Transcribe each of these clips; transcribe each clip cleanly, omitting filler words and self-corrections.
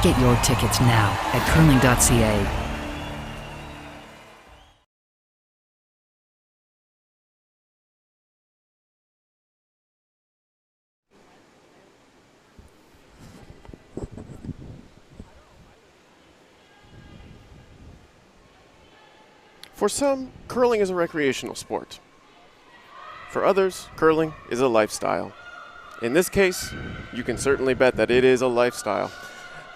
Get your tickets now at curling.ca. For some, curling is a recreational sport. For others, curling is a lifestyle. In this case, you can certainly bet that it is a lifestyle.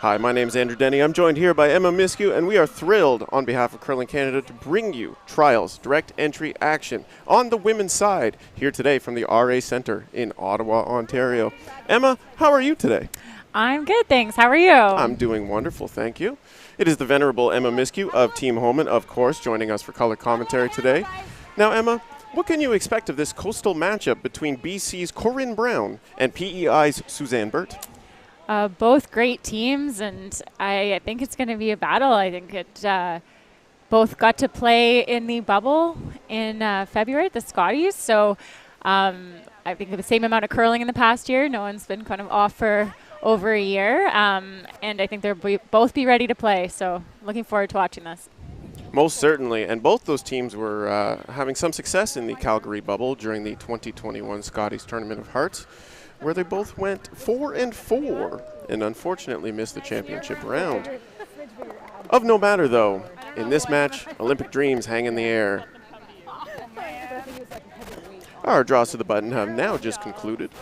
Hi, my name is Andrew Denny. I'm joined here by Emma Miskew, and we are thrilled on behalf of Curling Canada to bring you trials, direct entry action on the women's side here today from the RA Centre in Ottawa, Ontario. Emma, how are you today? I'm good, thanks. How are you? I'm doing wonderful, thank you. It is the venerable Emma Miskew of Team Homan, of course, joining us for color commentary today. Now, Emma, what can you expect of this coastal matchup between BC's Corryn Brown and PEI's Suzanne Birt? Both great teams, and I think it's going to be a battle. I think it both got to play in the bubble in February at the Scotties, so I think the same amount of curling in the past year. No one's been kind of off for over a year, and I think they'll both be ready to play, so looking forward to watching this. Most certainly, and both those teams were having some success in the Calgary bubble during the 2021 Scotties Tournament of Hearts, where they both went 4-4 and unfortunately missed the championship round. Of no matter, though, in this match, Olympic dreams hang in the air. Our draws to the button have now just concluded.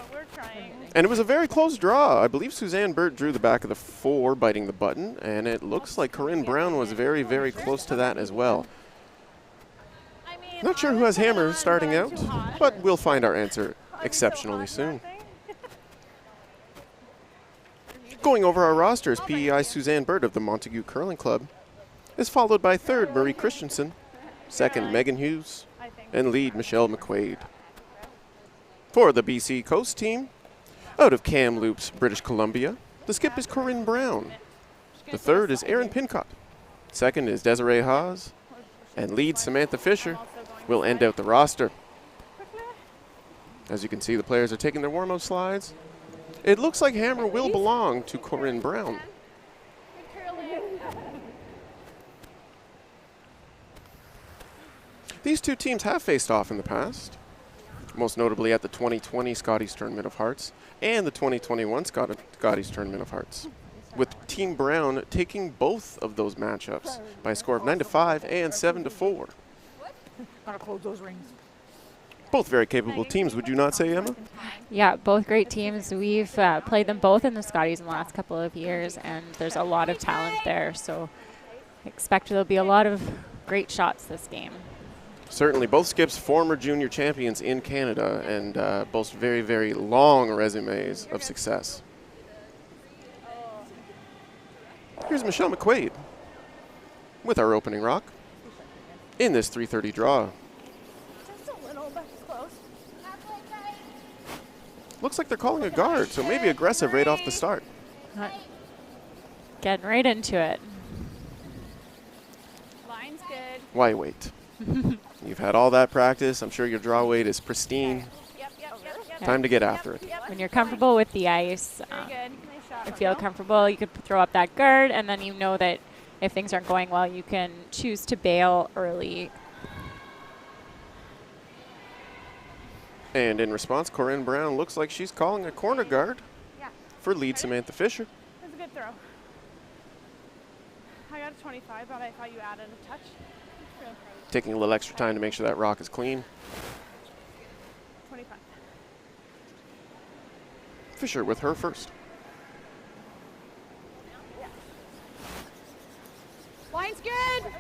And it was a very close draw. I believe Suzanne Birt drew the back of the 4, biting the button, and it looks like Corryn Brown was very, very close to that as well. Not sure who has hammer starting out, but we'll find our answer exceptionally soon. Going over our rosters, PEI Suzanne Birt of the Montague Curling Club is followed by third Marie Christensen, second Megan Hughes, and lead Michelle McQuaid. For the BC Coast team, out of Kamloops, British Columbia, the skip is Corryn Brown. The third is Erin Pincott. Second is Desiree Haas. And lead Samantha Fisher will end out the roster. As you can see, the players are taking their warm-up slides. It looks like hammer will belong to Corryn Brown. These two teams have faced off in the past, most notably at the 2020 Scotties Tournament of Hearts and the 2021 Scotties Tournament of Hearts, with Team Brown taking both of those matchups by a score of 9-5 and 7-4. Gotta close those rings. Both very capable teams, would you not say, Emma? Yeah, both great teams. We've played them both in the Scotties in the last couple of years, and there's a lot of talent there, so I expect there'll be a lot of great shots this game. Certainly, both skips former junior champions in Canada and boast very, very long resumes of success. Here's Michelle McQuaid with our opening rock in this 3:30 draw. Just a little bit close. Looks like they're calling a guard, so maybe aggressive right off the start. Getting right into it. Line's good. Why wait? You've had all that practice. I'm sure your draw weight is pristine. Yep. Time to get after it. When you're comfortable with the ice, and feel comfortable, you could throw up that guard, and then you know that if things aren't going well, you can choose to bail early. And in response, Corryn Brown looks like she's calling a corner guard for lead Samantha Fisher. That's a good throw. I got a 25, but I thought you added a touch. Taking a little extra time to make sure that rock is clean. 25. Fisher with her first. Line's good.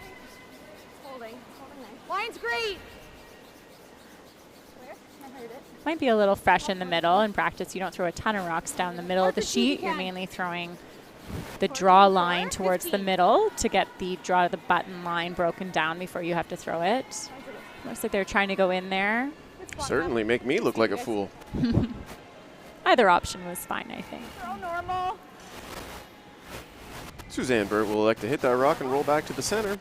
Holding nice. Line's great. Might be a little fresh in the middle. In practice, you don't throw a ton of rocks down the middle of the sheet. You're mainly throwing the draw line towards the middle to get the draw to the button line broken down before you have to throw it. Looks like they're trying to go in there. Certainly make me look like a fool. Either option was fine, I think. Throw normal. Suzanne Birt will elect to hit that rock and roll back to the center.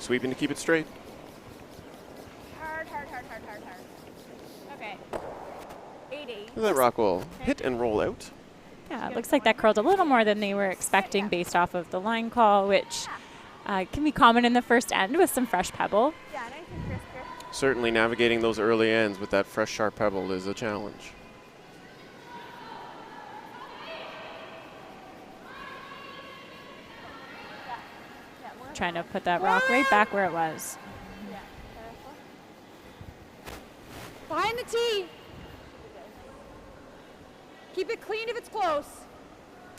Sweeping to keep it straight. Hard, hard, hard, hard, hard, hard. Okay. 80. That rock will hit and roll out. Yeah, it looks like that curled a little more than they were expecting based off of the line call, which can be common in the first end with some fresh pebble. Yeah, nice and crisper. Certainly navigating those early ends with that fresh, sharp pebble is a challenge. Trying to put that rock right back where it was. Behind the tee. Keep it clean if it's close.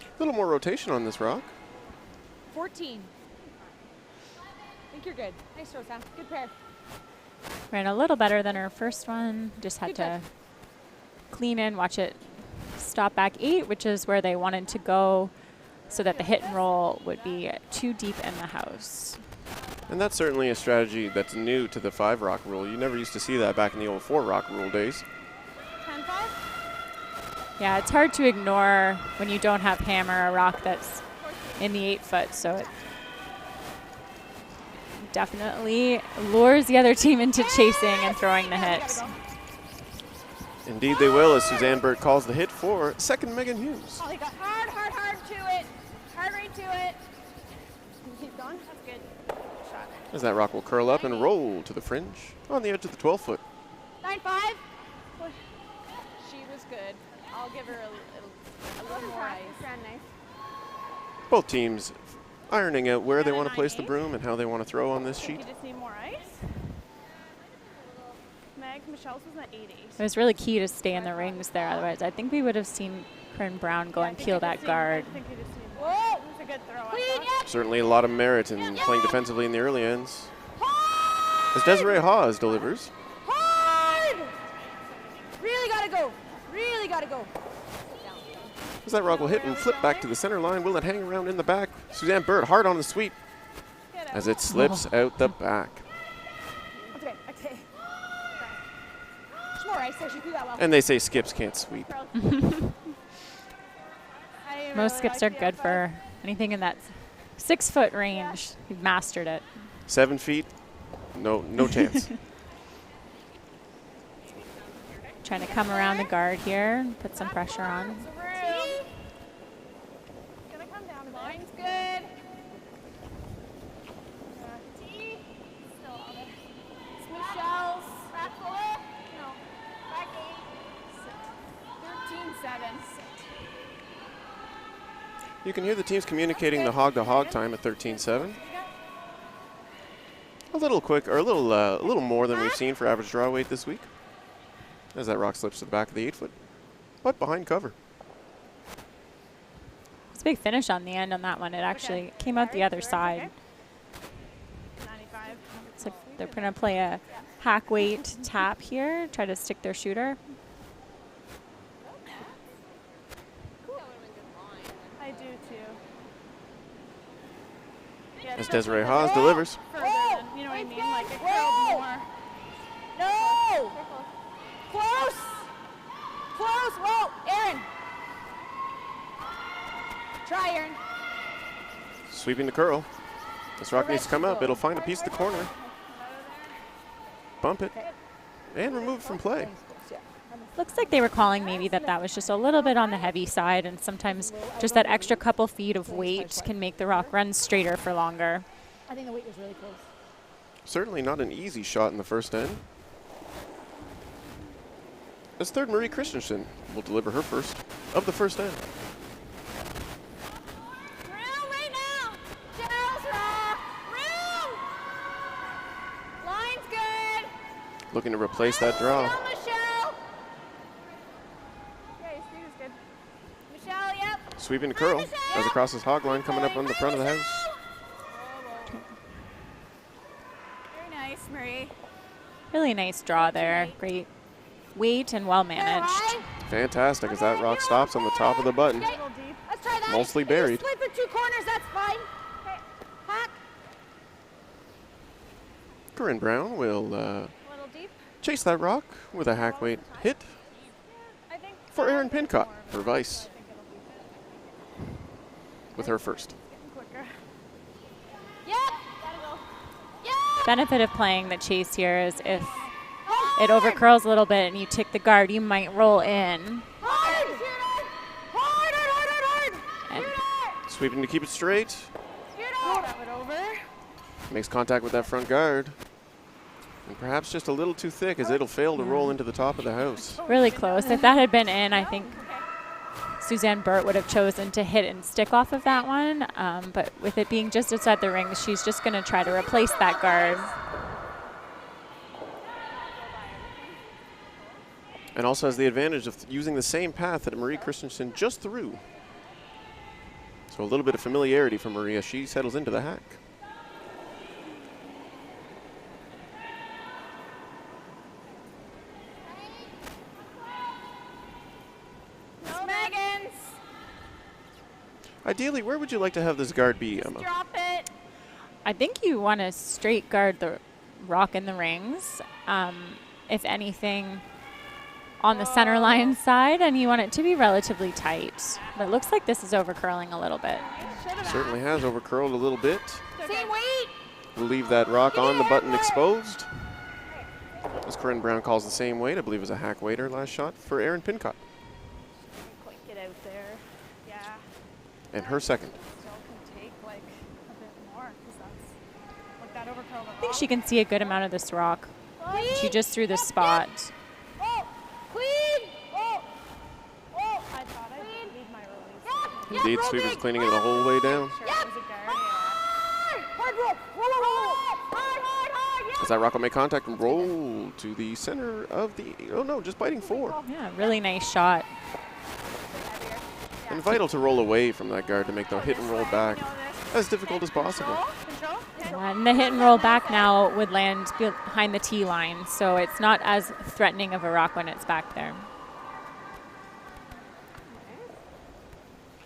A little more rotation on this rock. 14. I think you're good. Nice throw, Sam. Good pair. Ran a little better than her first one. Just had Good to touch. clean in, watch it stop back 8, which is where they wanted to go so that the hit and roll would be too deep in the house. And that's certainly a strategy that's new to the 5 rock rule. You never used to see that back in the old 4 rock rule days. 10-5. Yeah, it's hard to ignore when you don't have hammer a rock that's in the 8 foot, so it definitely lures the other team into chasing and throwing the hit. Indeed they will, as Suzanne Birt calls the hit for second Megan Hughes. Oh, they got hard, hard, hard to it. Hard right to it. Keep going. That's good. Shot. As that rock will curl up and roll to the fringe on the edge of the 12 foot. 9-5. She was good. I'll give her a little more ice. Nice. Both teams ironing out where they want to place the broom and how they want to throw on this sheet. You just need more ice. Meg, Michelle's was at 80. It was really key to stay in the rings there, otherwise I think we would have seen Corryn Brown go and peel that guard. I think you just need more. Whoa! It was a good throw. Clean, yep. Certainly a lot of merit in playing defensively in the early ends. As Desiree Hawes delivers. Hard! Really gotta go. Really gotta go. As that rock will hit and flip back to the center line, will it hang around in the back? Suzanne Birt hard on the sweep as it slips out the back. That's okay. Okay. Just more ice there. She threw that well. And they say skips can't sweep. Most skips are good for anything in that 6 foot range. You've mastered it. 7 feet, no chance. Trying to come around the guard here, put some pressure on. Gonna come down. Line's good. T. Still on it. It's Michelle's. Back 4. No. Back 8. 13-7. You can hear the teams communicating the hog-to-hog time at 13-7. A little quick, or a little more than we've seen for average draw weight this week. As that rock slips to the back of the 8 foot, but behind cover. It's a big finish on the end on that one. It actually came out the other side. 95. So they're going to play a hack weight tap here, try to stick their shooter. I do too. As Desiree Hawes delivers. Further than, you know what I mean? Like it curled more. No! Close! Close! Whoa! Aaron! Try, Aaron. Sweeping the curl. This rock needs to come up. It'll find a piece of the corner. Bump it. And remove it from play. Looks like they were calling maybe that was just a little bit on the heavy side, and sometimes just that extra couple feet of weight can make the rock run straighter for longer. I think the weight was really close. Certainly not an easy shot in the first end. As third, Marie Christensen will deliver her first of the first end. Room right now! Cheryl's rock! Room! Line's good! Looking to replace that draw. Michelle! Okay, speed is good. Michelle, yep. Sweeping the curl as it crosses hog line coming up on the front of the house. Very nice, Marie. Really nice draw there. Great weight and well managed. Fantastic as that rock stops on the top of the button. Okay, let's try that. Mostly If you buried. Split for 2 corners, that's fine. Okay, hack. Corryn Brown will A little deep. chase that rock with a hack weight hit I think. for Erin Pincott for Vice with her first. Quicker. Yep. Gotta go. Yep. benefit of playing the chase here is if it overcurls a little bit and you tick the guard, you might roll in. And Sweeping to keep it straight. Makes contact with that front guard. And perhaps just a little too thick as it'll fail to roll into the top of the house. really close. If that had been in, I think Suzanne Birt would have chosen to hit and stick off of that one. But with it being just outside the ring, she's just going to try to replace that guard. And also has the advantage of using the same path that Marie Christensen just threw. So a little bit of familiarity from Maria. She settles into the hack. Ideally, where would you like to have this guard be, Emma? Drop it. I think you want to straight guard the rock in the rings. If anything, on the center line side, and you want it to be relatively tight. But it looks like this is overcurling a little bit. Certainly has overcurled a little bit. Same weight. We'll leave that rock on the button exposed. As Corryn Brown calls the same weight, I believe is a hack waiter last shot for Erin Pincott. Quite get out there. Yeah. And her second. Still can take like a bit more because that's like that overcurl. I think she can see a good amount of this rock. She just threw the spot. Oh, clean. Oh, oh. I thought I did need my release. Indeed, Sweeper's cleaning it the whole way down. Sure, it was a guard. Hard roll. Hard. As that rock will make contact and roll to the center of the, oh no, just biting 4. Yeah, really nice shot. And vital to roll away from that guard to make the hit and roll back as difficult as possible. And the hit and roll back now would land behind the tee line, so it's not as threatening of a rock when it's back there.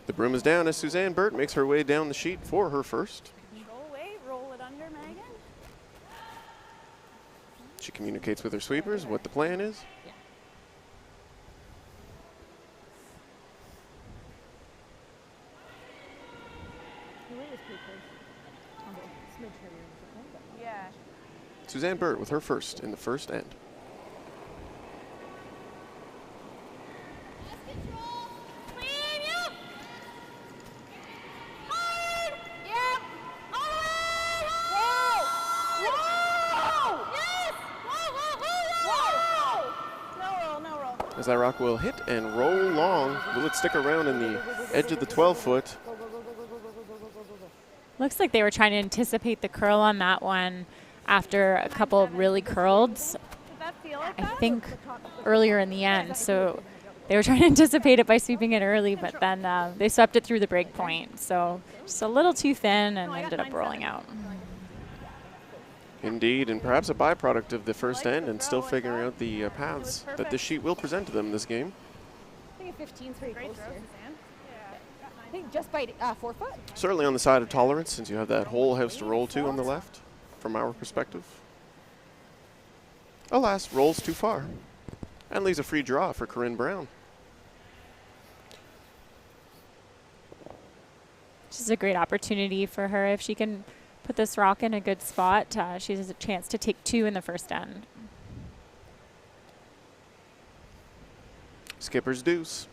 The broom is down as Suzanne Birt makes her way down the sheet for her first. Control weight. Roll it under, Megan. She communicates with her sweepers what the plan is. Yeah. Suzanne Birt with her first in the first end. Clean. Yep. Hard. Yep. Whoa. Whoa. Yes. Whoa. No roll. As that rock will hit and roll long, will it stick around in the edge of the 12-foot? Looks like they were trying to anticipate the curl on that one after a couple of really curled, Does that feel like I that? think, earlier in the end. So they were trying to anticipate it by sweeping it early, but then they swept it through the break point. So just a little too thin and ended up rolling out. Indeed, and perhaps a byproduct of the first end and still figuring out the paths that this sheet will present to them in this game. I think a 15's pretty close here. I think just by 4 foot. Certainly on the side of tolerance, since you have that whole house to roll to on the left, from our perspective. Alas, rolls too far, and leaves a free draw for Corryn Brown. This is a great opportunity for her. If she can put this rock in a good spot, she has a chance to take 2 in the first end. Skipper's deuce.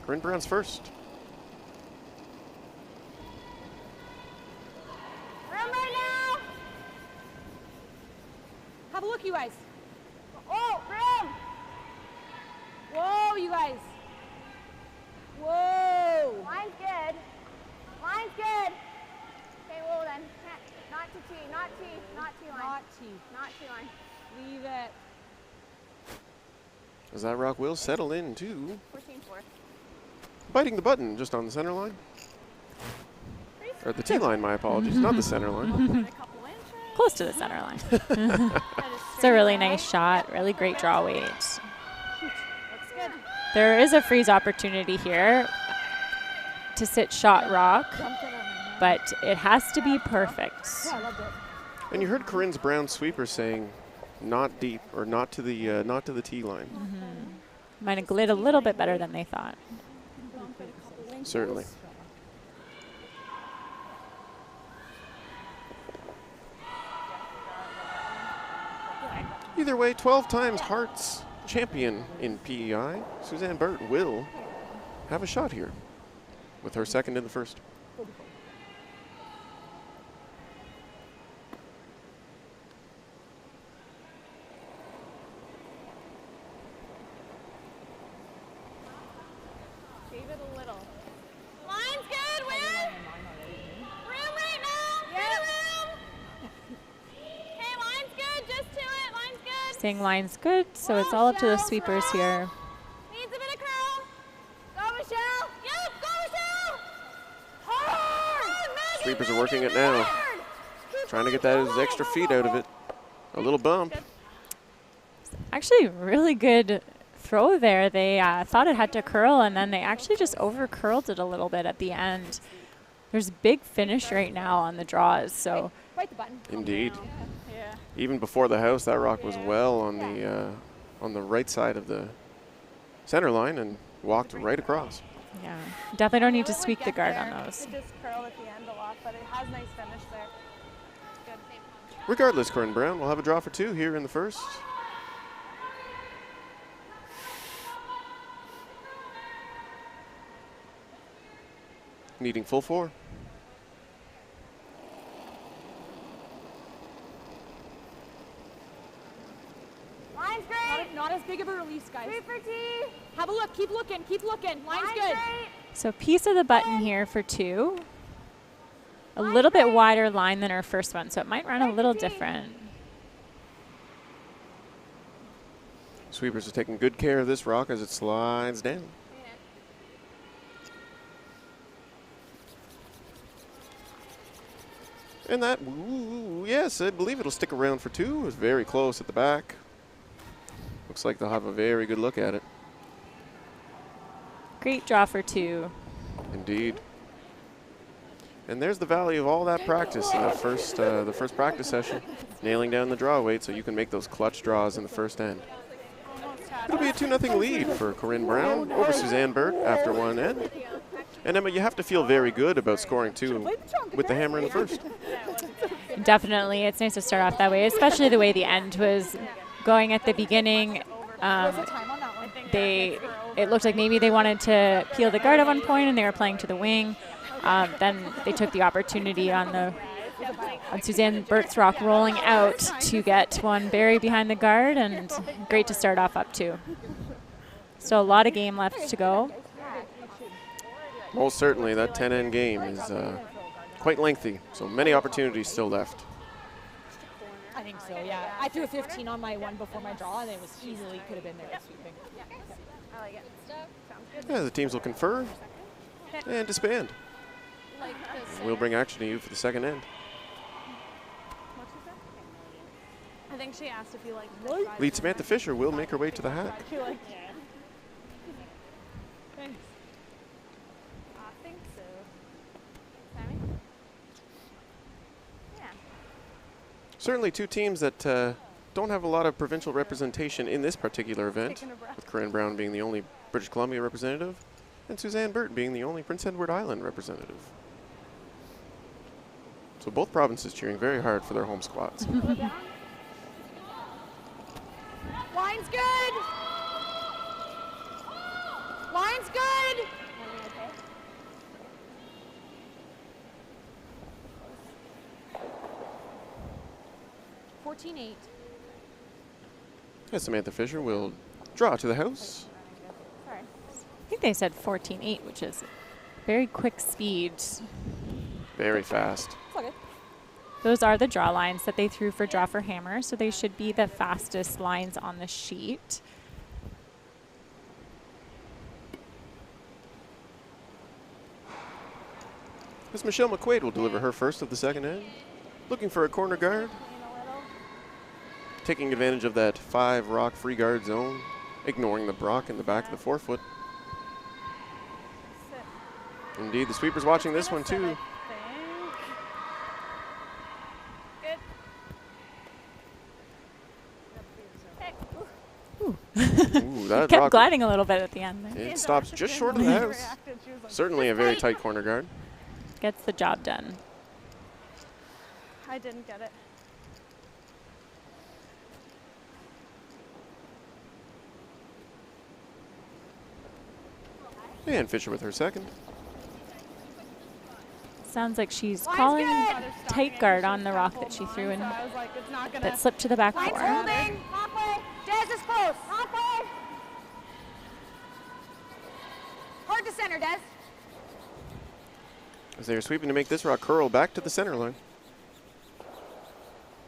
Corryn Brown's first. Room right now. Have a look, you guys. Oh, room. Whoa, you guys. Whoa. Line's good. Line's good. Okay, whoa then. Not to tee. Not tee line. Not T. Not tee line. Leave it. As that rock will settle into 14-4. biting the button just on the center line. Or the tee line, my apologies, not the center line. A couple inches. Close to the center line. That is It's a really nice shot, really great draw weight. Looks good. There is a freeze opportunity here to sit shot rock, but it has to be perfect. Yeah, I loved it. And you heard Corryn Brown sweeper saying not deep or not to the tee line. Might have glid a little bit better than they thought. Certainly. Either way, 12 times Hearts champion in PEI, Suzanne Birt will have a shot here with her second in the first. Shave it a little. Line's good, Win. Room right now. Get a room. Okay, line's good. Just to it. Line's good. Saying line's good, so it's all up to the sweepers here. Needs a bit of curl. Go, Michelle. Yep, go, Michelle. Hard. Megan, Sweepers are working it now. hard. Trying to get those extra feet out of it. A little bump. Actually, really good throw there. They thought it had to curl, and then they actually just over curled it a little bit at the end. There's a big finish right now on the draws, so Bite the button. Indeed. Yeah. Even before the house, that rock was well on the right side of the center line and walked right across. yeah, definitely don't need to sweep the guard on those. It just curled at the end a lot, but it has nice finish there. Good. Regardless, Corryn Brown will have a draw for two here in the first. Needing full four. Line's great. Not as big of a release, guys. Sweep for T. Have a look. Keep looking. Keep looking. Line's good. Great. So piece of the button here for two. A little bit wider line than our first one, so it might run a little different. Sweepers are taking good care of this rock as it slides down. And that, ooh, yes, I believe it'll stick around for two. It was very close at the back. Looks like they'll have a very good look at it. Great draw for two. Indeed. And there's the value of all that practice in that the first practice session. Nailing down the draw weight so you can make those clutch draws in the first end. It'll be a 2-0 lead for Corryn Brown over Suzanne Birt after one end. And Emma, you have to feel very good about scoring two with the hammer in the first. Definitely, it's nice to start off that way, especially the way the end was going at the beginning. It looked like maybe they wanted to peel the guard at one point, and they were playing to the wing. Then they took the opportunity on Suzanne Birt's rock rolling out to get one buried behind the guard, and great to start off up two. Still a lot of game left to go. Most certainly, that 10-end game is quite lengthy, so many opportunities still left. I think so, yeah. I threw a 15 on my one before my draw, and it was easily could have been there sweeping. I like it. Sounds good. Yeah, the teams will confer and disband. Like this. We'll bring action to you for the second end. What's she say? I think she asked if you like. Lead Samantha Fisher will make her way to the hack. She like. Thanks. I think so. Sammy? Yeah. Certainly two teams that don't have a lot of provincial representation in this particular event, Taking a breath. with Corryn Brown being the only British Columbia representative and Suzanne Birt being the only Prince Edward Island representative. So both provinces cheering very hard for their home squads. Line's good. Line's good. 14-8. As Samantha Fisher will draw to the house. Sorry. I think they said 14.8, which is very quick speed. Very fast. It's all good. Those are the draw lines that they threw for draw for hammer, so they should be the fastest lines on the sheet. As Michelle McQuaid will deliver her first of the second end. Looking for a corner guard. Taking advantage of that 5 rock free guard zone. Ignoring the rock in the back of the forefoot. Indeed, the sweeper's watching this one too. Ooh, that Kept rock, gliding a little bit at the end there. it stops just short of the house. Certainly a very tight corner guard. Gets the job done. I didn't get it. And Fisher with her second. Sounds like she's calling tight guard on the rock that she threw in that slipped to the back four. Holding. Halfway. Des is close. Halfway. Hard to center, Des. As they are sweeping to make this rock curl back to the center line.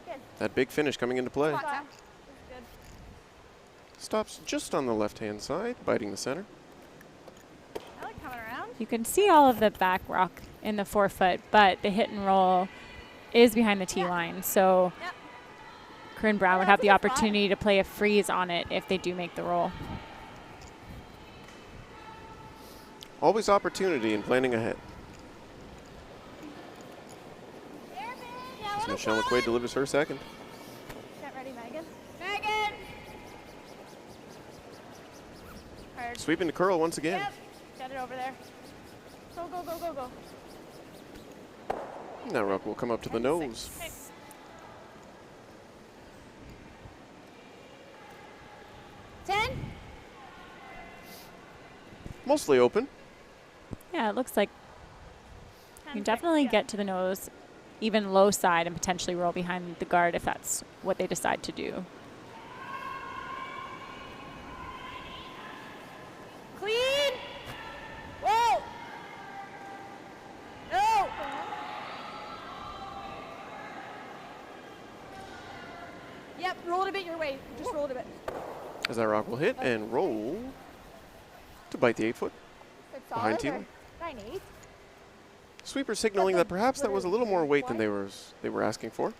Good. That big finish coming into play. Spot, Sam. Good. Stops just on the left-hand side, biting the center. I like coming around. You can see all of the back rock in the 4 foot, but the hit and roll is behind the tee line. So Corryn Brown would have the opportunity to play a freeze on it if they do make the roll. Always opportunity in planning ahead. As Michelle McQuaid delivers her second. Get ready, Megan. Megan! Hard. Sweeping to curl once again. Yep. Get it over there. Go, go, go, go, go. And that rock will come up to the nose. Okay. 10. Mostly open. Yeah, it looks like you can definitely get to the nose, even low side, and potentially roll behind the guard if that's what they decide to do. Clean. Whoa. No. Yep, roll it a bit your way. Just roll it a bit. As that rock will hit and roll to bite the 8 foot. Behind tee line. 9-8. Sweeper signaling that perhaps that was a little more weight than they were asking for.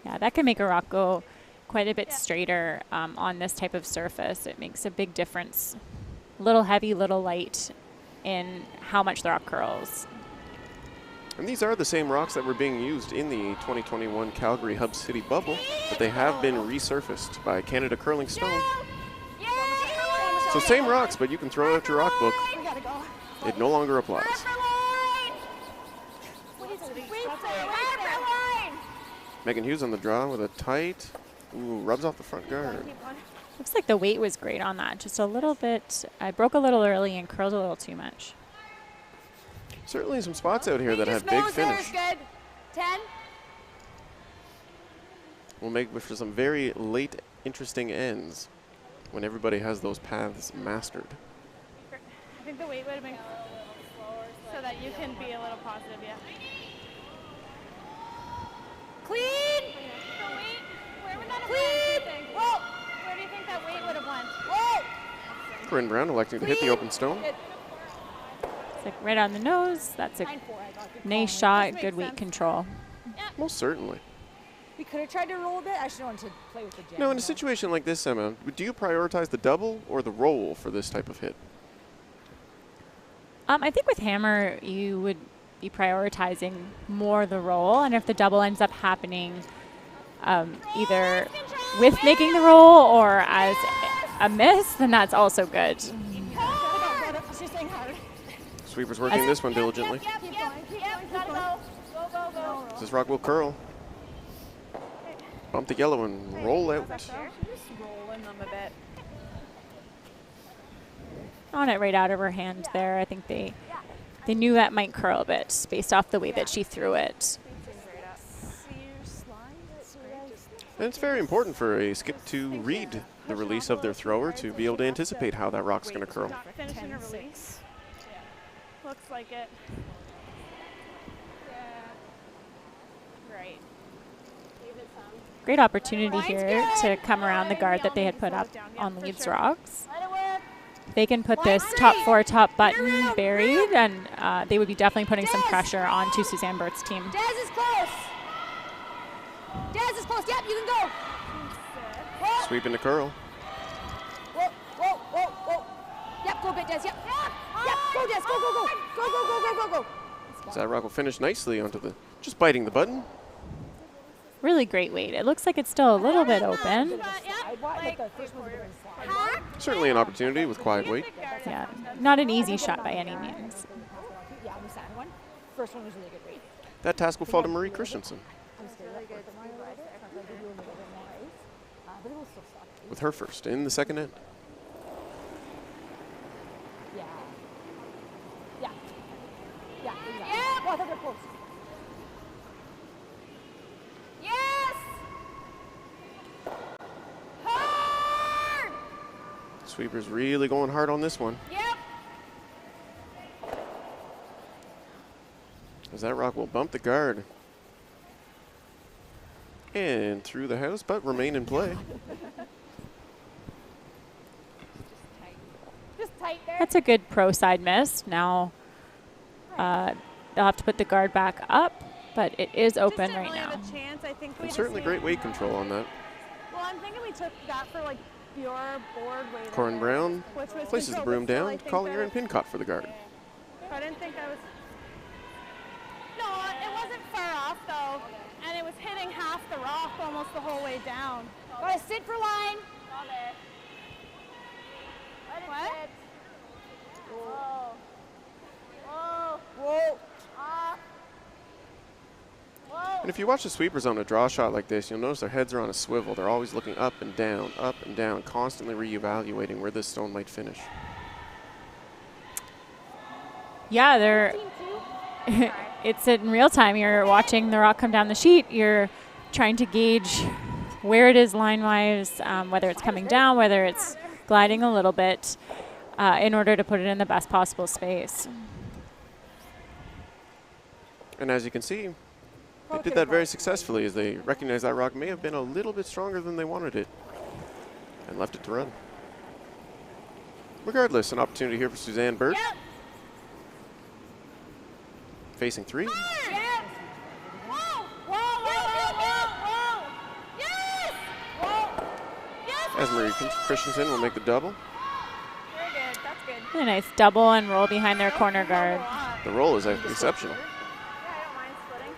Yeah, that can make a rock go quite a bit straighter on this type of surface. It makes a big difference. Little heavy, little light in how much the rock curls. And these are the same rocks that were being used in the 2021 Calgary Hub City bubble, but they have been resurfaced by Canada Curling Stone. So same rocks, but you can throw out your rock book. We gotta go. It no longer applies. Megan Hughes on the draw with a tight, rubs off the front guard. Looks like the weight was great on that. Just a little bit, I broke a little early and curled a little too much. Certainly some spots out here that have big finish. Good. 10. Will make for some very late, interesting ends when everybody has those paths mastered. I think the weight would have been so that you can be a little positive, yeah. Clean! Where would that have went? Whoa! Where do you think that weight would have went? Whoa! Corryn Brown electing to hit the open stone. It's like right on the nose. That's a 9-4, I got. Good nice call. shot, Makes good weight sense. control. Most certainly. We could have tried to roll a bit. I just wanted to play with the jam. Now, in a situation like this, Emma, do you prioritize the double or the roll for this type of hit? I think with hammer, you would be prioritizing more the roll, and if the double ends up happening either with making the roll or as a miss, then that's also good. Sweeper's working this one diligently. Yep, gotta go. Go, go, go. This rock will curl. Bump the yellow and roll out. Just rolling them a bit. On it right out of her hand there. I think they knew that might curl a bit based off the way that she threw it. And it's very important for a skip to read the release of their thrower to be able to anticipate how that rock's going to curl. Finishing a release. Looks like it. Right. Great opportunity here to come around the guard that they had put up on Leeds Rocks. Let it work. They can put this top four, top button buried, and they would be definitely putting some pressure onto Suzanne Birt's team. Des is close. Des is close. Yep, you can go. Whoa, Sweep into curl. whoa, whoa, whoa, whoa. Yep, go a bit, Des. Yep. Yep, go, Des. Go, go, go. Go, go, go, go, go, go. So that rock will finish nicely onto the, just biting the button. Really great weight. It looks like it's still a little bit open. Certainly an opportunity with quiet weight. Yeah, not an easy shot by any means. Yeah, on the second one. First one was really good weight. That task will fall to Marie Christensen with her first in the second end. Yeah. Yeah. Yeah, exactly. Yep. Oh, I thought they're close. Yes! Hard! Sweeper's really going hard on this one, Yep. as that rock will bump the guard and through the house, but remain in play. Just tight there. That's a good pro side miss. Now they'll have to put the guard back up, but it is open right now. Have a chance. I think we And just certainly great need- weight control on that. Well, I'm thinking we took that for like your board weight. Corryn Brown Which was places the control, broom but still, I down, think calling that her in pin caught for the guard. I didn't think I was. No, it wasn't far off though, and it was hitting half the rock almost the whole way down. Gotta sit for line. Got it. Let it sit. Whoa. Whoa. Whoa. Whoa. And if you watch the sweepers on a draw shot like this, you'll notice their heads are on a swivel. They're always looking up and down, constantly reevaluating where this stone might finish. Yeah, they're. It's in real time. You're watching the rock come down the sheet. You're trying to gauge where it is line-wise, whether it's coming down, whether it's gliding a little bit, in order to put it in the best possible space. And as you can see, they did that very successfully as they recognized that rock may have been a little bit stronger than they wanted it and left it to run. Regardless, an opportunity here for Suzanne Birt. Yep. Facing three. Yep. Whoa. Whoa. Whoa. Whoa. Yes. Whoa. Yes. As Marie Christensen will make the double. Very good. That's good. Really nice double and roll behind their corner guard. The roll is exceptional. Yeah, I don't mind splitting.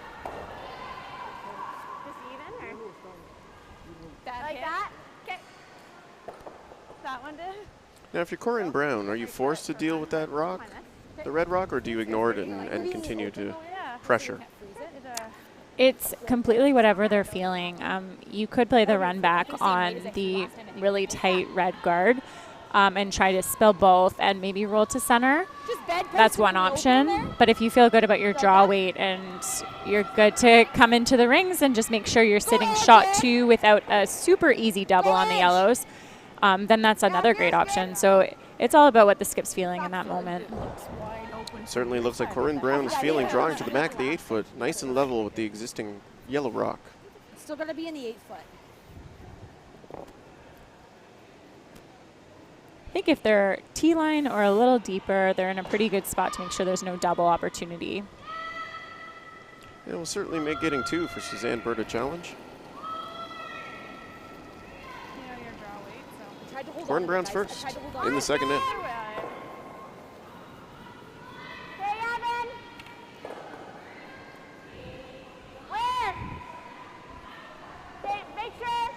Just even or? That like that? Okay. That one did? Now, if you're Corryn Brown, are you forced to deal with that rock, the red rock, or do you ignore it and continue to pressure? It's completely whatever they're feeling. You could play the run back on the really tight red guard and try to spill both and maybe roll to center. That's one option. But if you feel good about your draw weight and you're good to come into the rings and just make sure you're sitting shot 2 without a super easy double on the yellows, then that's another great option. So it's all about what the skip's feeling in that moment. Certainly looks like Corryn Brown is feeling drawing to the back of the 8-foot, nice and level with the existing yellow rock. Still gonna be in the 8-foot. I think if they're T-line or a little deeper, they're in a pretty good spot to make sure there's no double opportunity. It will certainly make getting 2 for Suzanne Birt a challenge. Corryn Brown's first in the second end. Hey, Evan. Where? Okay, make sure.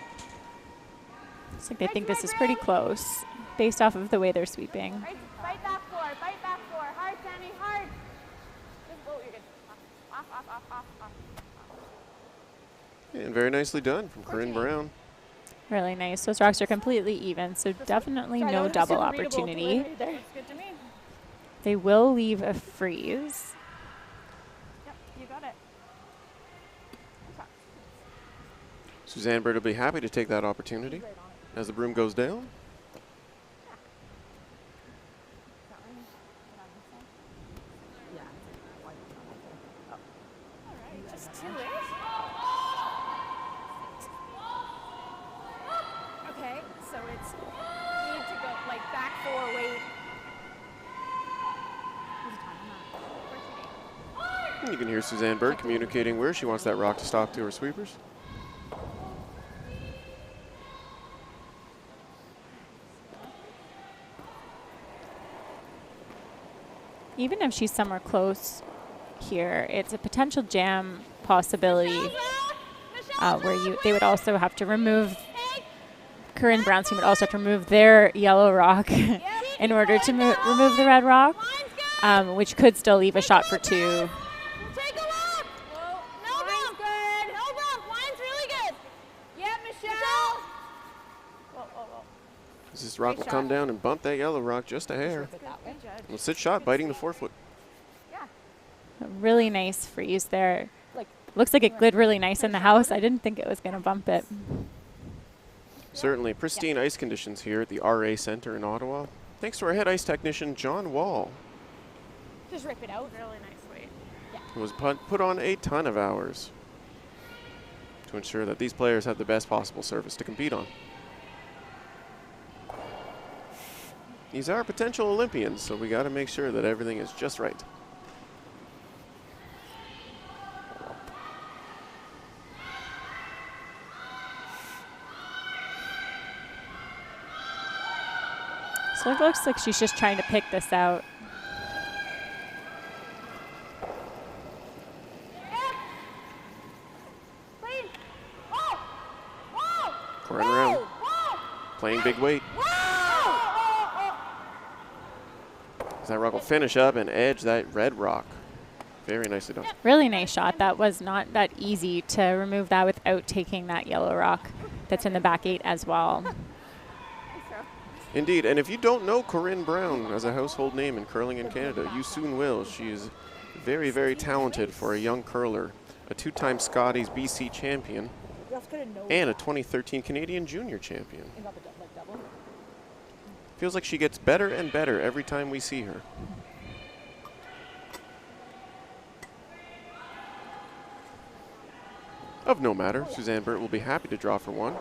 Looks like they think this is pretty close based off of the way they're sweeping. Right, fight back four. Fight back four. Hard, Sammy, hard. Just go. You're good. Off. And very nicely done from Corryn Brown. Really nice. Those rocks are completely even, so definitely no double opportunity. That's good to me. They will leave a freeze. Yep, you got it. Suzanne Birt will be happy to take that opportunity as the broom goes down. Just 2-ish. Okay, so it's need to go like back 4 weight. And you can hear Suzanne Birt communicating where she wants that rock to stop to her sweepers. Even if she's somewhere close here, it's a potential jam possibility where they would also have to remove, Corryn Brown's team would also have to remove their yellow rock in order to remove the red rock, which could still leave a shot for 2. Take a look. No bump. Good. No bump. Line's really good. Yeah, Michelle. This is rock will come down and bump that yellow rock just a hair. Will sit shot, biting the forefoot. A really nice freeze there. Looks like it glid really nice in the house. I didn't think it was going to bump it. Certainly pristine ice conditions here at the RA Center in Ottawa. Thanks to our head ice technician, John Wall, Just rip it out. Really nice weight. who was put on a ton of hours to ensure that these players have the best possible surface to compete on. These are potential Olympians, so we got to make sure that everything is just right. So it looks like she's just trying to pick this out. Corryn around, playing big weight. As that rock will finish up and edge that red rock. Very nicely done. Really nice shot. That was not that easy to remove that without taking that yellow rock that's in the back 8 as well. Indeed, and if you don't know Corryn Brown as a household name in curling in Canada, you soon will. She is very, very talented for a young curler, a 2-time Scotties BC champion, and a 2013 Canadian Junior champion. Feels like she gets better and better every time we see her. Of no matter, Suzanne Birt will be happy to draw for one.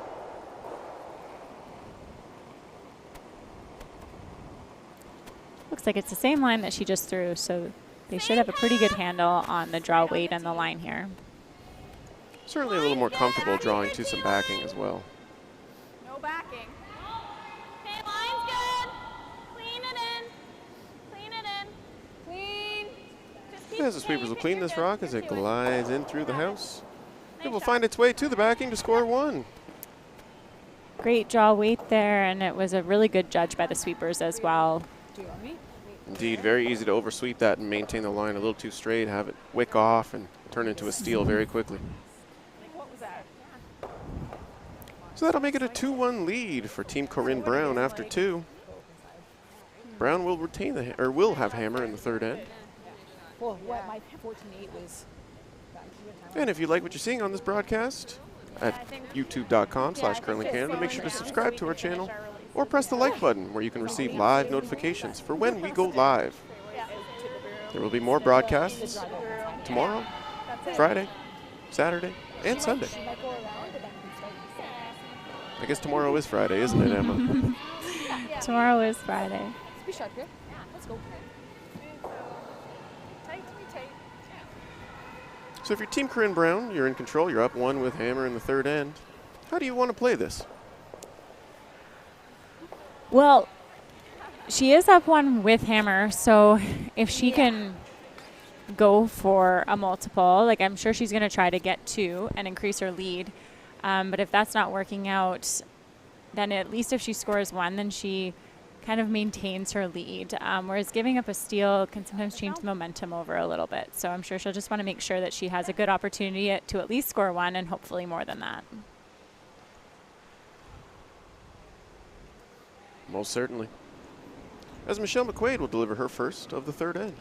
Looks like it's the same line that she just threw, so they should have a pretty good handle on the draw weight and the line here. Certainly a little more comfortable drawing to some backing as well. No backing. Okay, line's good. Clean it in. Clean it in. Clean. Just keep As the sweepers will clean. clean You're this good. rock as You're it doing glides in through the house. It Nice will shot. find its way to the backing to score 1. Great draw weight there, and it was a really good judge by the sweepers as well. Do you want me? Indeed, very easy to oversweep that and maintain the line a little too straight, have it wick off and turn into a steal very quickly. What was that? So that'll make it a 2-1 lead for Team Corryn Brown after 2. Brown will retain the will have hammer in the third end. Well, what my 14-8 was. And if you like what you're seeing on this broadcast at youtube.com/curlingcanada, make sure to subscribe to our channel or press the like button where you can receive live notifications for when we go live. There will be more broadcasts tomorrow, Friday, Saturday, and Sunday. I guess tomorrow is Friday, isn't it, Emma? Tomorrow is Friday. Let's be sharp here. Let's go. Tight to be tight. So if you're Team Corryn Brown, you're in control, you're up 1 with hammer in the third end. How do you want to play this? Well, she is up 1 with hammer, so if she can go for a multiple, like I'm sure she's going to try to get 2 and increase her lead. But if that's not working out, then at least if she scores 1, then she kind of maintains her lead. Whereas giving up a steal can sometimes change the momentum over a little bit. So I'm sure she'll just want to make sure that she has a good opportunity to at least score 1 and hopefully more than that. Most certainly. As Michelle McQuaid will deliver her first of the third end.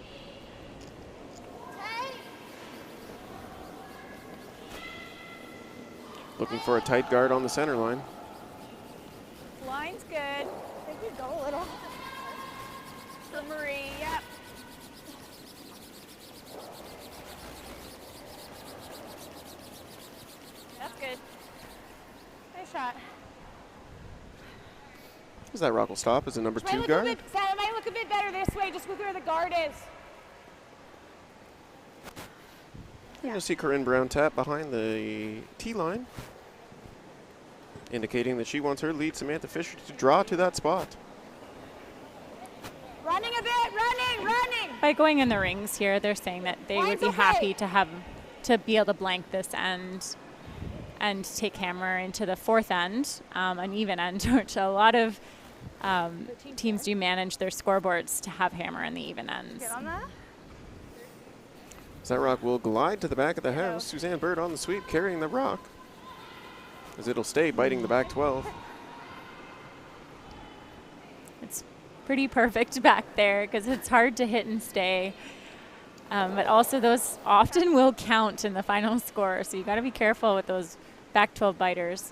Looking for a tight guard on the center line. Line's good. I think we go a little. For Marie, yep. That's good. Nice shot. As that rock will stop as a number 2 guard. It might look a bit better this way, just with where the guard is. You're going to see Corryn Brown tap behind the tee line, indicating that she wants her lead Samantha Fisher to draw to that spot. Running a bit, running. By going in the rings here, they're saying that they would Line's be okay. happy to be able to blank this end and take hammer into the fourth end, an even end, which a lot of teams do manage their scoreboards to have hammer in the even ends. Get on that. As that rock will glide to the back of the house. Suzanne Birt on the sweep carrying the rock, as it'll stay biting the back 12. pretty perfect back there because it's hard to hit and stay. But also those often will count in the final score, so you got to be careful with those back 12 biters.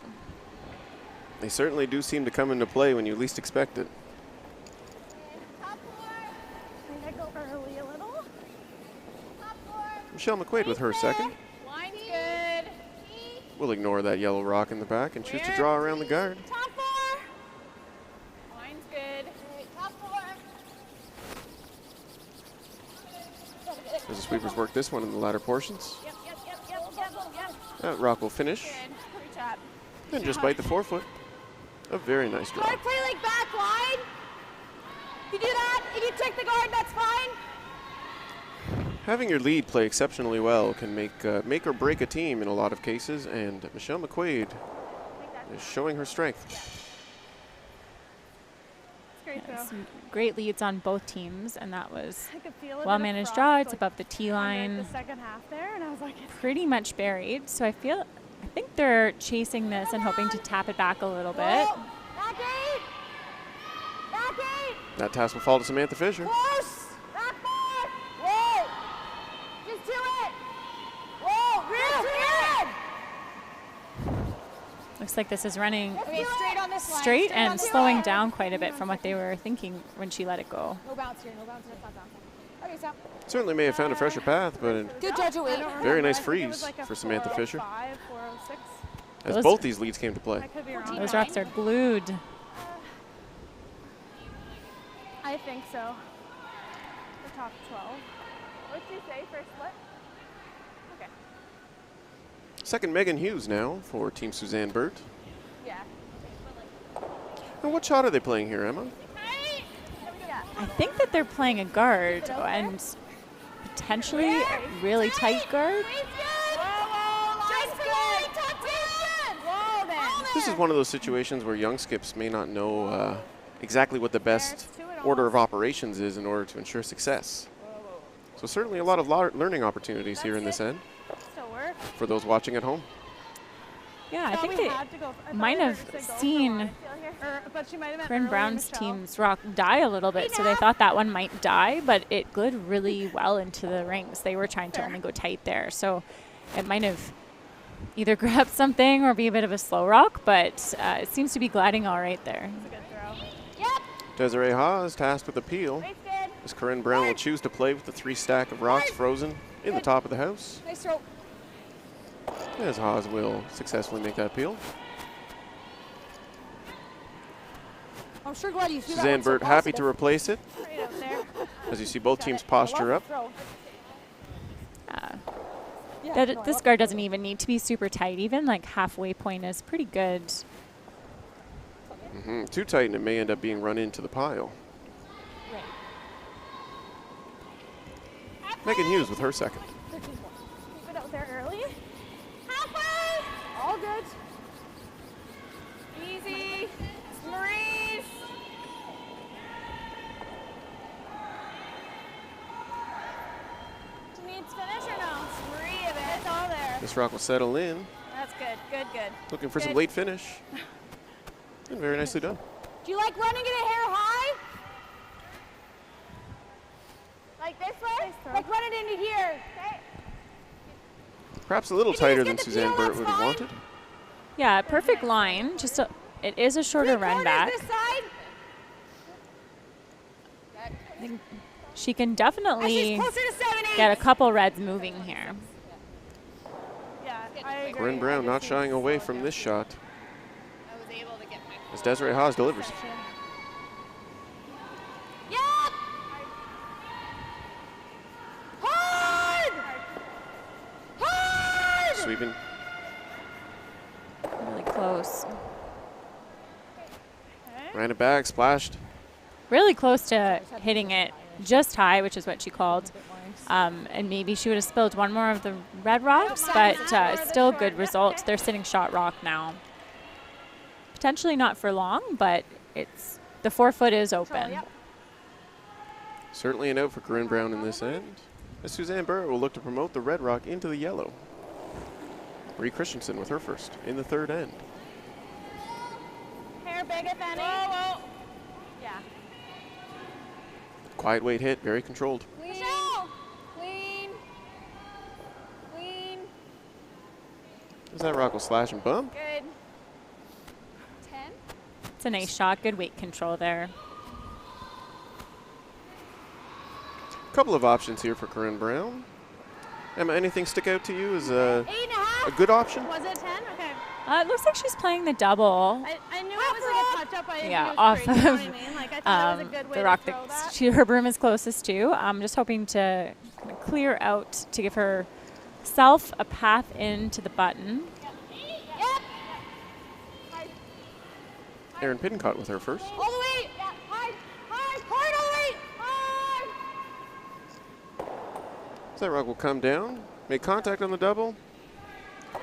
They certainly do seem to come into play when you least expect it. Top four. I'm going to go early a little. Top four. Michelle McQuaid with her second. Line's good. We'll ignore that yellow rock in the back and choose to draw around the guard. Top four. Line's good. Top four. As the sweepers work this one in the latter portions. Yep. That rock will finish Good. Great job. and just bite the forefoot. A very nice draw. Guard, play like back line. If you do that, if you take the guard, that's fine. Having your lead play exceptionally well can make or break a team in a lot of cases, and Michelle McQuaid is showing her strength. Some great leads on both teams, and that was I could feel well managed draw. It's above the tee the line, second half there, and I was like, pretty much buried. So I think they're chasing this and hoping to tap it back a little bit. Back eight. Back eight. That task will fall to Samantha Fisher. Close. Back four. Whoa. Just do it. Whoa. Real. Looks like this is running Okay, straight on this line. straight on and this slowing line. down quite a bit from what they were thinking when she let it go. No bounce here. No bounce here. Stop bouncing. Okay, stop. Certainly may have found a fresher path, but a Good judge of weight. very nice I think it was freeze like a for Samantha Fisher 405, 406. as Those- both these leads came to play. I could be wrong. Those rocks are glued. I think so. The top 12. What'd you say for split? Okay. Second Megan Hughes now for Team Suzanne Birt. Yeah. And what shot are they playing here, Emma? I think that they're playing a guard and potentially a really tight guard. This is one of those situations where young skips may not know exactly what the best order of operations is in order to ensure success. So certainly a lot of learning opportunities here in this end Still work. for those watching at home. Yeah, I Thought think we they had to go- I thought might we were have gonna say go for seen one. But she might have meant Corryn early, Brown's Michelle. team's rock die a little bit, so they thought that one might die, but it glued really well into the rings. They were trying to only go tight there, so it might have either grabbed something or be a bit of a slow rock, but it seems to be gliding all right there. It's a good throw. Yep. Desiree Haas tasked with appeal Weight's good. as Corryn Brown will choose to play with the 3 stack of rocks frozen in the top of the house, Nice throw. as Haas will successfully make that appeal. I'm sure glad you threw that Suzanne one so Birt happy to positive. replace it Right out there. as you see both teams posture up. Throw. Yeah, That, no, I this love guard the doesn't even need to be super tight. Even like halfway point is pretty good. Too tight and it may end up being run into the pile. Megan Hughes with her second. 13 points. Keep it out there early. Halfway. All good. Easy. Maurice. Needs finish or no? Marie of it. It's all there. This rock will settle in, That's good. Good, good. looking for some Good. late finish. And very nicely done. Do you like running it a hair high? Like this way? Nice throw. Like run it into here. Okay. Perhaps a little If you tighter just than get the Suzanne peel, Birt that's would have fine. wanted. Yeah, perfect line. Just it is a shorter Three run quarters back. this side. I think she can She's definitely closer to 7-8. get a couple reds moving here. Yeah, I agree. Corryn Brown not shying away from this shot as Desiree Haas delivers. Yep. Hard. Hard. Sweeping. Really close. Ran it back, splashed. Really close to hitting it just high, which is what she called. And maybe she would have spilled one more of the red rocks, but still good result. They're sitting shot rock now. Potentially not for long, but it's the 4-foot is open. Certainly a note for Corryn Brown in this end, as Suzanne Birt will look to promote the red rock into the yellow. Marie Christensen with her first in the third end. Hair big if any. Whoa, whoa. Yeah. Quiet weight hit, very controlled. Clean. Clean. Clean. As that rock will slash and bump. Good. 10. It's a nice shot. Good weight control there. Couple of options here for Corryn Brown. Emma, anything stick out to you as a 8.5. good option? Was it 10? Okay. It looks like she's playing the double. I knew it was like a touch up. I didn't Yeah, think it was off great, you know of, what I mean? Like, I thought that was a good way the to rock throw that. her broom is closest to. I'm just hoping to kind of clear out to give herself a path into the button. Yep. Erin Pittencott with her first. All the way. Yeah. Hard. Hard. Hard all the way. Hard. As that rock will come down, make contact on the double.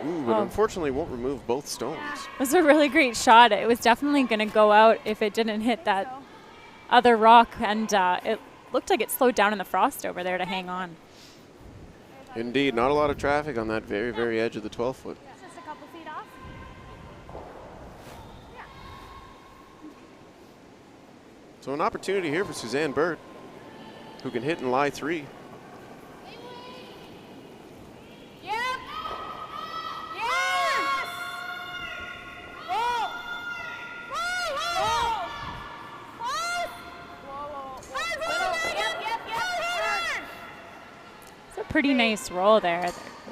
Ooh, but Oh. unfortunately won't remove both stones. It was a really great shot. It was definitely going to go out if it didn't hit that other rock, and it looked like it slowed down in the frost over there to hang on. Indeed, not a lot of traffic on that very, very edge of the 12-foot. It's just a couple feet off. So an opportunity here for Suzanne Birt, who can hit and lie 3. Yep. Yes. Whoa. Whoa. Whoa. Close. Whoa. Yep. It's a pretty nice roll there.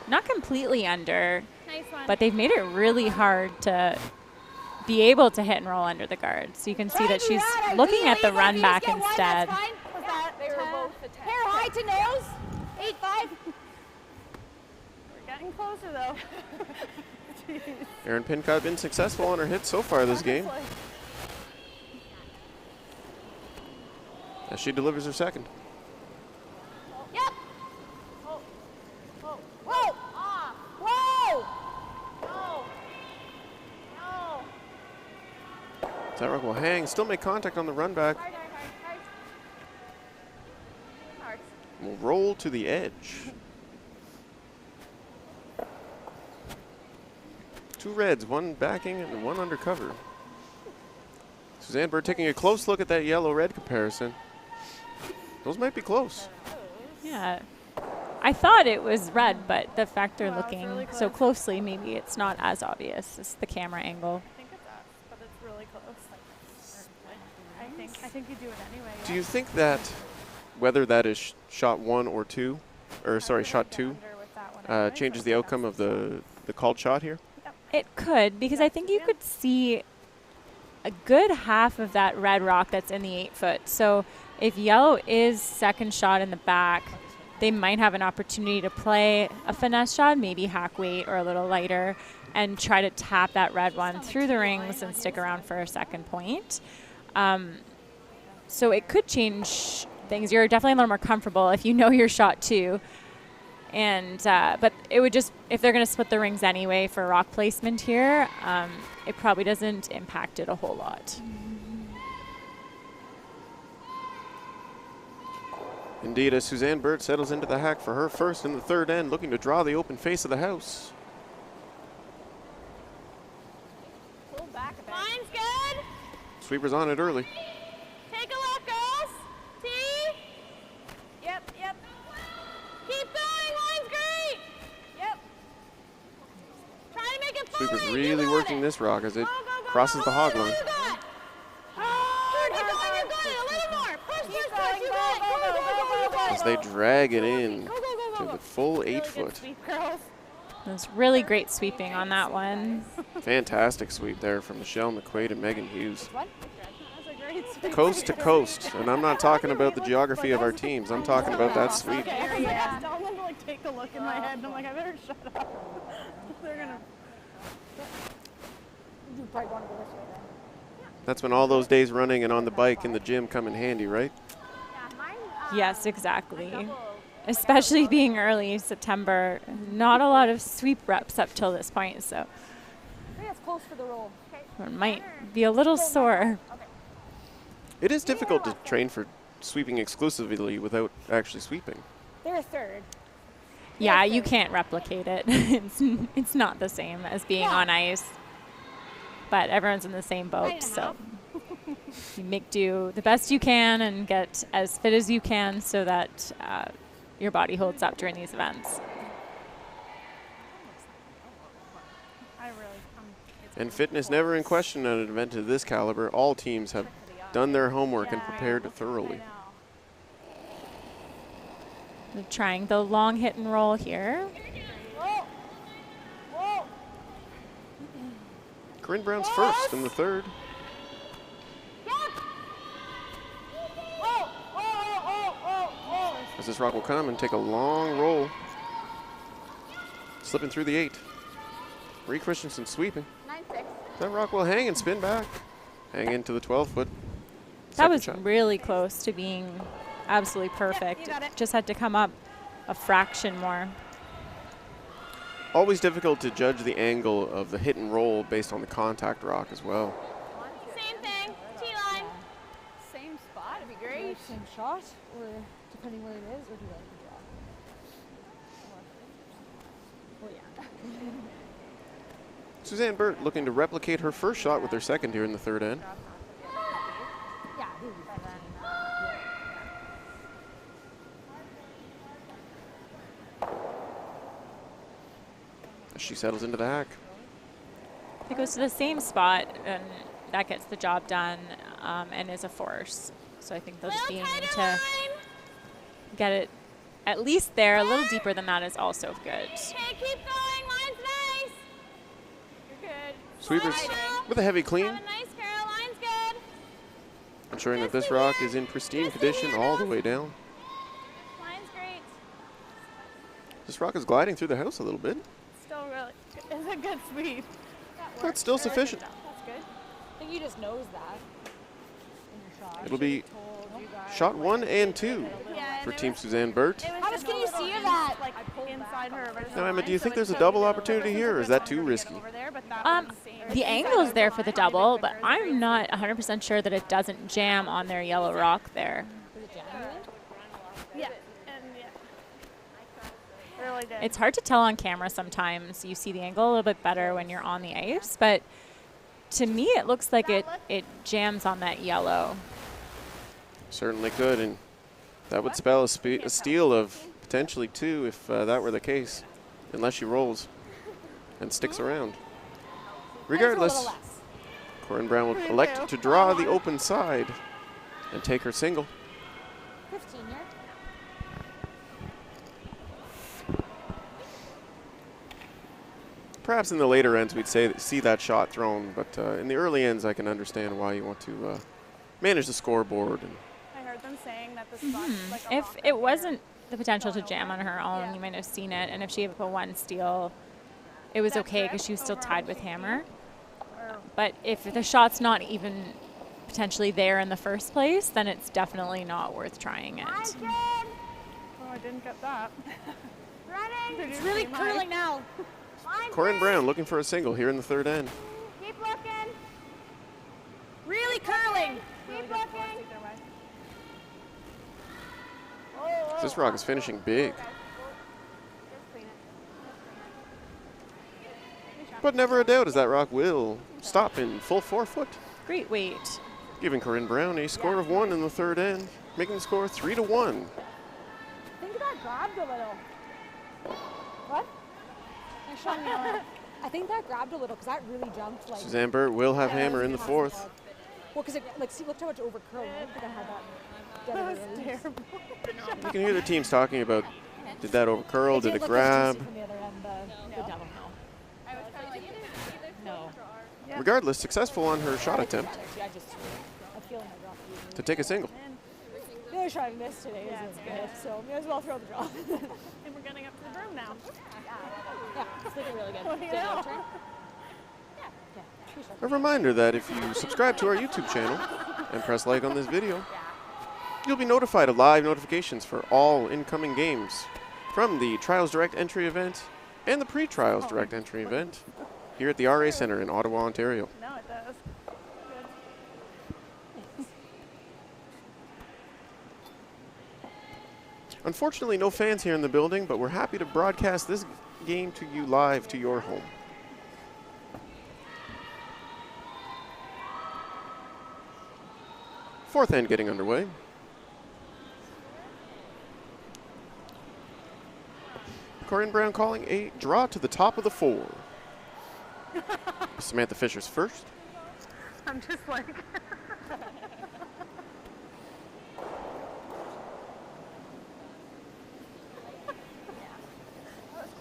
Not completely under, Nice one. but they've made it really hard to be able to hit and roll under the guard. So you can see that she's looking at the run back instead. Was that they were both the 10. Hair high to nose. 8.5. We're getting closer, though. Jeez. Erin Pittencott been successful on her hits so far this game, as she delivers her second. Yep. Whoa. Whoa. No. No. That rock will hang, still make contact on the run back. Hard. Will roll to the edge. 2 reds, 1 backing and 1 undercover. Suzanne Birt taking a close look at that yellow-red comparison. Those might be close. Yeah. I thought it was red, but the fact they're Wow, it's looking really so close. closely, maybe it's not as obvious as the camera angle. I think it's us, but it's really close. I think you do it anyway. Do you think that whether that is shot 1 or 2, or sorry, shot 2, changes the outcome of the called shot here? It could, because I think you could see a good half of that red rock that's in the 8-foot. So if yellow is second shot in the back, they might have an opportunity to play a finesse shot, maybe hack weight or a little lighter, and try to tap that red one through the rings and stick around for a second point. So it could change things. You're definitely a little more comfortable if you know your shot too. And but it would just, if they're going to split the rings anyway for rock placement here, it probably doesn't impact it a whole lot. Indeed, as Suzanne Birt settles into the hack for her first in the 3rd end, looking to draw the open face of the house. Pull back a bit. Line's good. Sweeper's on it early. Take a look, girls. T. Yep. Keep going. Line's great. Yep. Try to make it Sweeper's forward. really You got working it. this rock as it Go, go, go, crosses go, the go, hog go, line. You got it. Hard, you got it. A little more. Push. You got it. Go. As they drag it in Go, go, go, to go. the full Really good 8-foot. sweep, girls. It was really great sweeping on that one. Fantastic sweep there from Michelle McQuaid and Megan Hughes. That was a great sweep. Coast to coast, and I'm not talking about the geography of our teams. I'm talking about that sweep. Okay, I was telling them to like take a look in my head, and I'm like, I better shut up. They're gonna. You probably want to go this way then. That's when all those days running and on the bike in the gym come in handy, right? Yeah, mine. Yes, exactly. Especially being early September, not a lot of sweep reps up till this point, so I think that's close for the roll. it might be a little sore. It is difficult to train for sweeping exclusively without actually sweeping. They're a 3rd. Yeah, you can't replicate it. It's not the same as being on ice. But everyone's in the same boat, so you make do the best you can and get as fit as you can so that your body holds up during these events. And fitness never in question at an event of this caliber. All teams have done their homework and prepared thoroughly. They're trying the long hit and roll here. Corryn Brown's first in the third. As this rock will come and take a long roll. Slipping through the 8. Marie Christensen sweeping. 9-6. That rock will hang and spin back. Hang into the 12-foot. That was really close to being absolutely perfect. you got it. Just had to come up a fraction more. Always difficult to judge the angle of the hit and roll based on the contact rock as well. Same thing. T-line. Same spot. It'd be great. Same shot, or depending where it is, or do you like the draw? Well, yeah. Suzanne Birt looking to replicate her first shot with her second here in the third end. Yeah. As she settles into the hack. It goes to the same spot, and that gets the job done and is a force. So I think they'll just be aiming to get it at least there. A little deeper than that is also good. Okay, keep going. Line's nice. You're good. Sweepers with a heavy clean, Have a nice curl. Line's good. ensuring that this rock is in pristine condition all the way down. Line's great. This rock is gliding through the house a little bit. Still really, it's a good sweep. That's still sufficient. That's good. I think you just knows that in your shot. It'll be shot 1 and 2 Yeah, for Team Suzanne Birt. How much can you see of that? Like inside her. But Now, Emma, do you think there's a double opportunity here, or is that too risky? The angle is there for the double, but I'm not 100% sure that it doesn't jam on their yellow rock there. Yeah. And yeah. Really did. It's hard to tell on camera sometimes. You see the angle a little bit better when you're on the ice, but to me it looks like it jams on that yellow. Certainly could, and that would spell a steal of potentially 2 if that were the case, unless she rolls and sticks around. Regardless, Corryn Brown will elect to draw the open side and take her single. 15 here. Perhaps in the later ends we'd see that shot thrown, but in the early ends I can understand why you want to manage the scoreboard. And I heard them saying that the spot's like a If rock it up wasn't the potential to jam on her own, you might have seen it, and if she had a 1 steal, it was okay because she was still tied with Hammer. But if the shot's not even potentially there in the first place, then it's definitely not worth trying it. there. Oh, I didn't get that. Running. It's really curling now. Line's Corryn good. Brown looking for a single here in the third end. Keep looking. Really curling. Keep looking. This rock is finishing big, Just clean it. but never a doubt as that rock will stop in full 4-foot, Great weight. giving Corryn Brown a score of 1 in the third end, making the score 3-1. I think that grabbed a little. What? I think that grabbed a little because that really jumped. Like, Suzanne Birt will have Hammer in the fourth. well, because it, like, see, look how much overcurled. I don't think I had that. That was terrible. You can hear the teams talking about, did that overcurl, did it look grab? juicy from the other end, the double, no. Regardless, successful on her shot attempt Yeah, I feel like I dropped it. to take a single. The other shot I missed today isn't good, so may as well throw the draw. And we're getting up to the broom now. Yeah, it's looking really good. What do you Did it know? overturn? Yeah. A reminder that if you subscribe to our YouTube channel and press like on this video, you'll be notified of live notifications for all incoming games from the Trials Direct Entry event and the Pre-Trials Direct Entry event here at the RA Center in Ottawa, Ontario. No, it does. Unfortunately, no fans here in the building, but we're happy to broadcast this game to you live to your home. Fourth end getting underway. Corryn Brown calling a draw to the top of the 4. Samantha Fisher's first. I'm just like.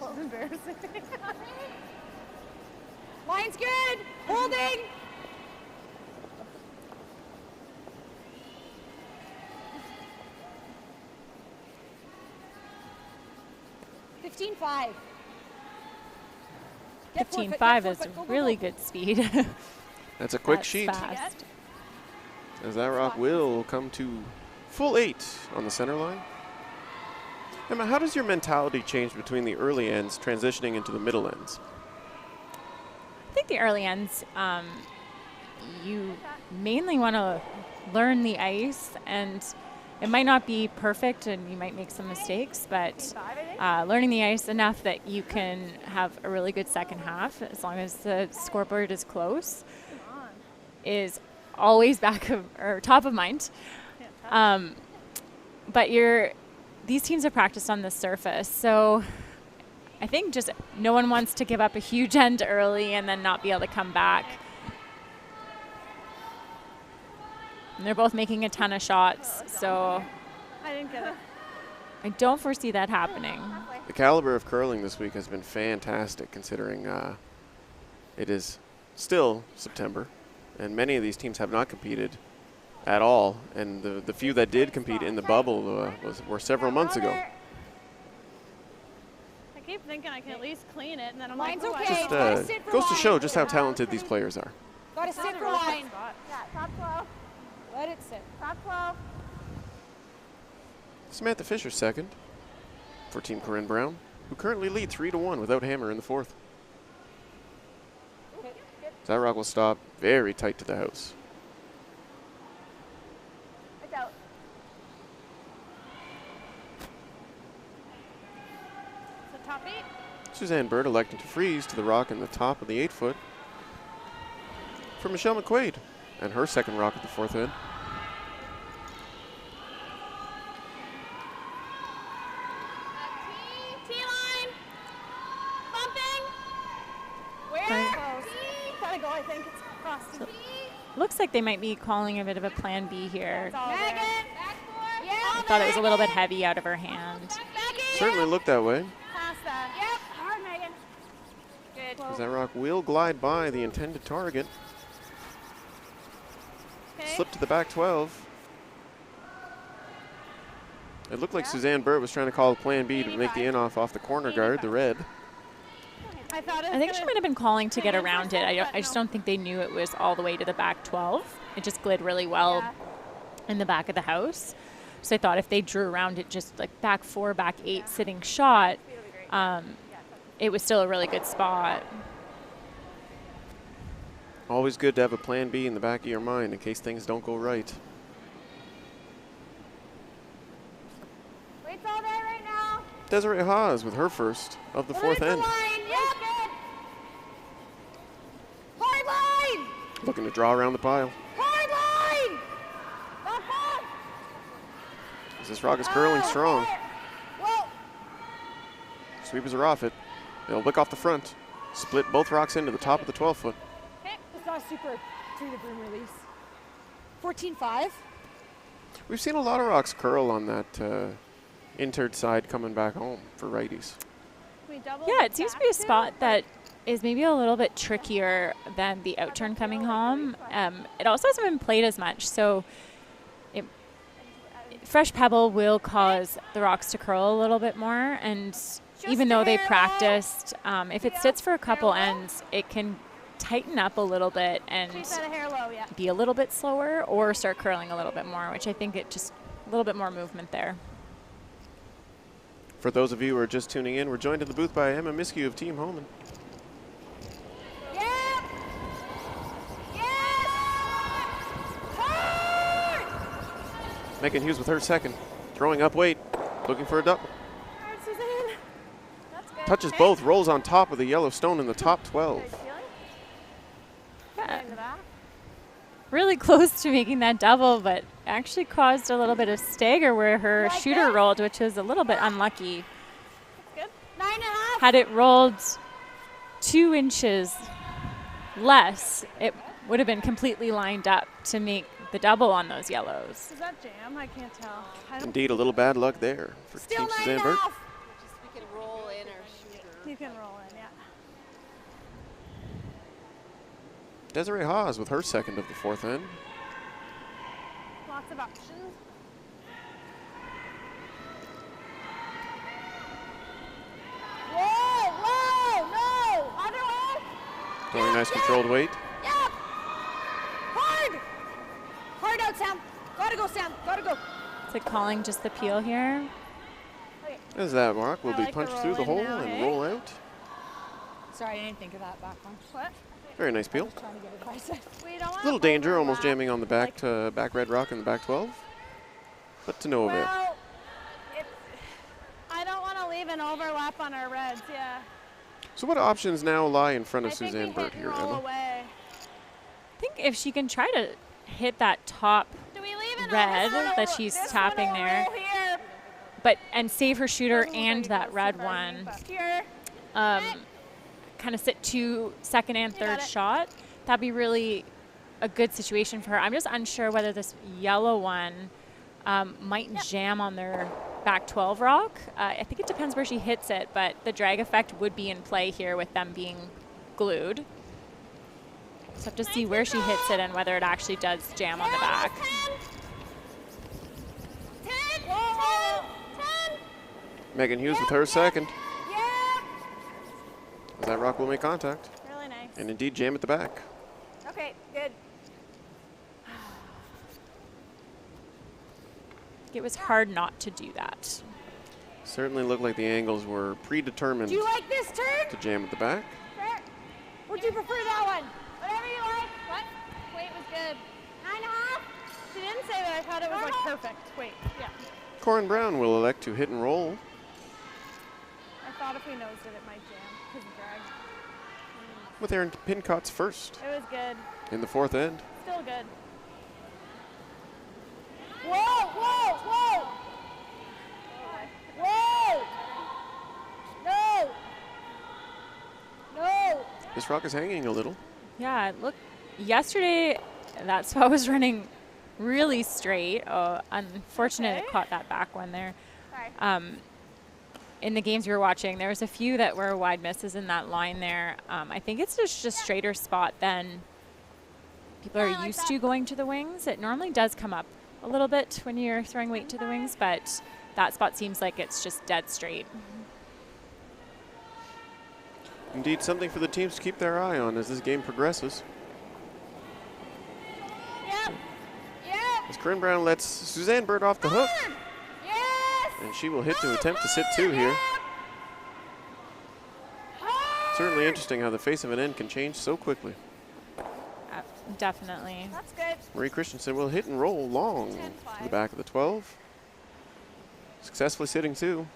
That was embarrassing. Line's good. Holding. $15.5. 15.5 is really good speed. That's a quick That's sheet. fast. As that rock will come to full 8 on the center line. Emma, how does your mentality change between the early ends transitioning into the middle ends? I think the early ends, you mainly want to learn the ice, and it might not be perfect and you might make some mistakes, but learning the ice enough that you can have a really good second half, as long as the scoreboard is close, is always back of, or top of mind. But these teams have practiced on the surface, so I think just no one wants to give up a huge end early and then not be able to come back. And they're both making a ton of shots, so I didn't get it. I don't foresee that happening. The caliber of curling this week has been fantastic, considering it is still September, and many of these teams have not competed at all, and the few that did compete in the bubble were several months ago. I keep thinking I can at least clean it, and then I'm Line's like, oh, okay. I Just Gotta sit for goes to line. show just how talented these players are. Gotta sit for line. Yeah, top 12. Let it sit. Top 12. Samantha Fisher second for Team Corryn Brown, who currently lead 3-1 without hammer in the 4th. That rock will stop very tight to the house. It's out. So top 8. Suzanne Birt electing to freeze to the rock in the top of the 8-foot for Michelle McQuaid, and her second rock at the 4th end. T-line. Bumping. Where? Right. Gotta go, I think. It's across the Looks like they might be calling a bit of a plan B here. Megan. Back 4. Yeah. I thought it was a little bit heavy out of her hand. Certainly looked that way, Past that. Yep. Hard, Megan. Good. as that rock will glide by the intended target. Okay. Slip to the back 12. It looked like Suzanne Birt was trying to call a plan B to make the in-off off the corner guard, the red. I thought it was I think she gonna- might have been calling to get around it. I just don't think they knew it was all the way to the back 12. It just glid really well Yeah. in the back of the house. So I thought if they drew around it just like back 4, back 8 sitting shot, it was still a really good spot. Always good to have a plan B in the back of your mind in case things don't go right. Wait's all there right now. Desiree Haas with her first of the 4th end. Line. Yep. Good. Hard line. Looking to draw around the pile. Hard line. Back off. As this rock is curling strong. Whoa. Sweepers are off it. They'll lick off the front. Split both rocks into the top of the 12-foot. It's not a super through the broom release. 14.5. We've seen a lot of rocks curl on that interred side coming back home for righties. Can we double Yeah, the it seems to back be a too? spot that is maybe a little bit trickier than the outturn coming home. It also hasn't been played as much, so fresh pebble will cause the rocks to curl a little bit more. And even though they practiced, if it sits for a couple ends, it can tighten up a little bit and Chase out of hair low, yeah. be a little bit slower or start curling a little bit more, which I think it just a little bit more movement there. For those of you who are just tuning in, we're joined in the booth by Emma Miskew of Team Homan. Yep. Yes. Hard. Megan Hughes with her second. Throwing up weight. Looking for a double. Hard, Suzanne. That's good. Touches Okay. both. Rolls on top of the yellow stone in the top 12. Good feeling. Yeah. In the back. really close to making that double, but actually caused a little bit of stagger where her shooter rolled, which was a little bit unlucky. Good. 9.5. Had it rolled 2 inches less, it would have been completely lined up to make the double on those yellows. Is that jam? I can't tell. Indeed, a little bad luck there for Still Team Suzanne Birt. 9.5. We can roll in our shooter. You can roll in, yeah. Desiree Haas with her second of the fourth end. Lots of options. Whoa, whoa, no. Other way. Very nice controlled weight. Yep. Hard. Hard out, Sam. Gotta go, Sam. Gotta go. Is it calling just the peel here? As that rock will I be like the punched through the roll hole in now, and hey? roll out. Sorry, I didn't think of that back one. What? Very nice peel. Trying to get advice. We don't want Little danger, almost jamming on the back red rock in the back 12. But to no avail. Well, I don't want to leave an overlap on our reds, yeah. So what options now lie in front of I think Suzanne we Birt hit here, and roll Emma? away. I think if she can try to hit that top Do we leave an red overlap? that she's This tapping one will there, roll here. and save her shooter Doesn't look and like it that goes red super easy, one, but Here. kind of sit 2 second and You got third it. shot, that'd be really a good situation for her. I'm just unsure whether this yellow one might jam on their back 12 rock. I think it depends where she hits it, but the drag effect would be in play here with them being glued. So have to see where she hits it and whether it actually does jam on the back. 10. 10. Megan Hughes with her second. Yeah. As that rock will make contact. Really nice. And indeed jam at the back. Okay, good. It was hard not to do that. Certainly looked like the angles were predetermined Do you like this turn? to jam at the back. Or do you prefer that one? Whatever you like. What? Weight was good. 9.5. She didn't say that. I thought it was like perfect. Wait, yeah. Corryn Brown will elect to hit and roll. I thought if we nosed it, it might jam because of drag. With Erin Pincott's first It was good. in the fourth end. Still good. Whoa, whoa, whoa. Whoa. No. No. This rock is hanging a little. Yeah, look, yesterday that spot was running really straight. Oh, unfortunate it caught that back one there. Sorry. In the games we were watching, there was a few that were wide misses in that line there. I think it's just a straighter spot than people are used to going to the wings. It normally does come up a little bit when you're throwing weight to the wings, but that spot seems like it's just dead straight. Indeed, something for the teams to keep their eye on as this game progresses. Yep. Yep. As Corryn Brown lets Suzanne Birt off the hook, Yes. and she will hit to attempt to sit 2 here. Certainly interesting how the face of an end can change so quickly. Definitely. That's good. Marie Christensen will hit and roll long to the back of the 12. Successfully sitting 2.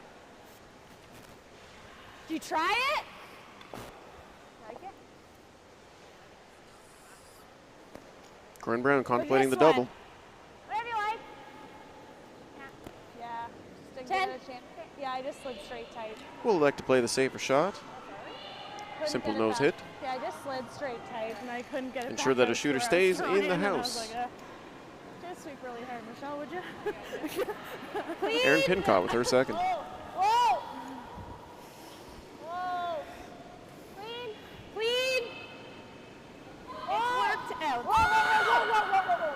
Did you try it? Like it? Corryn Brown contemplating the this one? double. Whatever you like. Yeah. Just didn't 10. give it a chance. Yeah, I just slid straight tight. Will elect to play the safer shot. Couldn't Simple get it nose back. hit. Yeah, I just slid straight tight and I couldn't get it Ensure back that a out shooter where I was stays throwing in the it, and I was house. like, just sweep really hard, Michelle, would you? Erin Pincott with her second. Whoa. Whoa. Whoa. Clean. Clean. Worked out. Whoa, whoa, whoa, whoa, whoa, whoa,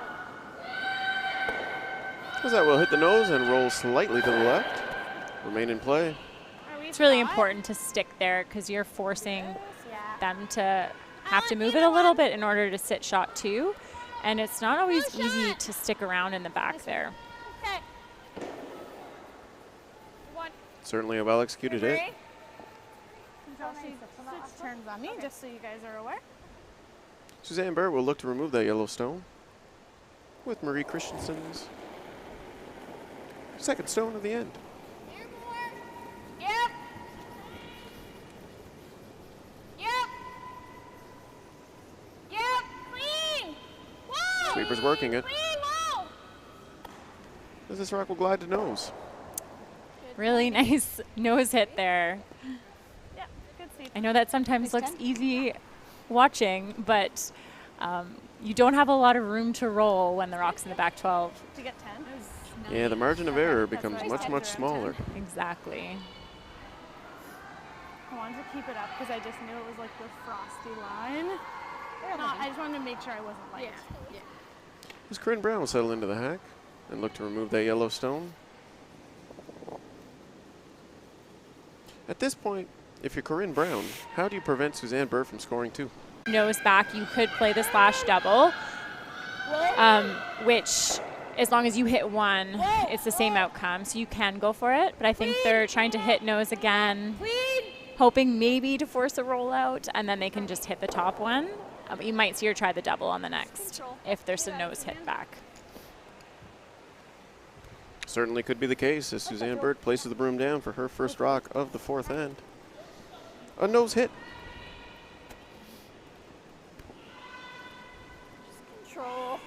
whoa. As that will hit the nose and roll slightly to the left. Remain in play. It's really important to stick there because you're forcing them to have to move it a little bit in order to sit shot 2. And it's not always easy to stick around in the back there. Okay. One. Certainly a well executed hit. Three. Until she switch turns on me, just so you guys are aware. Suzanne Birt will look to remove that yellow stone with Marie Christensen's second stone of the end. Here more. Yep. Yep. Yep. Clean. Whoa. Sweeper's working it. Clean wall. As this rock will glide to nose. Really nice nose hit there. Yeah, good seat. I know that sometimes Nice looks 10. easy watching, but you don't have a lot of room to roll when the rock's in the back 12. Did you get 10? Yeah, the margin of error That's becomes what I much, said, much around 10. smaller. Exactly. I wanted to keep it up because I just knew it was like the frosty line. I just wanted to make sure I wasn't light. As Corryn Brown will settle into the hack and look to remove that yellow stone. At this point, if you're Corryn Brown, how do you prevent Suzanne Birt from scoring 2? Nose back, you could play the slash double, which, as long as you hit 1, it's the same outcome. So you can go for it, but I think they're trying to hit nose again, hoping maybe to force a rollout, and then they can just hit the top one. But you might see her try the double on the next if there's a nose hit back. Certainly could be the case as Suzanne Birt places the broom down for her first rock of the 4th end. A nose hit. Control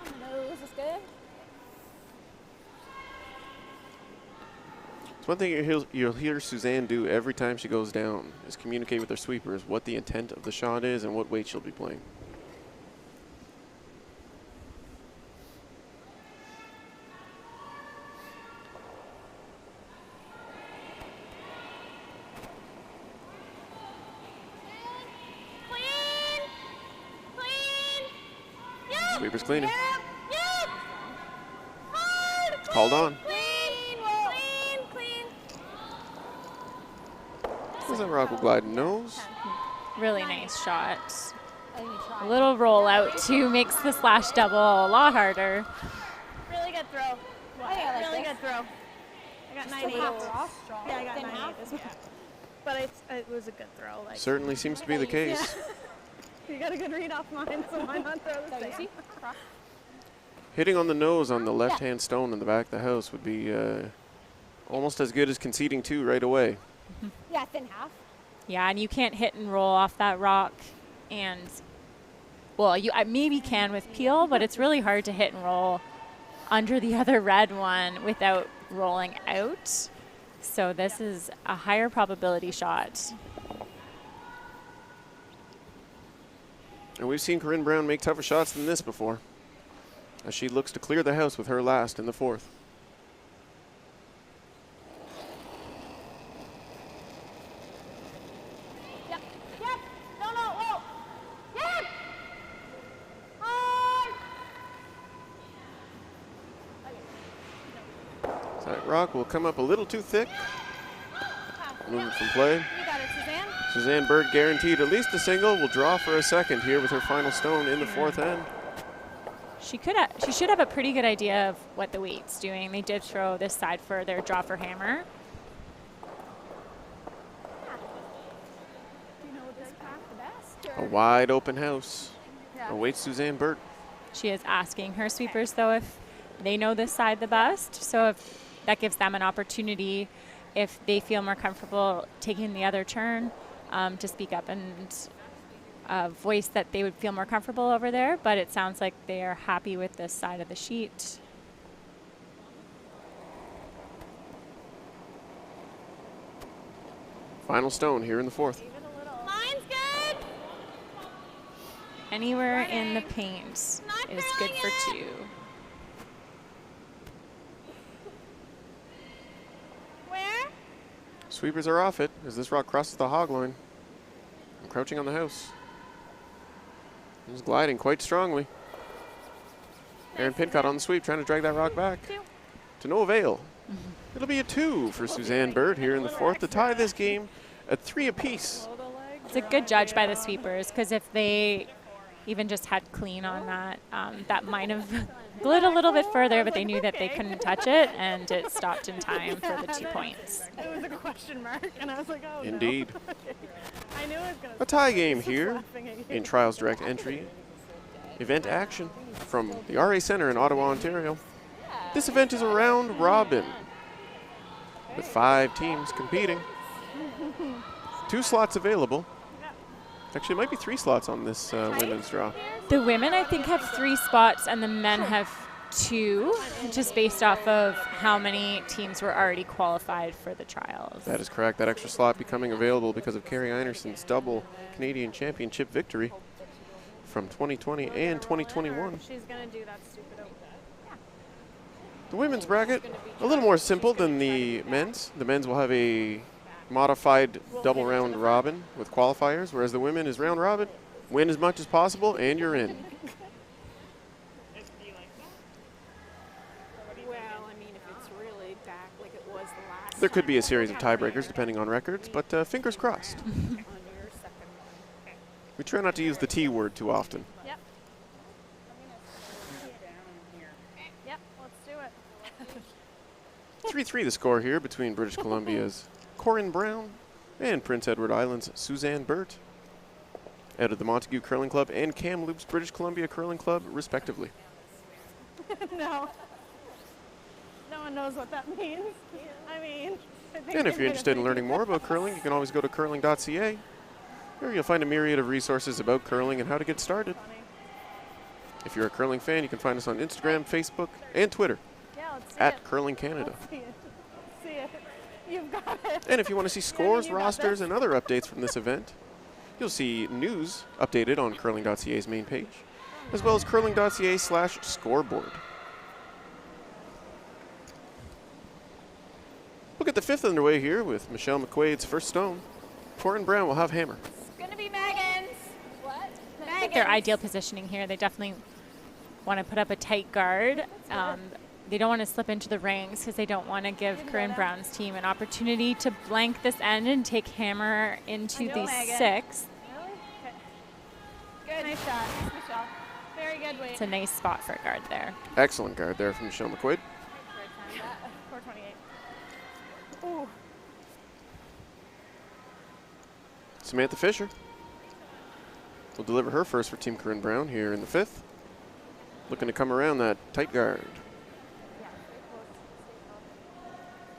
on the nose is good. It's one thing you'll hear Suzanne do every time she goes down is communicate with her sweepers what the intent of the shot is and what weight she'll be playing. Clean. Clean. Yep. Sweepers cleaning. Yep. Hard. It's called on. Clean. Clean. Clean. As that rock will glide nose. Really nice shot. I think you A try. little rollout too makes the slash double a lot harder. Really good throw. I think I like Really this. good throw. I got 9-8. Yeah, I got Thin 9-8 half. as well. But it was a good throw. Like, Certainly seems to be the case. you got a good read off mine, so why not throw the So you same? see? Hitting on the nose on the left-hand stone in the back of the house would be almost as good as conceding 2 right away. Yeah, thin half. Yeah, and you can't hit and roll off that rock. And, well, you maybe can with peel, but it's really hard to hit and roll under the other red one without rolling out. So this is a higher probability shot. And we've seen Corryn Brown make tougher shots than this before, as she looks to clear the house with her last in the 4th. Yep. Yep. No. Whoa. Yep. Hard. So that rock will come up a little too thick. Moving from play. You got it, Suzanne. Suzanne Birt guaranteed at least a single. Will draw for a second here with her final stone in the 4th end. She should have a pretty good idea of what the weight's doing. They did throw this side for their draw for hammer. Do you know this path the best? A wide open house awaits Suzanne Birt. She is asking her sweepers, though, if they know this side the best. So if that gives them an opportunity, if they feel more comfortable taking the other turn, to speak up and voice that they would feel more comfortable over there. But it sounds like they are happy with this side of the sheet. Final stone here in the 4th. Line's good. Anywhere in the paint is good for 2. Where? Sweepers are off it as this rock crosses the hog line. Encroaching on the house. He's gliding quite strongly. Aaron Pincott on the sweep, trying to drag that rock back. To no avail. It'll be a 2 for Suzanne Birt here in the 4th to tie this game at 3 apiece. It's a good judge by the sweepers, because if they even just had clean on that, that might have glid a little bit further, but they knew that they couldn't touch it, and it stopped in time for the 2 points. It was a question mark, and I was like, oh, Indeed. no. I knew it was going to A tie game here laughing at you. in Trials Direct Entry. Event action from the RA Center in Ottawa, Ontario. This event is a round robin with 5 teams competing. 2 slots available. Actually, it might be 3 slots on this women's draw. The women, I think, have 3 spots, and the men have 2, just based off of how many teams were already qualified for the trials. That is correct. That extra slot becoming available because of Carrie Einerson's double Canadian Championship victory from 2020 and 2021. She's going to do that stupid open. The women's bracket, a little more simple than the men's. The men's will have a modified double round robin with qualifiers, whereas the women is round robin, win as much as possible, and you're in. Well, I mean, if it's really back like it was the last There could be a series of tiebreakers depending on records, but fingers crossed. on your second one. We try not to use the T word too often. Yep. Yep, let's do it. 3-3 the score here between British Columbia's Corryn Brown and Prince Edward Island's Suzanne Birt, out of the Montague Curling Club and Kamloops British Columbia Curling Club, respectively. No. No one knows what that means. I mean, I think And if they're you're interested in gonna learning more about curling, you can always go to curling.ca, where you'll find a myriad of resources about curling and how to get started. If you're a curling fan, you can find us on Instagram, Facebook, and Twitter Yeah, let's see at it. Curling Canada. Let's see it. See it. You've got it. And if you want to see scores, you got rosters, this. and other updates from this event, you'll see news updated on curling.ca's main page, as well as curling.ca/scoreboard. Look at the 5th underway here with Michelle McQuaid's first stone. Corryn Brown will have hammer. It's going to be Megan's. What? I think their ideal positioning here, they definitely want to put up a tight guard. They don't want to slip into the rings because they don't want to give Corryn Brown's team an opportunity to blank this end and take hammer into the 6th. Really? Okay. Good. Nice shot, Michelle. Very good weight. It's a nice spot for a guard there. Excellent guard there from Michelle McQuaid. 428. Ooh. Samantha Fisher will deliver her first for Team Corryn Brown here in the 5th. Looking to come around that tight guard.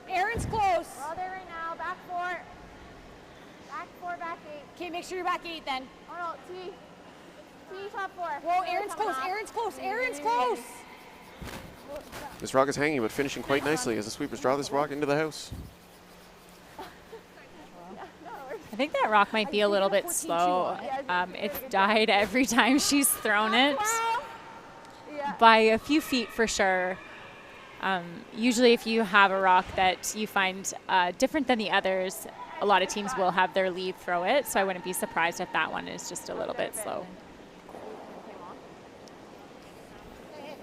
Aaron's close. Well, there right now. Back 4. Back 4, back 8. Okay, make sure you're back 8 then. Oh no, T. T top 4. Whoa, Aaron's close. Aaron's close. Aaron's close. This rock is hanging, but finishing quite nicely as the sweepers draw this rock into the house. I think that rock might be a little bit slow. It's died every time she's thrown it by a few feet for sure. Usually if you have a rock that you find different than the others, a lot of teams will have their lead throw it, so I wouldn't be surprised if that one is just a little bit slow.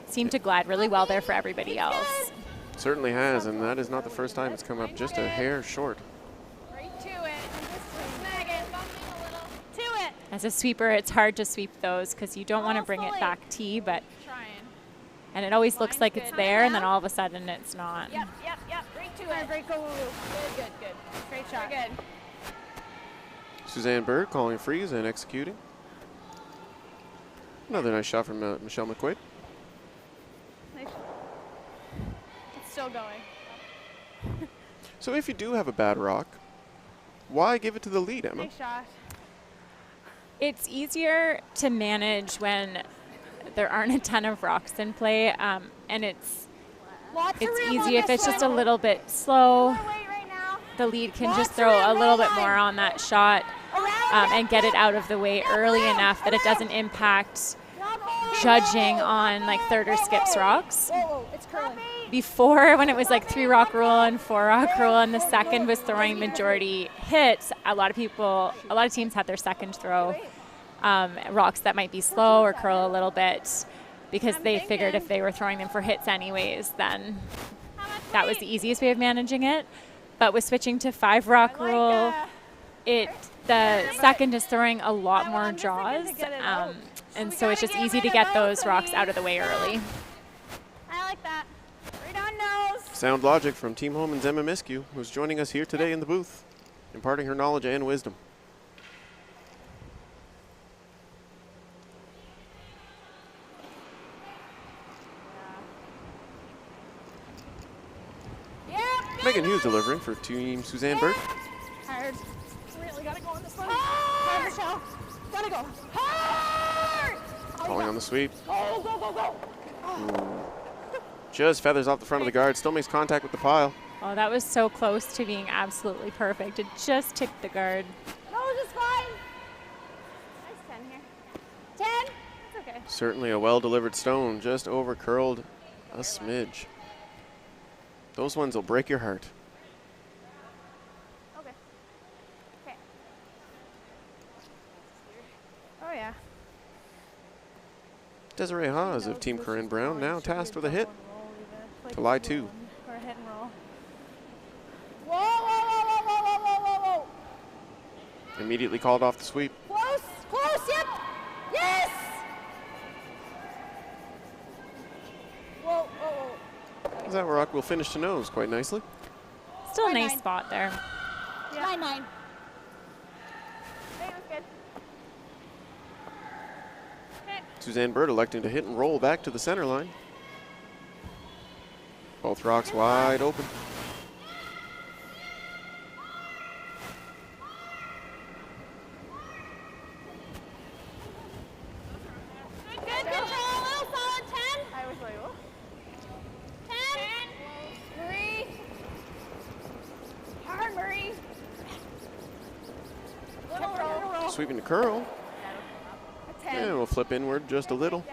Seemed to glide really well there for everybody else. Certainly has, and that is not the first time it's come up just a hair short. Right to it. Megan, bumping a little. To it. As a sweeper, it's hard to sweep those because you don't want to bring it back T, but Trying. and it always looks like it's there, and then all of a sudden it's not. Yep. Right to it. Break, go. Good. Great shot. Very good. Suzanne Birt calling a freeze and executing. Another nice shot from Michelle McQuaid. Nice shot. It's still going. So if you do have a bad rock, why give it to the lead, Emma? Nice shot. It's easier to manage when there aren't a ton of rocks in play, and it's easy if it's just a little bit slow. Wait right now. The lead can just throw a little bit more on that shot and get it out of the way early enough that it doesn't impact judging on like third or skips rocks. Whoa, it's curling. Before, when it was like 3 rock rule and 4 rock rule, and the second was throwing majority hits, a lot of teams had their second throw rocks that might be slow or curl a little bit because they figured if they were throwing them for hits anyways, then that was the easiest way of managing it. But with switching to 5 rock rule, the second is throwing a lot more draws, and so it's just easy to get those rocks out of the way early. I like that. Right on nose. Sound logic from Team Holman's Emma Miskew, who's joining us here today in the booth, imparting her knowledge and wisdom. Megan Hughes delivering for Team Suzanne Birt. Hard. Really got to go on this one. Hard, Michelle. go. Hard! Falling on the sweep. Go, go, go, go. Just feathers off the front of the guard. Still makes contact with the pile. Oh, that was so close to being absolutely perfect. It just ticked the guard. Nose is fine. Nice 10 here. 10. It's okay. Certainly a well-delivered stone. Just over curled a smidge. Those ones will break your heart. Okay. Okay. Oh, yeah. Desiree Haas of Team Corryn Brown now tasked with a hit Like to lie 2. or a hit and roll. Whoa, whoa, whoa, whoa, whoa, whoa, whoa, whoa. Immediately called off the sweep. Close, close, yep. Yes! Whoa, whoa, whoa. That rock will finish to nose quite nicely. Still a 9-9. nice spot there. Yeah. 9-9. I think it was good. Okay. Suzanne Birt electing to hit and roll back to the center line. Both rocks wide open. Good control, a little solid 10. I was like, oh. 10. Marie. Hard, Marie. Little roll. Sweeping to curl. A 10. And we'll flip inward just a little.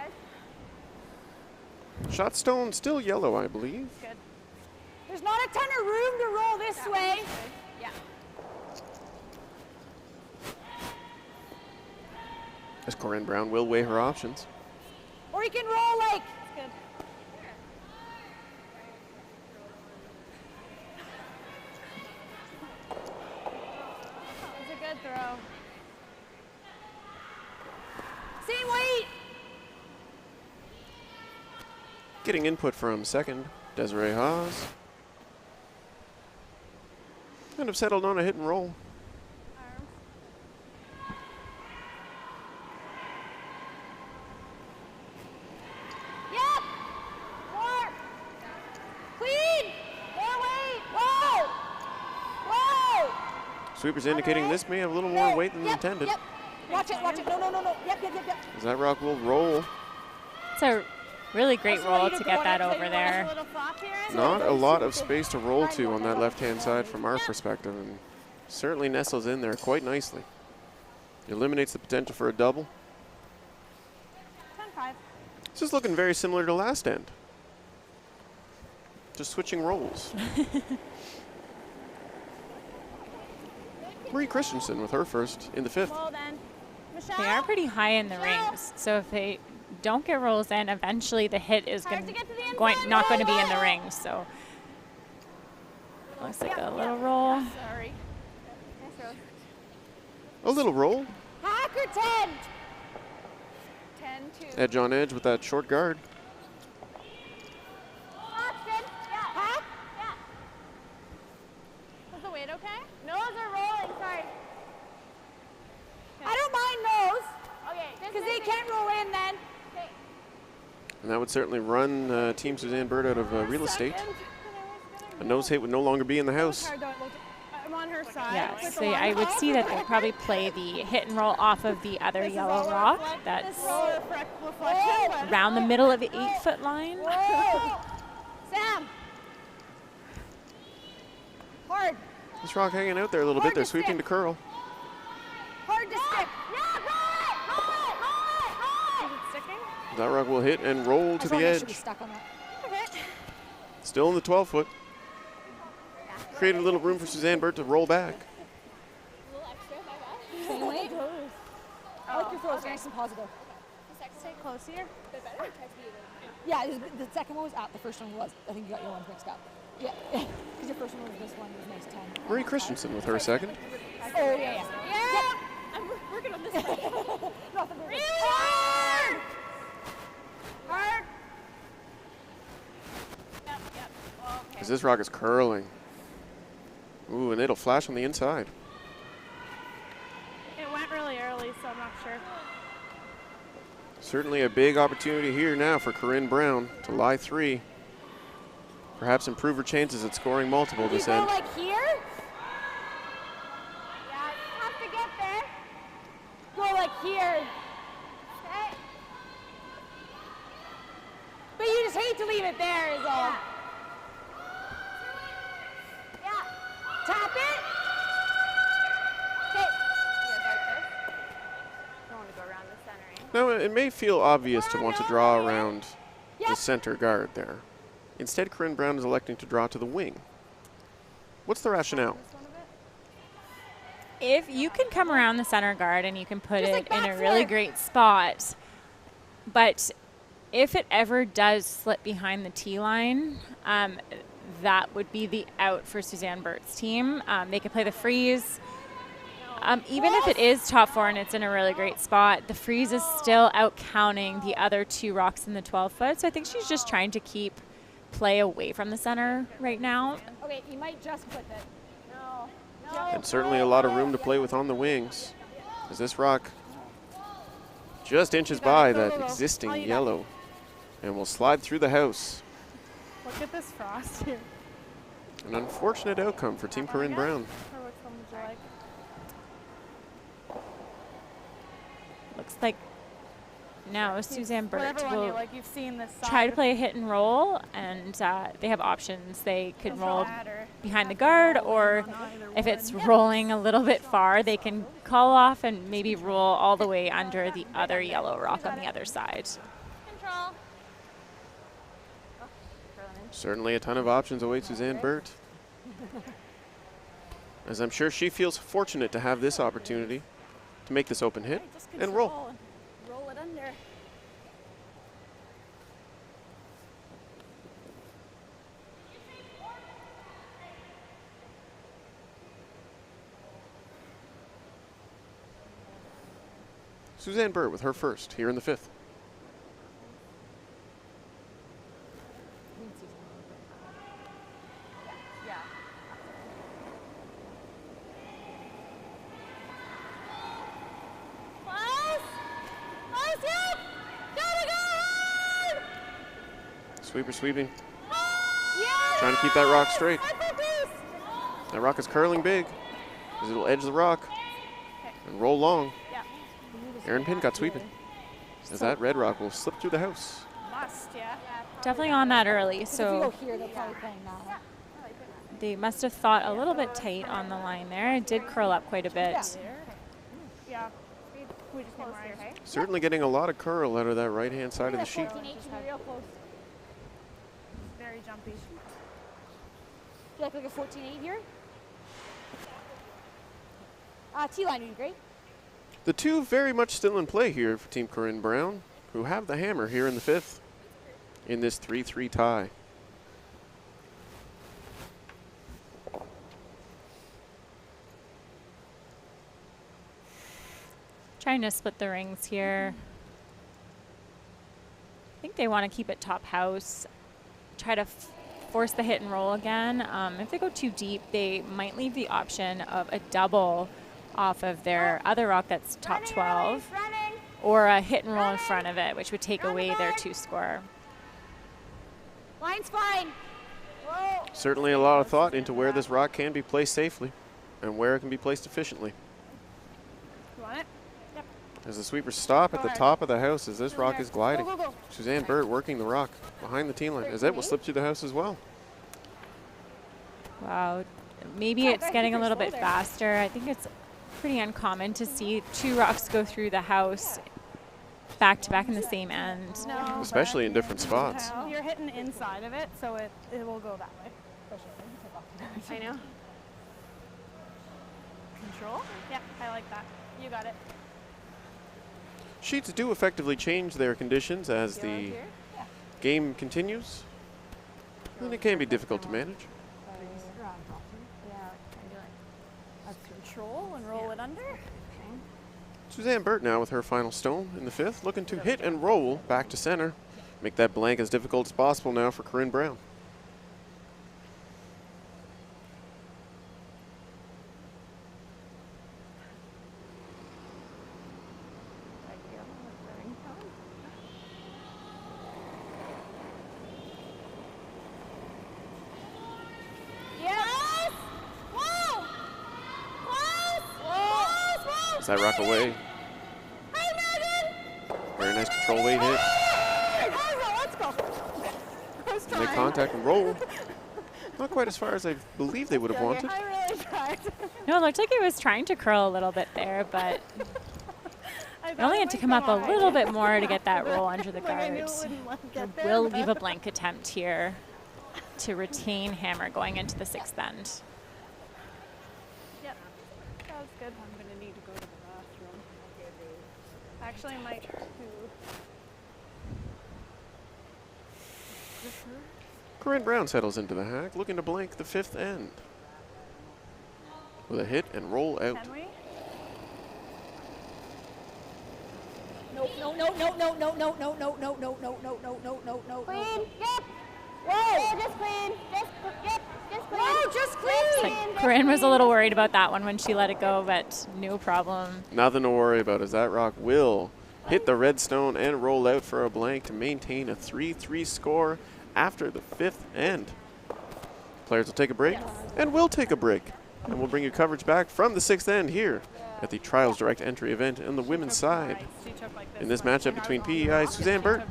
Shot stone still yellow, I believe. Good. There's not a ton of room to roll this way. Yeah. As Corryn Brown will weigh her options. Or you can roll like. It's good. It's a good throw. Same weight. Getting input from second, Desiree Haas. And have settled on a hit and roll. Arms. Yep. More. Clean. More weight. Whoa. Whoa. Sweepers indicating this may have a little more weight than Yep, intended. Yep. Watch it, watch it. No, no, no, no. Yep, yep, yep, yep. As that rock will roll. It's a really great Also, roll you to to get go that on it, so over you there. A little flop here. Not a lot of space to roll to on that left-hand side from our perspective, and certainly nestles in there quite nicely. Eliminates the potential for a double. 10-5. This is looking very similar to last end. Just switching roles. Marie Christensen with her first in the 5th. Well then. Michelle. They are pretty high in the rings, so if they don't get rolls in, eventually the hit is Hard to get to the going inside. not going to be in the rings. So looks like a little roll. Sorry. Nice roll. A little roll. Hacker 10. 10-2. Edge on edge with that short guard. Austin. Yeah. Hack. Yeah. Was the weight okay? Nose are rolling. Sorry. I don't mind those Okay. because they can't roll in then. Okay. And that would certainly run Team Suzanne Birt out of real estate. A nose hit would no longer be in the house. Hard though. I'm on her side. Yeah, With the so one I would up. see that they'll probably play the hit and roll off of the other This is yellow all rock reflect- that's this is all reflection, but- around the middle of the 8-foot line. Whoa. Sam. Hard. This rock hanging out there a little bit. They're sweeping to curl. Hard to stick. Yeah, roll it! Is it sticking? That rock will hit and roll to As the long as it should be edge. stuck on that. Okay. Still in the 12-foot. Created a little room for Suzanne Birt to roll back. Same weight. I like your throws, nice and positive. Stay close here. Yeah, the second one was out. The first one was. I think you got your ones mixed up. Yeah, because your first one was this one was nice 10. Marie Christensen with her second. Oh yeah. Yeah. I'm working on this one. Nothing. Really hard! Hard. Yep, yep. Okay. As this rock is curling. Ooh, and it'll flash on the inside. It went really early, so I'm not sure. Certainly a big opportunity here now for Corryn Brown to lie 3. Perhaps improve her chances at scoring multiple You this go end. like here. Yeah, have to get there. Go like here. But you just hate to leave it there is all. Yeah. Tap it. Okay. Don't want to go around the centering. Now, it may feel obvious to want to draw around the center guard there. Instead, Corryn Brown is electing to draw to the wing. What's the rationale? If you can come around the center guard and you can put Just it like in a back really foot. great spot, but if it ever does slip behind the tee line, that would be the out for Suzanne Birt's team. They could play the freeze. Even if it is top 4 and it's in a really great spot, the freeze is still out counting the other 2 rocks in the 12-foot. So I think she's just trying to keep play away from the center right now. Okay, you might just put it. No. And certainly a lot of room to play with on the wings, as this rock just inches by that existing yellow and will slide through the house. Look at this frost here. An unfortunate outcome for Team Corryn Brown. Or which one would you like? Looks like now Suzanne Birt Whatever one you will like. You've seen this side. try to play a hit and roll, and they have options. They could They'll roll add or behind the guard, or if it's rolling a little bit far, they can call off and maybe roll all the way under the other yellow rock on the other side. Control. Certainly a ton of options await Suzanne Birt, as I'm sure she feels fortunate to have this opportunity to make this open hit and roll. Roll it under. Suzanne Birt with her first here in the 5th. Close. Close, yep. Gotta go hard. Sweeper sweeping, Yes. trying to keep that rock straight. High focus. That rock is curling big, as it'll edge the rock and roll long. Yeah. Erin Pin got sweeping, as that red rock will slip through the house. Must, yeah. Definitely on that early, If you go so here, they're probably playing that. they must have thought a little bit tight on the line there. It did curl up quite a bit. Yeah. We just need more ice. Certainly getting a lot of curl out of that right-hand side of the sheet. 14-8 should be real close. Very jumpy. You like a 14-8 here? T-line would be great. The two very much still in play here for Team Corryn Brown, who have the hammer here in the 5th in this 3-3 tie. Trying to split the rings here. I think they want to keep it top house. Try to force the hit and roll again. If they go too deep, they might leave the option of a double off of their other rock that's top 12, or a hit and roll in front of it, which would take away their 2-score. Line's fine. Whoa. Certainly a lot of thought into where this rock can be placed safely and where it can be placed efficiently. You want it? Yep. As the sweepers stop at the top of the house as this rock is gliding. Go, go, go. Suzanne Birt working the rock behind the tee line as it will slip through the house as well. Wow. Maybe it's getting a little bit faster. I think it's pretty uncommon to see 2 rocks go through the house back to back in the same end. No. Especially in different spots. You're hitting inside of it, so it will go that way. I know. Control? Yep, I like that. You got it. Sheets do effectively change their conditions as the game continues, and it can be difficult to manage. Control and roll it under. Suzanne Birt now with her final stone in the 5th, looking to hit and roll back to center. Make that blank as difficult as possible now for Corryn Brown. Yes. Whoa. Close. Close. Whoa. As that rock away, Very nice control weight hit. Let's go. I was Make trying. contact and roll. Not quite as far as I believe they would have wanted. I really tried. No, it looked like he was trying to curl a little bit there, but it only had to come up a little bit more to get that roll under the guards. Will leave a blank attempt here to retain hammer going into the 6th end. Yep. That was good. I'm going to need to go to the bathroom. Actually, I might too. Corryn Brown settles into the hack, looking to blank the 5th end. With a hit and roll out. Can we? No, no, no, no, no, no, no, no, no, no, no, no, no, no, no, no, no. Clean. Yep. Whoa! Just clean. Just clean. Whoa, just clean! Like, Corryn was a little worried about that one when she let it go, but no problem. Nothing to worry about as that rock will hit the red stone and roll out for a blank to maintain a 3-3 score after the 5th end. Players will take a break and will take a break. And we'll bring you coverage back from the 6th end here at the Trials Direct Entry event on the women's side. In this matchup between PEI's Suzanne Birt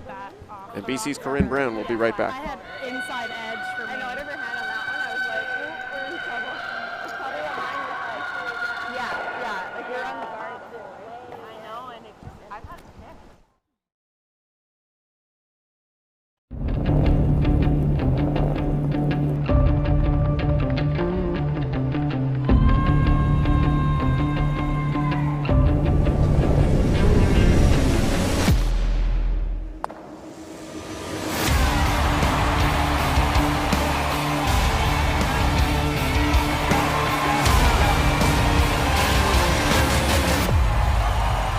and BC's Corryn Brown, we'll be right I Uh, back. had inside edge for me. I know, I never had on that one. I was like, ooh, we're in trouble. It's probably what mine was like. Yeah, like you're on the guard too. I know, and it just, I've had to pick.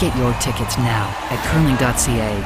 Get your tickets now at curling.ca.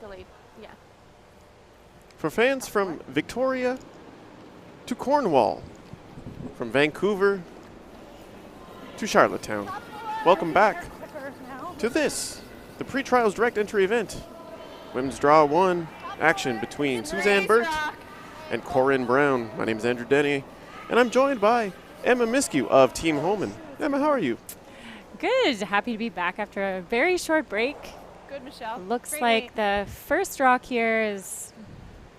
Delayed. Yeah. For fans from Victoria to Cornwall, from Vancouver to Charlottetown, welcome back to this, the pre-trials direct entry event. Women's Draw 1 action between Suzanne Birt and Corryn Brown. My name is Andrew Denny, and I'm joined by Emma Miskew of Team Holman. Emma, how are you? Good. Happy to be back after a very short break. Good, Michelle. Looks Great like weight. the first rock here is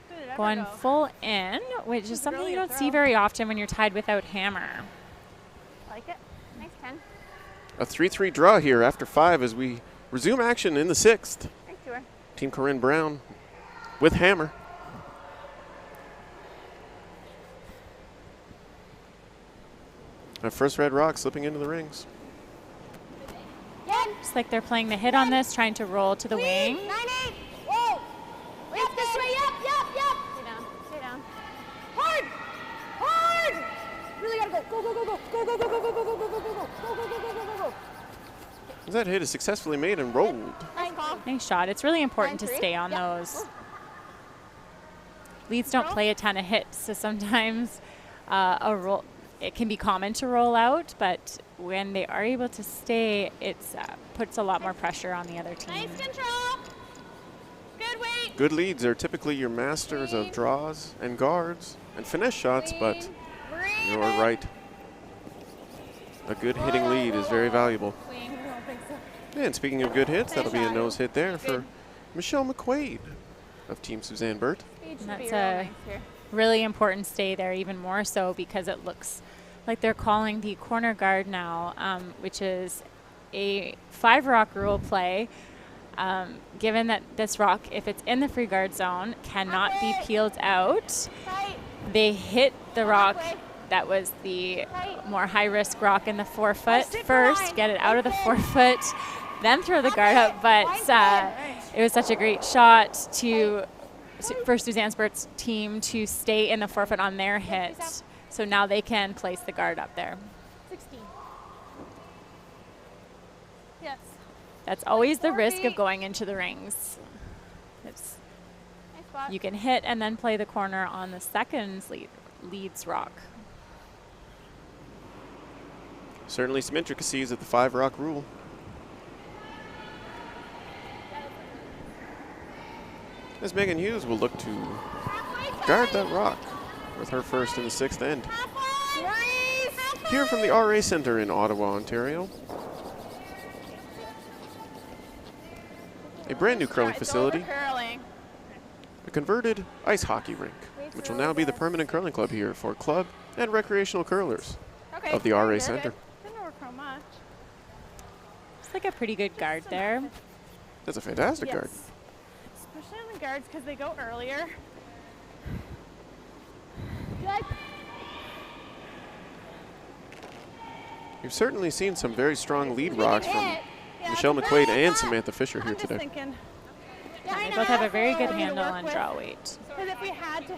Who did ever going go? full in, which is was something really you a don't see throw. very often when you're tied without hammer. Like it. Nice, Ken. A 3-3 draw here after 5 as we resume action in the 6th. Thanks, you. Team Corryn Brown with hammer. Our first red rock slipping into the rings. Looks like they're playing the hit on this, trying to roll to the wing. 9-8. Whoa. Yep, this way. Yep. Stay down. Stay down. Hard. Hard. Really gotta go. Go. That hit is successfully made and rolled. Nice call. Nice shot. It's really important to 9-3. stay on those. Leads don't play a ton of hits, so sometimes a roll, it can be common to roll out, but when they are able to stay, it puts a lot more pressure on the other team. Nice control. Good weight. Good leads are typically your masters of draws and guards and finesse shots, but you're right. A good hitting lead is very valuable. And speaking of good hits, that'll be a nose hit there for Michelle McQuaid of Team Suzanne Birt. And that's a really important stay there, even more so because it looks like they're calling the corner guard now, which is a 5-rock rule play. Given that this rock, if it's in the free guard zone, cannot be peeled out, they hit the rock that was the more high-risk rock in the 4-foot first, get it out of the 4-foot, then throw the guard up. But it was such a great shot for Suzanne Birt's team to stay in the 4-foot on their hit. So now they can place the guard up there. 16. Yes. That's always the risk of going into the rings. Nice spot. You can hit and then play the corner on the second leads rock. Certainly some intricacies of the 5-rock rule. As Megan Hughes will look to guard that rock with her first in the 6th end. Here from the RA Center in Ottawa, Ontario. A brand new curling facility, a converted ice hockey rink, which will now be the permanent curling club here for club and recreational curlers of the RA Center. Didn't overcome much. It's like a pretty good guard there. That's a fantastic guard. Especially on the guards because they go earlier. You've certainly seen some very strong lead rocks from Michelle McQuaid and Samantha Fisher here I'm just today. thinking. They both have a very good to handle work on with. draw weight. Because if we had to.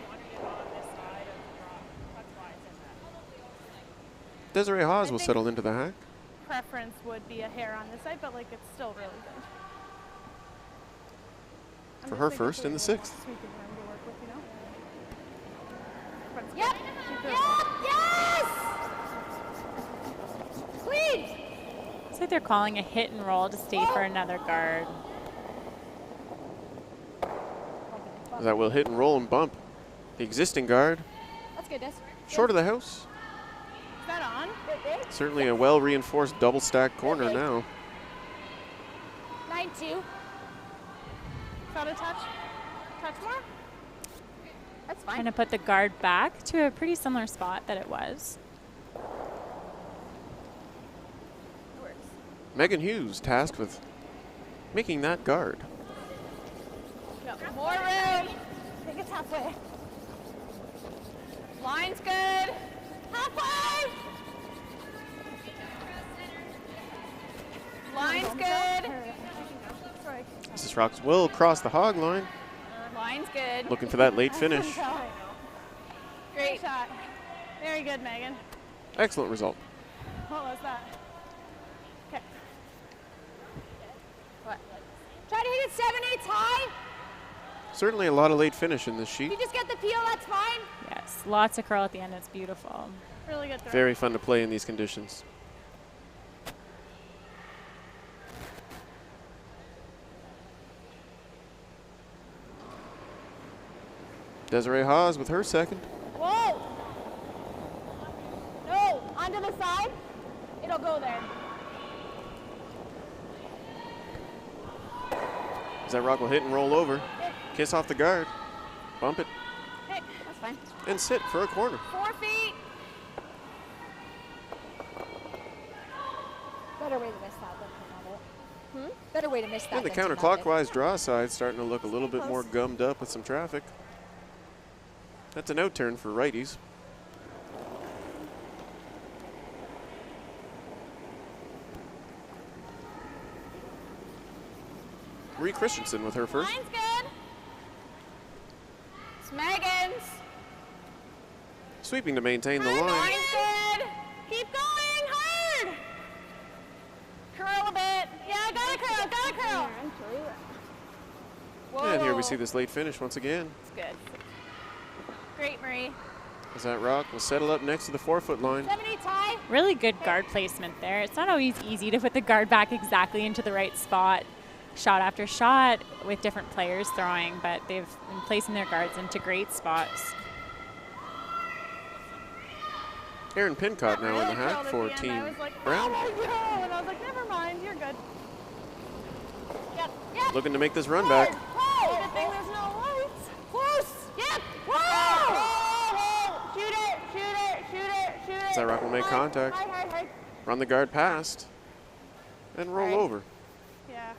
Desiree Hawes will settle into the hack. Preference would be a hair on this side, but like it's still really good. I'm For just her thinking first in the so we 6th. can remember to work with, you know? But it's Yep. good. Yes. Please. Looks like they're calling a hit and roll to stay for another guard. That will hit and roll and bump the existing guard That's good, Des. short of the house. Is that on? Certainly a well-reinforced double-stack corner now. 9-2. Is that a touch? Touch more? That's Trying fine. to put the guard back to a pretty similar spot that it was. Megan Hughes tasked with making that guard. More room. I think it's halfway. Line's good. Halfway. Line's good. Mrs. Rocks will cross the hog line, Line's good. looking for that late finish. Great shot. Very good, Megan. Excellent result. What was that? Okay. Try to hit it 7/8 high. Certainly a lot of late finish in this If sheet. you just get the peel, that's fine. Yes, lots of curl at the end. It's beautiful. Really good throw. Very fun to play in these conditions. Desiree Haas with her second. Whoa. No, onto the side. It'll go there. As that rock will hit and roll over. Kiss off the guard. Bump it. Okay, that's fine. And sit for a corner. 4 feet. Better way to miss that than to not it. Better way to miss that. And the than to not it. counterclockwise draw side starting to look a little bit more gummed up with some traffic. That's an out turn for righties. Marie Christensen with her first. Line's good. It's Megan's. Sweeping to maintain the line. Line's good. Keep going hard. Curl a bit. Yeah, gotta curl, gotta curl. Whoa. And here we see this late finish once again. It's good. Great, Marie. As that rock will settle up next to the 4-foot line. 70 tie. Really good guard placement there. It's not always easy to put the guard back exactly into the right spot, shot after shot, with different players throwing, but they've been placing their guards into great spots. Erin Pincott now in the hack Curled at for the end. Team I was like, Brown. oh my God. And I was like, never mind, you're good. Yep, yep. Looking to make this run back. Oh, good thing there's no lights. Close. Yep. Whoa. Shoot it, shoot it, shoot it, shoot it. As that rock will make contact. High. Run the guard past. And roll over. Yeah.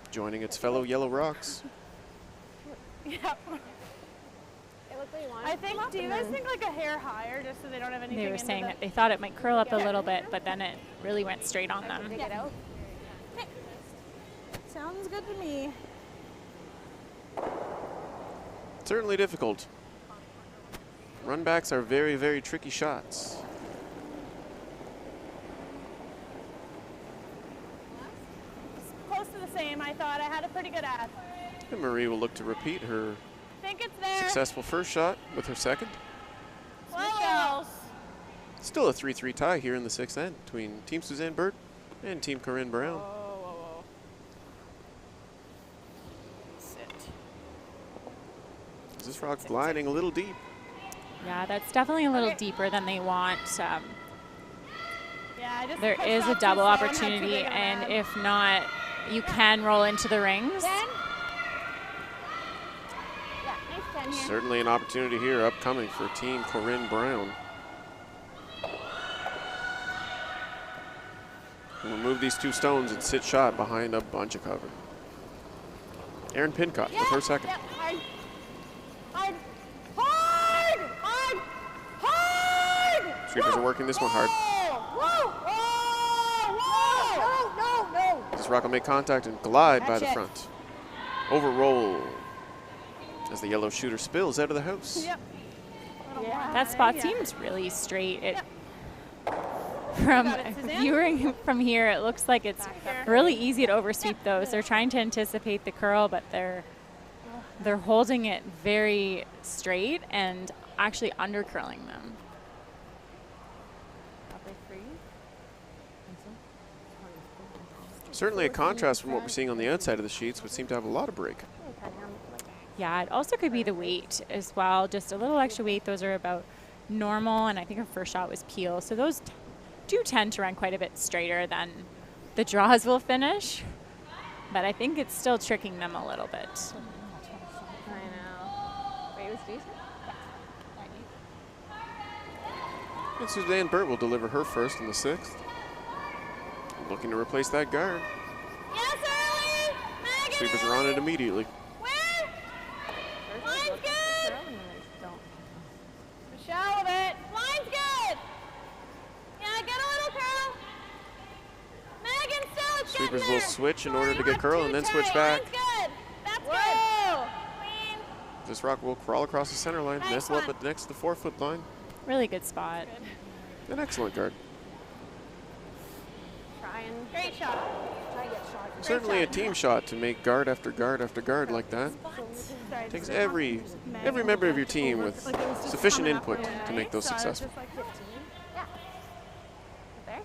Joining its fellow yellow rocks. Yep. I think, do you guys think like a hair higher just so they don't have anything They were into saying the that they thought it might curl up a little bit, but then it really went straight on them. Dig it out. Sounds good to me. Certainly difficult. Runbacks are very, very tricky shots. Close to the same, I thought. I had a pretty good ass. And Marie will look to repeat her Think it's there. successful first shot with her second. Whoa. Still a 3-3 tie here in the sixth end between Team Suzanne Birt and Team Corryn Brown. Whoa. Sit. Is this rock gliding a little deep? Yeah, that's definitely a little deeper than they want. Yeah, I just There pushed is a off too double slow and had too opportunity, big of a and run. if not, you can roll into the rings. 10. Yeah, nice 10 here. Certainly an opportunity here upcoming for Team Corryn Brown. We'll move these two stones and sit shot behind a bunch of cover. Erin Pincott with her second. Yep, hard. Hard. Hard! Hard! Hard! Sweepers are working this one hard. Whoa! Whoa! Whoa! No! This rock will make contact and glide by Catch the it. front. Overroll as the yellow shooter spills out of the house. Yep. Yeah. That spot Yeah. seems really straight. From Got it, Suzanne? viewing from here, it looks like it's really easy to oversweep those. They're trying to anticipate the curl, but they're holding it very straight and actually under curling them. Certainly a contrast from what we're seeing on the outside of the sheets, which seem to have a lot of break. Yeah, it also could be the weight as well. Just a little extra weight. Those are about normal, and I think her first shot was peel. So those do tend to run quite a bit straighter than the draws will finish. But I think it's still tricking them a little bit. I know. Wait, it was decent? And Suzanne Birt will deliver her first in the sixth. Looking to replace that guard. Yes, early! Megan! Sweepers are on it immediately. Where? Line's good! Michelle of it. Line's good! Yeah, get a little curl. Megan, still, it's Sweepers getting will there. switch in order to get Not curl too and then tight. switch back. Line's good. That's Whoa. good. Clean. This rock will crawl across the center line, Nice nestle up one. at next to the 4-foot line. Really good spot. An excellent guard. Trying. Great shot. Certainly a team shot to make guard after guard after guard like that. Takes every member of your team with sufficient input to make those successful. Just like 15. Yeah. There.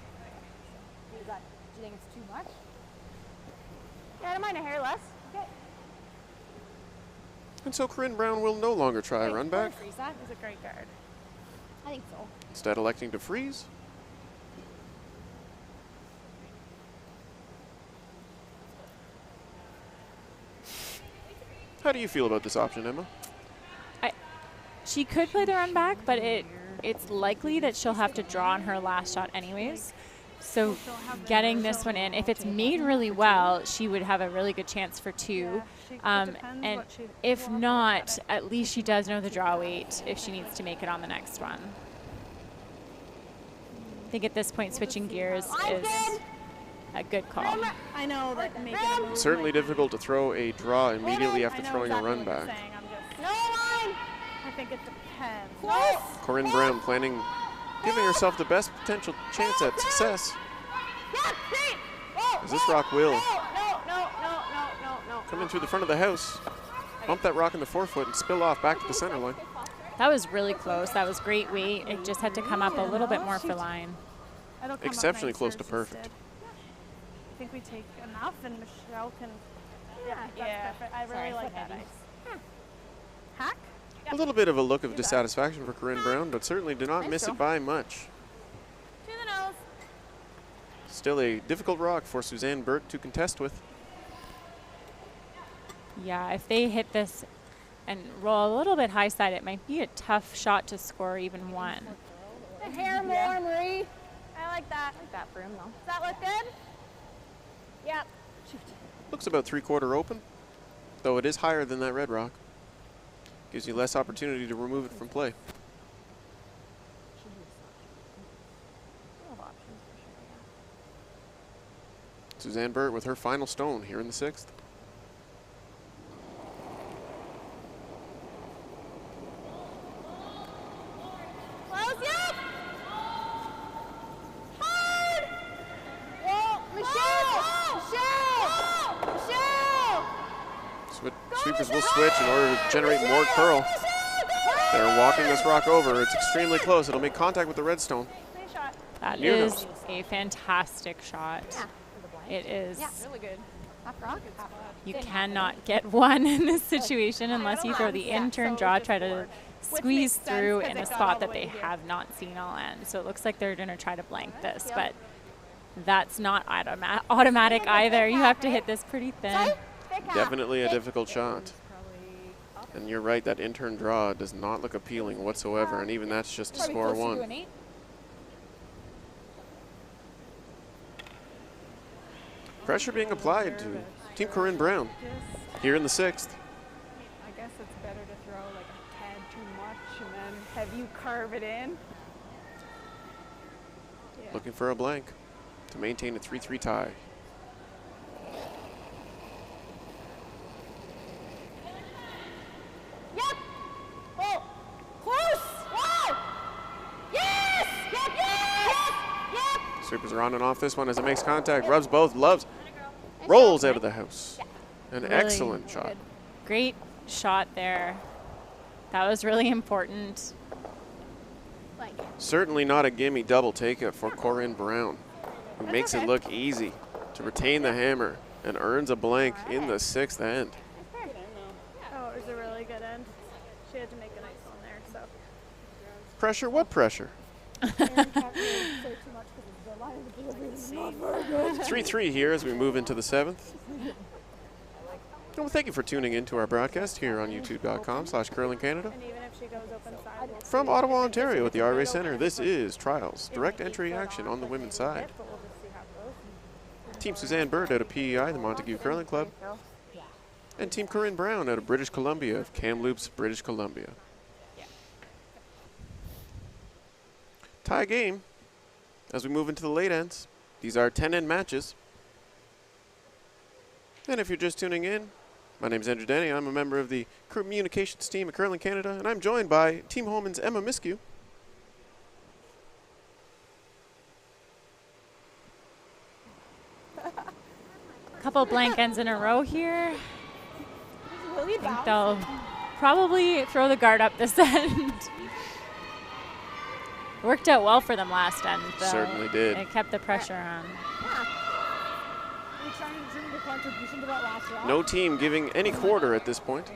Do you think it's too much? Yeah, I don't mind a hair less. Okay. And so Corryn Brown will no longer try a run back, Freeze that. He's a great guard. I think so. instead electing to freeze. How do you feel about this option, Emma? She could play the run back, but it's likely that she'll have to draw on her last shot anyways. So getting this one in, if it's made really well, she would have a really good chance for two. And if not, at least she does know the draw weight if she needs to make it on the next one. I think at this point, switching gears is a good call. I know that making a move Certainly like difficult to throw a draw immediately I after know throwing exactly a run what you're back. saying, I'm just, No line. I think it depends. Corryn Brown planning, giving herself the best potential chance at success. Yeah, great. Whoa, As this rock will no. come in through the front of the house, bump that rock in the forefoot, and spill off back to the center line. That was really close. That was great weight. It just had to come up a little bit more for line. It'll come up Exceptionally nice close to hers perfect. instead. I think we take enough, and Michelle can. Yeah, Yeah, perfect. I really like that ice. Hack? A little bit of a look of dissatisfaction for Corryn Brown, but certainly did not miss it by much. To the nose. Still a difficult rock for Suzanne Birt to contest with. Yeah, if they hit this and roll a little bit high side, it might be a tough shot to score even one. The hair more, Marie. I like that. That for him, though. Does that look good? Yep. Looks about 3/4 open, though it is higher than that red rock. Gives you less opportunity to remove it from play. Suzanne Birt with her final stone here in the 6th. Close, yep. Hard. Whoa, Michelle. Sweepers will switch in order to generate more curl. They're walking this rock over. It's extremely close. It'll make contact with the red stone. Nice shot. That Near is nose. a fantastic shot. It is. Really good. You cannot get one in this situation unless you throw the in-turn draw, try to squeeze makes sense through 'cause in it a got all spot the that way they here. have not seen all end. So it looks like they're going to try to blank this, but that's not automatic either. You have to hit this pretty thin. Definitely a difficult shot. And you're right, that in-turn draw does not look appealing whatsoever, and even that's just to score one. Pressure being applied to Team Corryn Brown here in the 6th. I guess it's better to throw like a tad too much and then have you carve it in. Yeah. Looking for a blank to maintain a 3-3 tie. Yep. Oh, close. Whoa. Yes. Yep. Sweepers are on and off this one as it makes contact, rubs both, loves, rolls out of the house. An Really excellent shot. Great shot there. That was really important. Certainly not a gimme double take-it for Corryn Brown, who makes it look easy to retain the hammer and earns a blank in the 6th end. Oh, it was a really good end. She had to make a nice one there, so. Pressure? What pressure? 3-3 here as we move into the 7th. Well, thank you for tuning in to our broadcast here on youtube.com/curlingcanada. And even if she goes open side, we'll From Ottawa, Ontario at the R-Ray Center, this is Trials, direct entry action on the women's side. but we'll just see how it goes. Team Suzanne Birt out of PEI, the Montague Curling Club, and Team Corryn Brown out of British Columbia of Kamloops, British Columbia. Tie game as we move into the late ends. These are 10-end matches. And if you're just tuning in, my name is Andrew Denny. I'm a member of the communications team at Curling Canada, and I'm joined by Team Holman's Emma Miskew. couple blank ends in a row here. Really I think they'll probably throw the guard up this end. Worked out well for them last end, though. Certainly did. It kept the pressure on. We're trying to bring the contribution to that last round. No team giving any quarter at this point.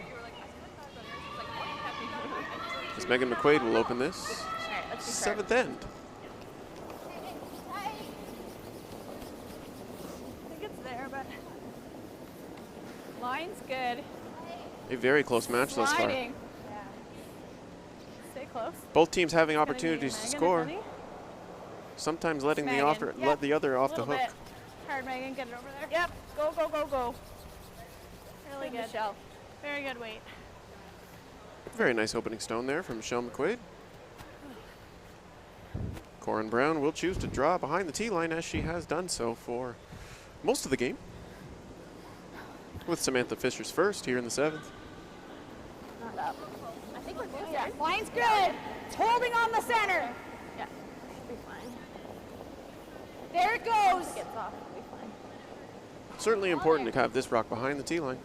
As Megan McQuaid will open this 7th end. I think it's there, but line's good. A very close match thus far. Sliding. Yeah. Stay close. Both teams having Gonna opportunities get to Megan, score. if any. Sometimes letting the Megan, yep. let the other off the Little hook. bit. Hard, Megan. Get it over there. Yep. Go, go, go, go. Really good. Michelle. Very good weight. Very nice opening stone there from Michelle McQuaid. Corryn Brown will choose to draw behind the tee line, as she has done so for most of the game. With Samantha Fisher's first here in the 7th. Not up. I think we're good. Yeah, line's good. It's holding on the center. Yeah. Should be fine. There it goes. Gets off. It'll be fine. Certainly important to have this rock behind the tee line.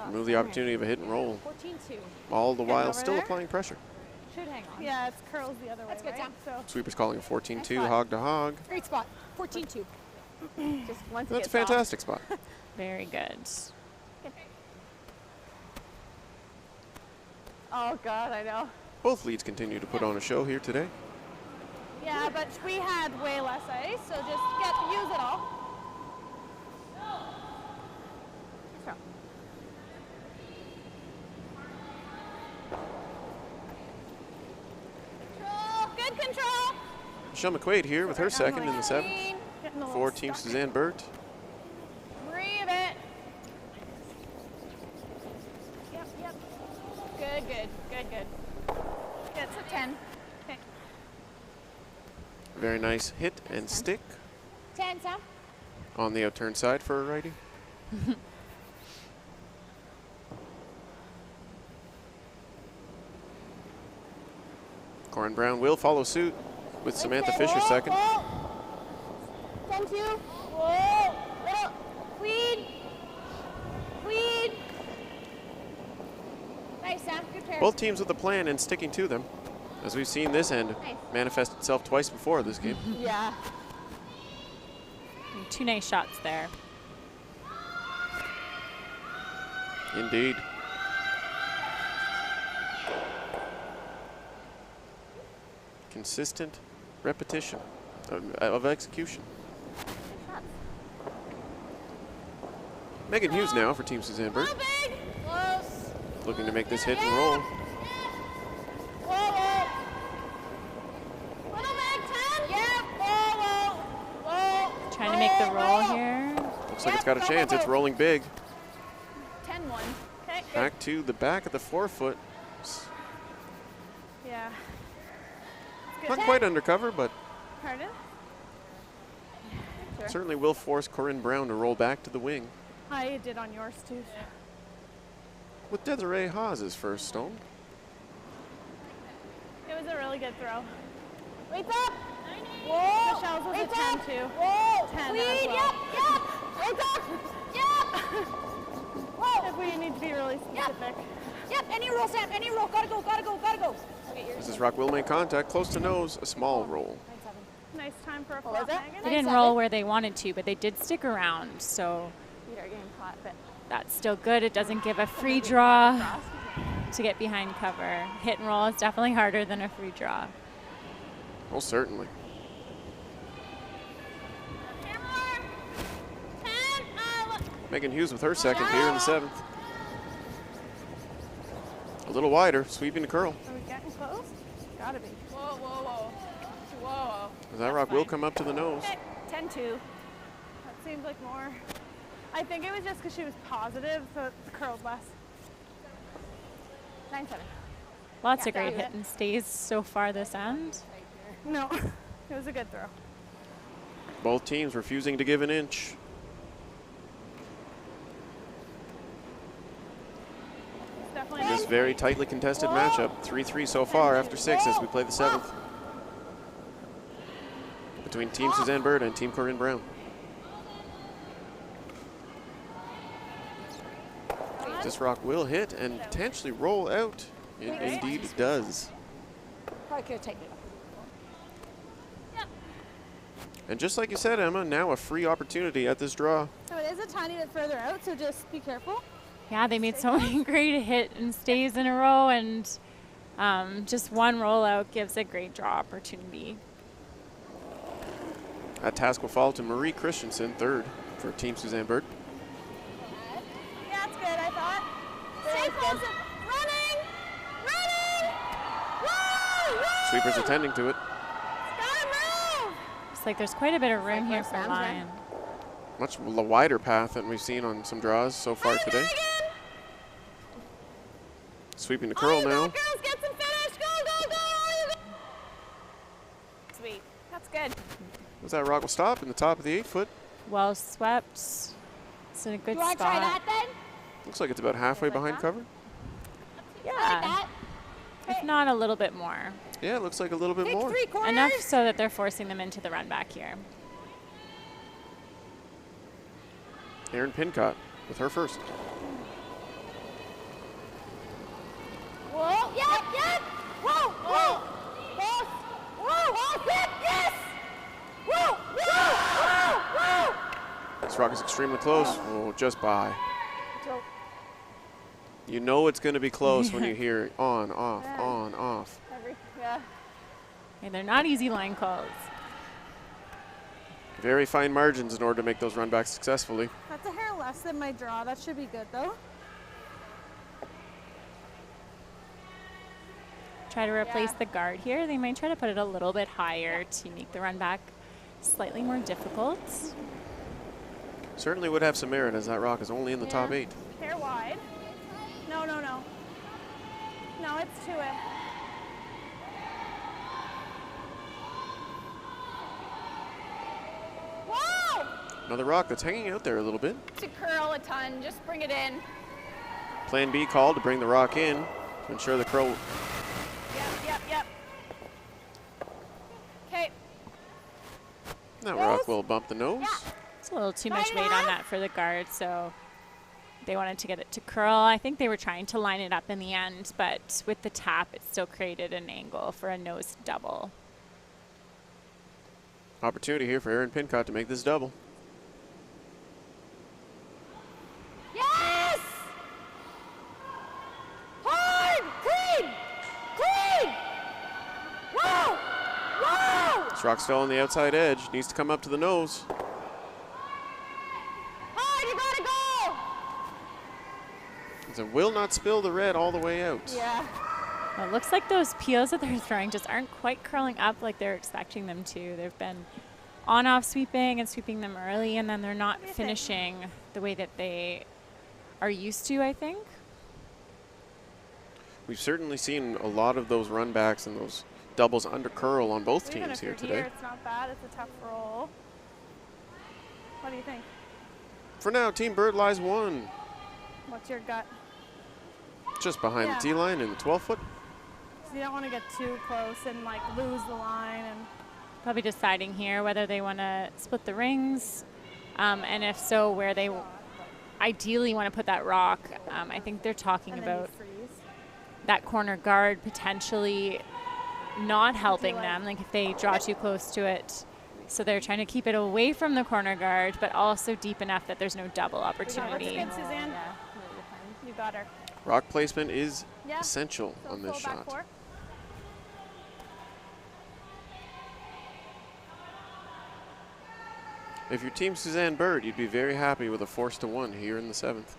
Remove the opportunity of a hit and roll. 14-2. All the while over still there. applying pressure. Should hang on. Yeah, it's curls the other way. That's good, right? Sam. So Sweeper's calling a 14-2 spot. hog to hog. Great spot. 14-2. just once it That's a gets fantastic spot. Very good. Oh God, I know. Both leads continue to put on a show here today. Yeah, but we had way less ice, so just use it all. So. Control, good control. Michelle McQuaid here with her second in the 7th. Getting a little For Team stuck. Suzanne Birt. Breathe it. Yep, yep. Good, good, good, good. Yeah, it's a 10. Okay. Very nice hit and stick 10, Sam. on the outturn side for a righty. Corryn Brown will follow suit with Samantha Fisher second. 10-2. Whoa. Little. Lead. Lead. Nice, Sam. Good pair. Both teams with a plan and sticking to them, as we've seen this end manifest itself twice before this game. Yeah. And 2 nice shots there. Indeed. Consistent repetition of execution. Megan Hughes now for Team Suzanne Birt, Big. Close. looking to make this hit and roll. Whoa, whoa. Little big 10. Yep. Whoa, whoa. Whoa. Trying to make the roll here. Looks like it's got a chance. It's rolling big. 10-1. Okay. Back to the back of the forefoot. Yeah. Not quite undercover, but Pardon? Sure. certainly will force Corryn Brown to roll back to the wing. I did on yours too. With Desiree Haas's first stone. It was a really good throw. Weights up. Whoa. Michelle's was Weights a 10 up. too. Whoa. 10 Lead. as well. Yep. Yep. Weights up. Yep. Whoa. If we need to be really specific. Yep. Any roll, Sam. Any roll. Gotta go. Gotta go. Gotta go. Okay, As this rock will make contact, close to nose, a small roll. Nice time for a is flop, it? Megan. They didn't roll where they wanted to, but they did stick around. So Feet are getting caught, but that's still good. It doesn't give a free draw to get behind cover. Hit and roll is definitely harder than a free draw. Oh, certainly. camera. 10. Megan Hughes with her second here in the 7th. A little wider, sweeping the curl. Are we getting close? Gotta be. Whoa, whoa, whoa. Whoa. As that rock will come up to the nose. Okay, 10-2. That seems like more. I think it was just because she was positive, so it curled less. 9-7. Lots of great hit and stays so far this end. No, it was a good throw. Both teams refusing to give an inch. Definitely. In this very tightly contested matchup, 3-3 so far after 6 as we play the 7th. Between Team Suzanne Birt and Team Corryn Brown. This rock will hit and potentially roll out. Indeed it does. Probably could have taken it up. And just like you said, Emma, now a free opportunity at this draw. So it is a tiny bit further out, so just be careful. Yeah, they made so many great hit and stays in a row, and just one rollout gives a great draw opportunity. That task will fall to Marie Christensen, third for Team Suzanne Birt. Yeah, it's good, I thought. Stay close. Running! Woo! Woo! Sweepers attending to it. Gotta move! Looks like there's quite a bit of room here for line. Much wider path than we've seen on some draws so far today. Sweeping the curl now. Girls, get some finish! Go, go, go! Sweet. That's good. As that rock will stop in the top of the 8-foot. Well swept. It's in a good You want spot. to try that then? Looks like it's about halfway behind cover. Like Yeah, that? if not a little bit more. Yeah, it looks like a little bit Pick more. 3/4. Enough so that they're forcing them into the run back here. Erin Pincott with her first. Whoa, yep. Whoa, whoa. Boss. Whoa, whoa, yep, yes. Whoa, whoa, whoa, whoa. This rock is extremely close. Oh, just by. You know it's going to be close when you hear on, off, on, off. Yeah. Okay, they're not easy line calls. Very fine margins in order to make those run backs successfully. That's a hair less than my draw. That should be good, though. Try to replace the guard here. They might try to put it a little bit higher to make the run back slightly more difficult. Certainly would have some merit as that rock is only in the top 8. Hair wide. No, no, no. No, it's to it. Whoa! Another rock that's hanging out there a little bit. To curl a ton, just bring it in. Plan B called to bring the rock in to ensure the curl. Yep. Okay. That rock will bump the nose. It's a little too much weight on that for the guard, so they wanted to get it to curl. I think they were trying to line it up in the end, but with the tap, it still created an angle for a nose double. Opportunity here for Erin Pincott to make this double. Yes! Hard! Clean! Clean! Whoa! Whoa! This rock's still on the outside edge. Needs to come up to the nose. Hard! You gotta go! So will not spill the red all the way out. Yeah. Well, it looks like those peels that they're throwing just aren't quite curling up like they're expecting them to. They've been on-off sweeping and sweeping them early, and then they're not finishing the way that they are used to, I think. We've certainly seen a lot of those run backs and those doubles under curl on both Even teams if here you're today. It's not bad. It's a tough roll. What do you think? For now, Team Birt lies 1, What's your gut? just behind the tee line in the 12-foot. So you don't want to get too close and like lose the line. And Probably deciding here whether they want to split the rings, and if so, where they ideally want to put that rock. I think they're talking and then you about freeze. that corner guard potentially not helping them, like if they draw too close to it. So they're trying to keep it away from the corner guard, but also deep enough that there's no double Looks opportunity. good, Suzanne. You got her. Rock placement is Yeah. essential So on this full back shot. four. If you're Team Suzanne Birt, you'd be very happy with a force to 1 here in the 7th.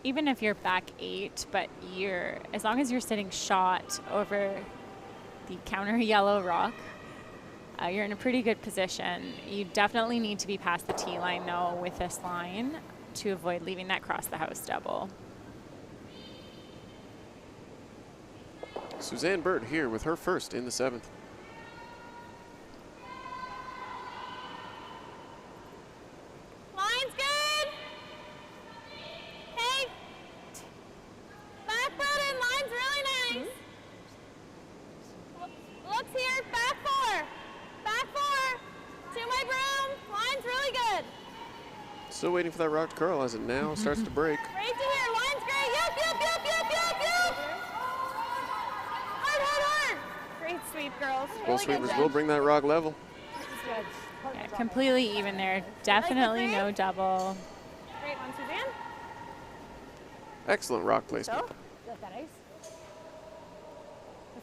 Even if you're back 8, but as long as you're sitting shot over the counter yellow rock, you're in a pretty good position. You definitely need to be past the tee line though with this line to avoid leaving that cross the house double. Suzanne Birt here with her first in the 7th. Line's good. Okay. Back button. Line's really nice. Looks here. Back 4. Still waiting for that rock to curl as it now starts to break. Right to here. Line's great. Yep. Hard. Great sweep, girls. Both Really good sweepers job. will bring that rock level. Yeah, completely even there. Definitely no double. Great one, Suzanne. Excellent rock placement. So, Is that ice?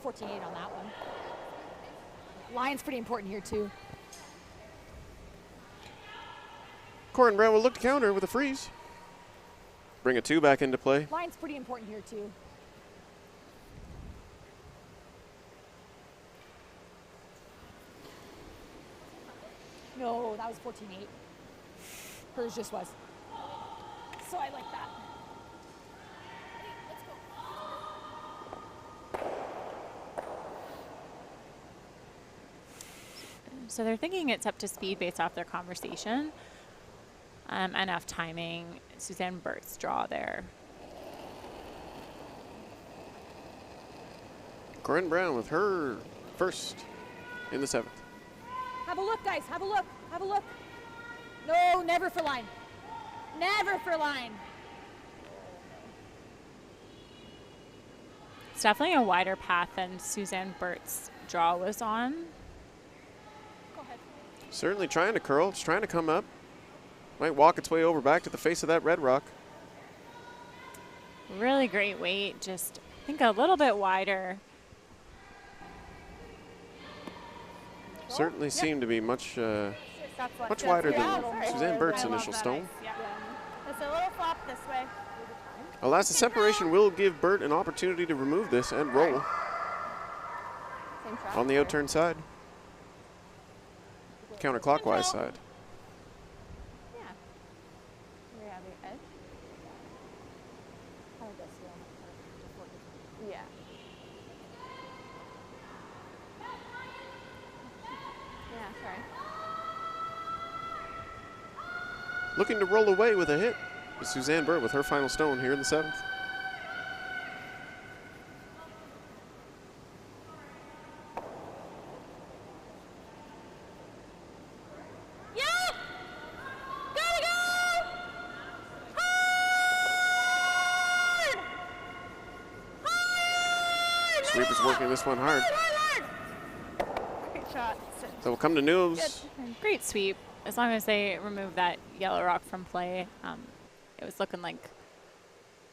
14-8 on that one. Line's pretty important here too. Corryn Brown will look to counter with a freeze. Bring a 2 back into play. Line's pretty important here too. No, that was 14-8. Hers just was. So I like that. So they're thinking it's up to speed based off their conversation. Enough timing. Suzanne Birt's draw there. Corryn Brown with her first in the 7th. Have a look, guys. Have a look. Have a look. No, never for line. Never for line. It's definitely a wider path than Suzanne Birt's draw was on. Go ahead. Certainly trying to curl. It's trying to come up. Might walk its way over back to the face of that red rock. Really great weight. Just, I think, a little bit wider. Certainly seemed to be much That's wider than yeah, Suzanne Birt's I love initial that stone. ice, yeah. It's a little flop this way. Alas, the separation will give Birt an opportunity to remove this and roll Same shot. on the outturn side. Counterclockwise side. Yeah. We have the edge. Yeah. Yeah, sorry. Looking to roll away with a hit is Suzanne Birt with her final stone here in the 7th. Yeah! Gotta go! Hard! Sweeper's working this one hard. Great shot. So we'll come to News. Great sweep. As long as they remove that yellow rock from play, it was looking like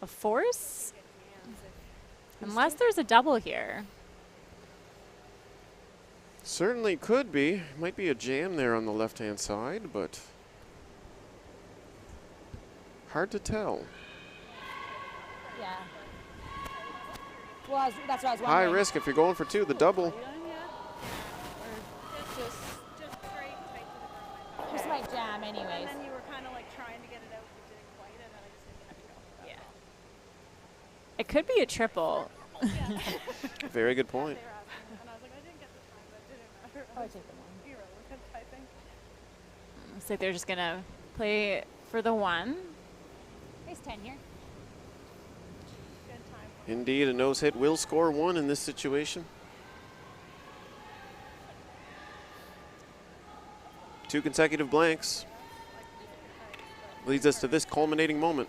a force. Unless there's a double here. Certainly could be. Might be a jam there on the left-hand side, but hard to tell. Yeah. Well, that's what I was wondering. High risk if you're going for 2, the double. Just straight tight to the ground. This might jam anyways. And then you were kind of like trying to get it out, but didn't quite, and then I just didn't have to go. Yeah. It could be a triple. Very good point. They were asking, and I was like, I didn't get the time, but it didn't matter. Oh, I take the one. You were looking typing. Looks like they're just going to play for the 1. Nice 10 here. Good time. Indeed, a nose hit will score 1 in this situation. 2 consecutive blanks leads us to this culminating moment.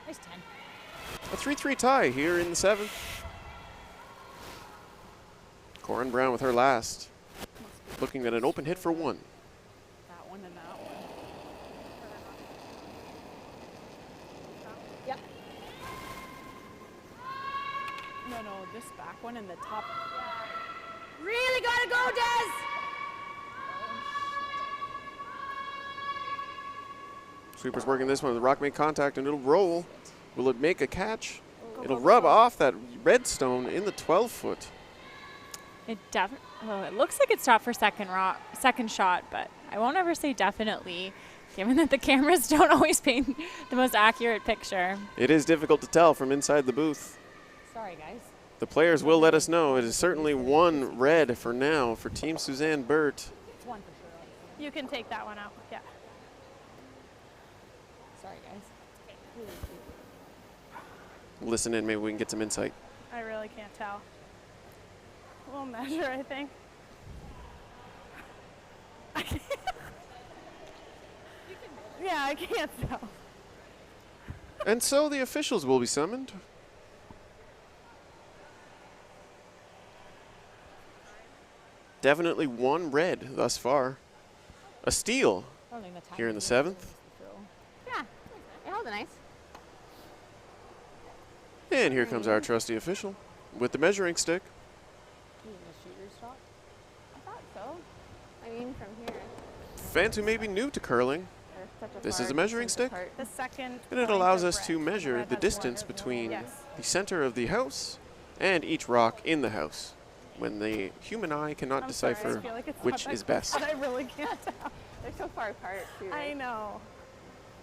Nice 10. A 3-3 tie here in the 7th. Corryn Brown with her last. Looking at an open hit for 1. That one and that one. Yep. No, this back one and the top. Really gotta go, Des! Sweeper's working this one. The rock made contact and it'll roll. Will it make a catch? It'll rub off that red stone in the 12-foot. It looks like it stopped for second shot, but I won't ever say definitely, given that the cameras don't always paint the most accurate picture. It is difficult to tell from inside the booth. Sorry, guys. The players will let us know. It is certainly 1 red for now for Team Suzanne Birt. It's 1 for sure. You can take that one out. Yeah. Sorry, guys. Listen in, maybe we can get some insight. I really can't tell. We'll measure, I think. Yeah, I can't tell. And so the officials will be summoned. Definitely one red thus far. A steal here in the 7th. Yeah, it held it nice. And here comes our trusty official with the measuring stick. I thought so. I mean, from here. Fans who may be new to curling, There's such a this is far a measuring distance stick, apart. The second. and it point allows of us to red. measure Red the has distance one. between Yes. the center of the house and each rock in the house, when the human eye cannot I'm sorry, I decipher feel like it's which not is that best. close, but I really can't tell. They're so far apart, too. I know.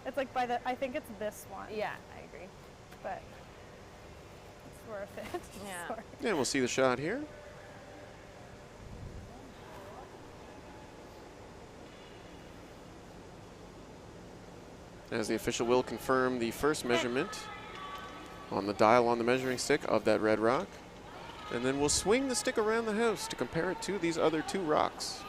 It's like by the. I think it's this one. Yeah, I agree. But it's worth it. Yeah. Sorry. And we'll see the shot here. As the official will confirm the first measurement on the dial on the measuring stick of that red rock. And then we'll swing the stick around the house to compare it to these other 2 rocks.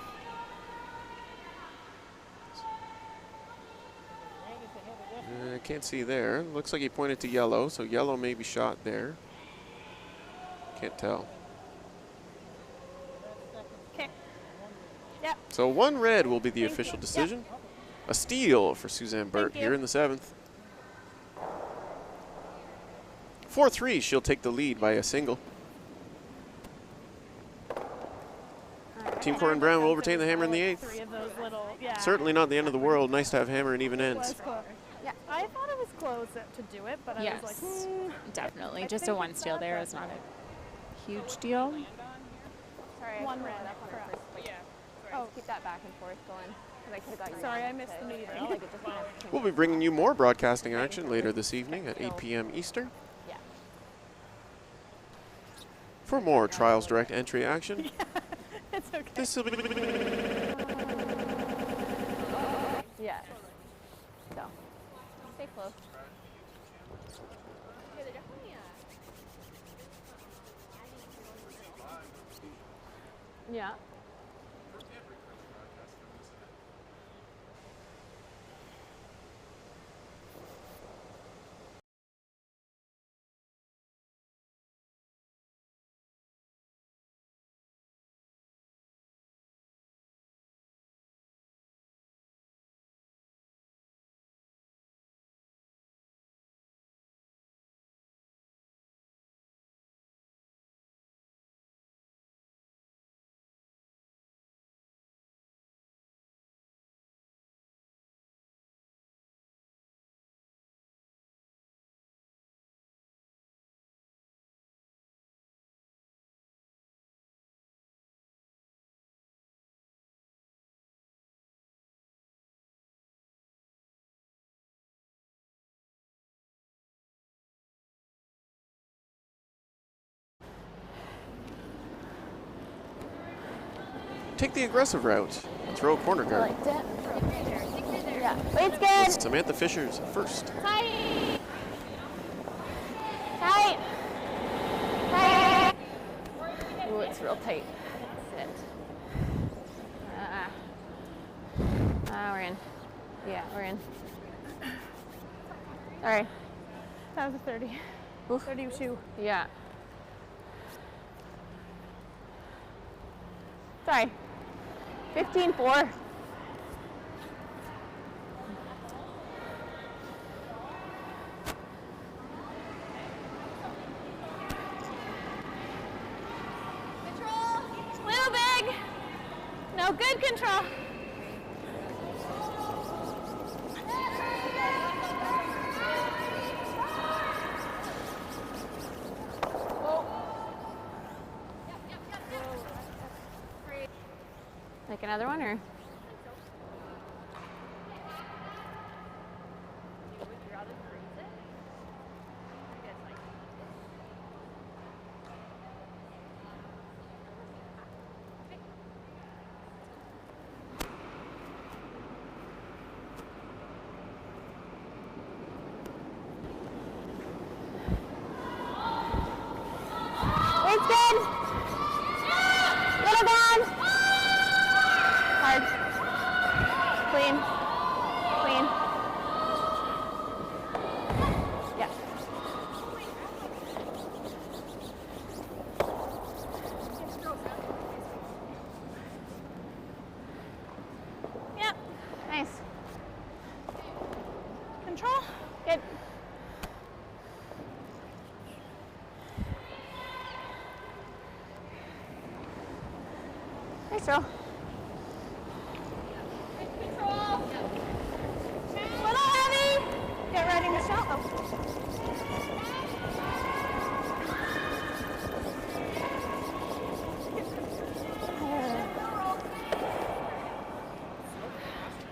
I can't see there. Looks like he pointed to yellow, so yellow may be shot there. Can't tell. Okay. Yep. So 1 red will be the Thank official you. decision. A steal for Suzanne Birt you. here in the 7th. 4-3, she'll take the lead by a single. Team Corryn Brown will retain the hammer in the 8th. 3 of those little. Yeah. Certainly not the end of the world. Nice to have hammer and even It was ends. close. Yeah. I thought it was close to do it, but I Yes. was like, Definitely. I Just a think one it's steal that, there but is not a huge deal. Sorry, I One put red that up on for our us. first click. Oh, Keep that back and forth going. 'Cause I could've got you sorry, one I missed the to- meeting. Like, it just kind of came We'll be bringing you more broadcasting action later this evening at 8 p.m. Eastern. Yeah. For more Trials Direct entry action, it's okay. this will be Yeah. So, stay close. Yeah. take the aggressive route and throw a corner guard. Like that. Yeah. Weight's good. It's Samantha Fisher's first. Tight. Tight. Tight. Ooh, it's real tight. Sit. We're in. Yeah, we're in. Sorry. That was a 30. Oof. 32. Yeah. Sorry. 15-4. Control. Little big. No, good control. Like another one, or? It's good. Little down. Hard. Nice throw. Little heavy. Get ready, Michelle. Oh.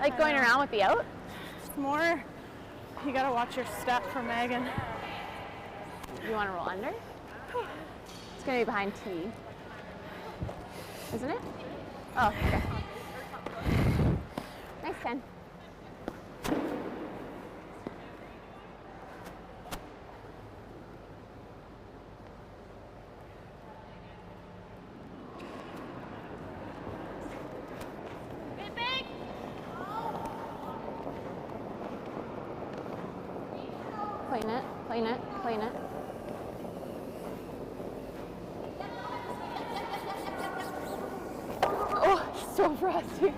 Like going around with the out? It's more, you gotta watch your step for Megan. You want to roll under? It's going to be behind T. Isn't it? Oh, okay. Nice 10. Get big. Clean it, clean it, clean it. Oh, so frosty.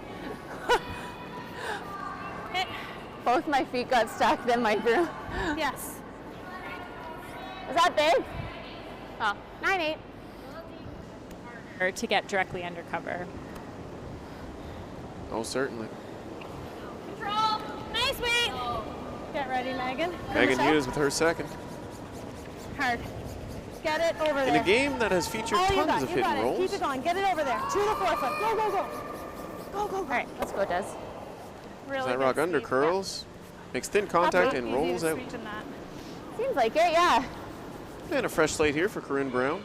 Both my feet got stuck, then my broom. Yes. Is that big? Oh, 9-8. Or to get directly under cover. Oh, certainly. Control. Nice weight. Get ready, Megan. Megan Michelle. Hughes with her second. Hard. Get it over there. In a game that has featured Oh, you tons got of it. You hit got and it. rolls. Keep it going. Get it over there. 2 to 4 foot. Go, go, go. Go, go, go. All right, let's go, Des. Really That good rock under speed. curls, makes thin Yeah. contact Not and easy rolls to out. switch in that. Seems like it, yeah. And a fresh slate here for Corryn Brown.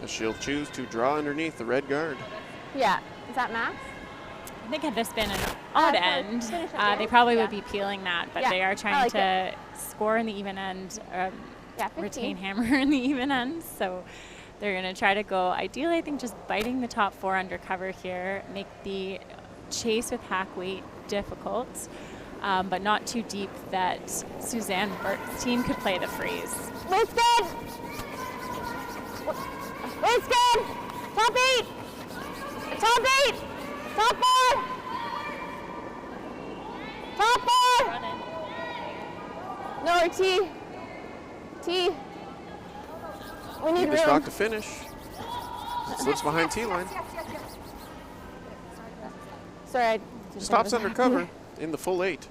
As she'll choose to draw underneath the red guard. Yeah. Is that max? I think had this been an odd so end, finish it, they yeah. probably Yeah. would be peeling that, but Yeah, they are I trying like to score in the even end, Yeah, 15. retain hammer in the even end. So they're going to try to go, ideally, I think just biting the top 4 under cover here, make the chase with hack weight difficult, but not too deep that Suzanne Birt's team could play the freeze. Weight's good. Weight's good. Top 8. Top 8. Top 4. Top 4. No, T. T. We need Deepest room. rock to finish. Slips behind T-line. Sorry, I didn't Stops have it under back. cover in the full 8.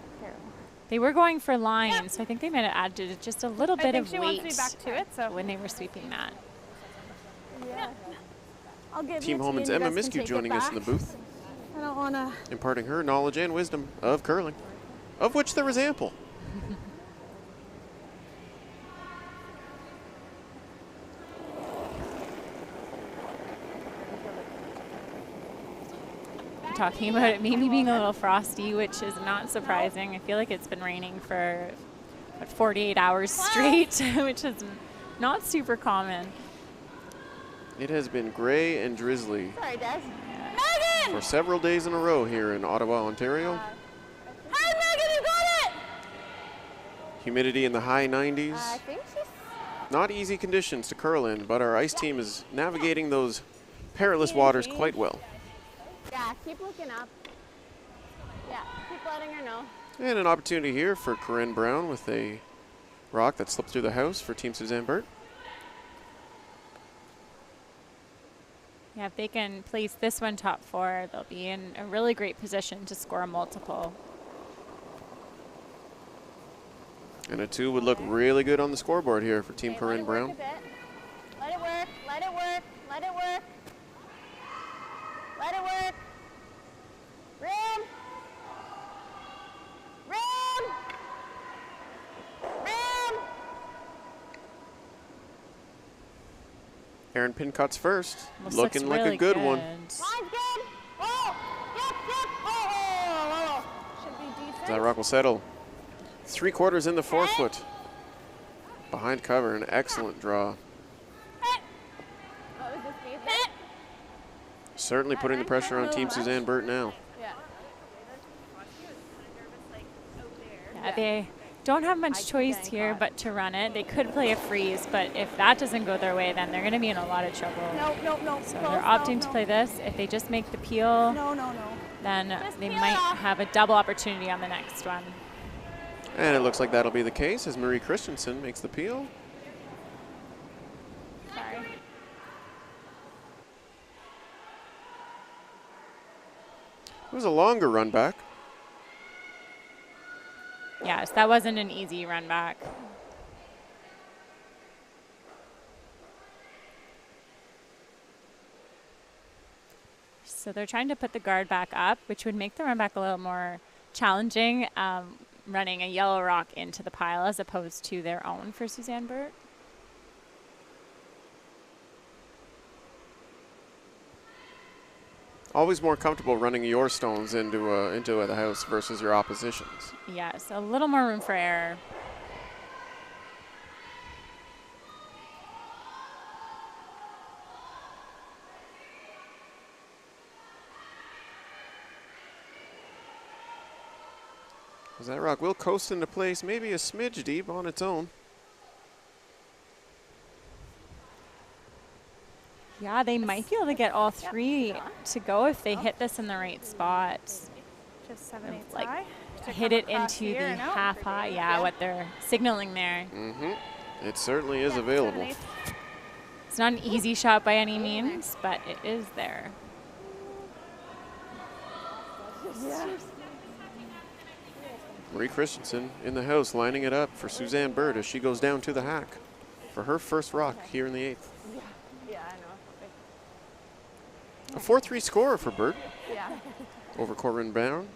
They were going for lines, so I think they might have added just a little I bit think of she weight wants me back to it, so when they were sweeping that. yeah. I'll give Team you Holman's and you Emma guys can Miskew take it joining us in the back. booth, I don't want to. imparting her knowledge and wisdom of curling, of which there was ample. Talking about it maybe being a little frosty, which is not surprising. I feel like it's been raining for 48 hours straight, which is not super common. It has been gray and drizzly Sorry, Des. for several days in a row here in Ottawa, Ontario. Hi, Megan, you got it. Humidity in the high 90s. I think she's. Not easy conditions to curl in, but our ice team is navigating those perilous waters quite well. Yeah, keep looking up. Yeah, keep letting her know. And an opportunity here for Corryn Brown with a rock that slipped through the house for Team Suzanne Birt. Yeah, if they can place this one top 4, they'll be in a really great position to score a multiple. And a 2 would look really good on the scoreboard here for Team Okay, Corryn Brown. Let it work, let it work, let it work. Let it work. Room. Room. Room. Aaron Pincott's first, Almost looking looks like really a good one. Line's good. Oh, yep, yep. Oh. Should be decent. That rock will settle 3/4 in the 4-foot. Behind cover, an excellent draw. What was this speed there? Certainly putting the pressure on Team Suzanne Birt now. Yeah. Yeah, they don't have much keep choice getting here caught. but to run it. They could play a freeze, but if that doesn't go their way, then they're going to be in a lot of trouble. No, no, no. So close, they're no, opting to no. play this. If they just make the peel, No, no, no. then Just they peel might off. have a double opportunity on the next one. And it looks like that'll be the case as Marie Christensen makes the peel. Sorry. It was a longer run back. Yes, that wasn't an easy run back. So they're trying to put the guard back up, which would make the run back a little more challenging, running a yellow rock into the pile as opposed to their own for Suzanne Birt. Always more comfortable running your stones into the house versus your opposition's. Yes, a little more room for error. That rock will coast into place, maybe a smidge deep on its own. Yeah, they might be able to get all three to go if they hit this in the right spot. Just 7/8 Like, high. To hit come it across into here the and out. half high. Yeah, what they're signaling there. It certainly is available. 7/8. It's not an easy shot by any means, but it is there. Marie Christensen in the house lining it up for Suzanne Birt as she goes down to the hack for her first rock here in the 8th. Yeah, I know. A 4-3 score for Birt Yeah. over Corryn Brown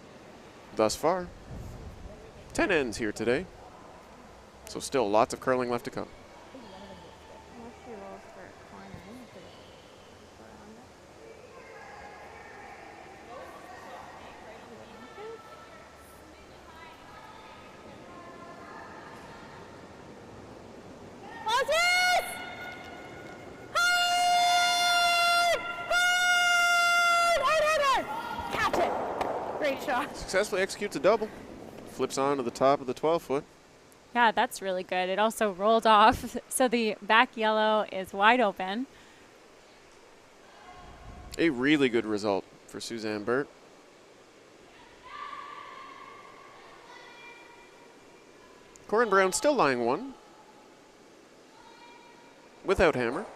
thus far. 10 ends here today, so still lots of curling left to come. Great shot. Successfully executes a double. Flips on to the top of the 12-foot. Yeah, that's really good. It also rolled off, so the back yellow is wide open. A really good result for Suzanne Birt. Corryn Brown still lying one. Without hammer.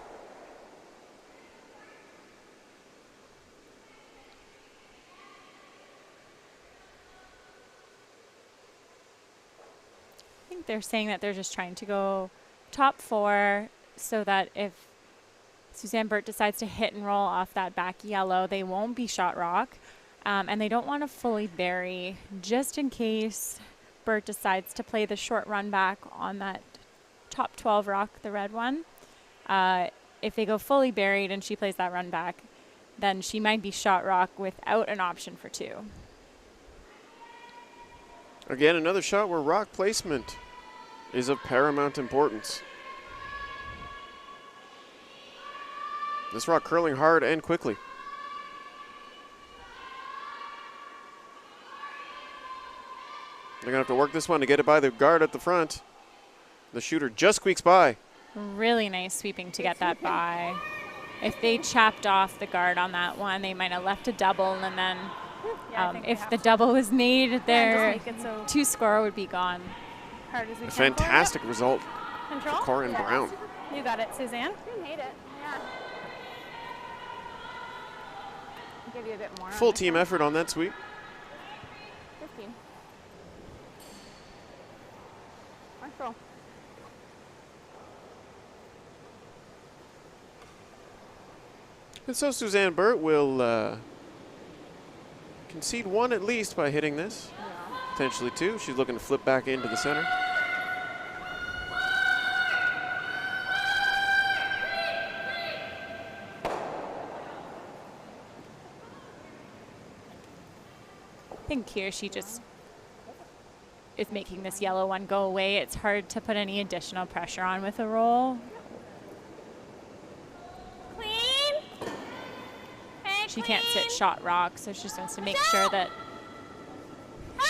I think they're saying that they're just trying to go top 4 so that if Suzanne Birt decides to hit and roll off that back yellow, they won't be shot rock. And they don't want to fully bury just in case Birt decides to play the short run back on that top 12 rock, the red one. If they go fully buried and she plays that run back, then she might be shot rock without an option for 2. Again, another shot where rock placement is of paramount importance. This rock curling hard and quickly. They're going to have to work this one to get it by the guard at the front. The shooter just squeaks by. Really nice sweeping to get that by. If they chapped off the guard on that one, they might have left a double, and then if the double was made, their 2 score would be gone. Hard as we A can. fantastic result Control. for Corryn Brown. You got it, Suzanne. You made it. Yeah. Give you a bit more. Full team effort on that sweep. 15. Control. And so Suzanne Birt will concede 1 at least by hitting this. Potentially 2. She's looking to flip back into the center. I think here she just is making this yellow one go away. It's hard to put any additional pressure on with a roll. Clean. Hey, She can't sit clean. shot rock, so she just wants to make sure that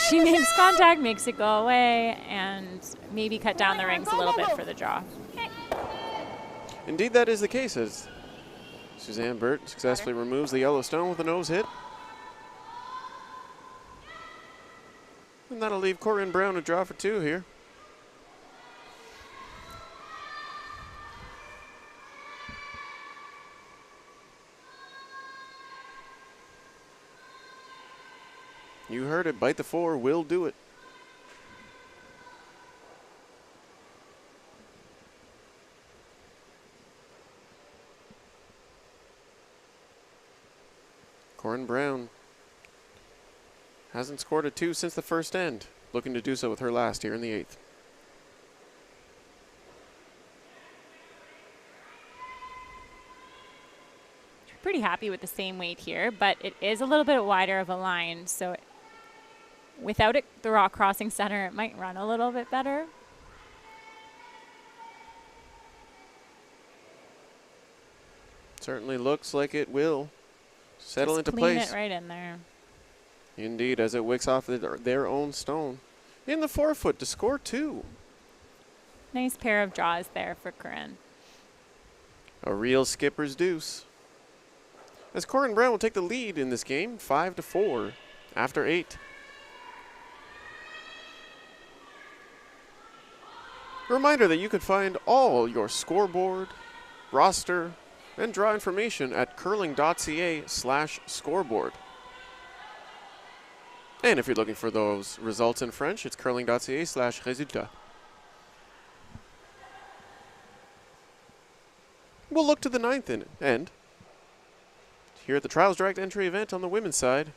she makes contact, makes it go away, and maybe cut down the rings a little bit for the draw. Indeed, that is the case as Suzanne Birt successfully removes the yellow stone with a nose hit. And that'll leave Corryn Brown a draw for 2 here. You heard it. Bite the 4 will do it. Corryn Brown hasn't scored a 2 since the first end. Looking to do so with her last here in the 8th. Pretty happy with the same weight here, but it is a little bit wider of a line, so without it, the rock crossing center, it might run a little bit better. Certainly looks like it will settle Just into clean place. it right in there. Indeed, as it wicks off their own stone. In the 4-foot to score 2. Nice pair of draws there for Corryn. A real skipper's deuce. As Corryn Brown will take the lead in this game, 5-4 after 8. Reminder that you can find all your scoreboard, roster, and draw information at curling.ca/scoreboard. And if you're looking for those results in French, it's curling.ca/résultats. We'll look to the 9th end. Here at the Trials Direct Entry event on the women's side.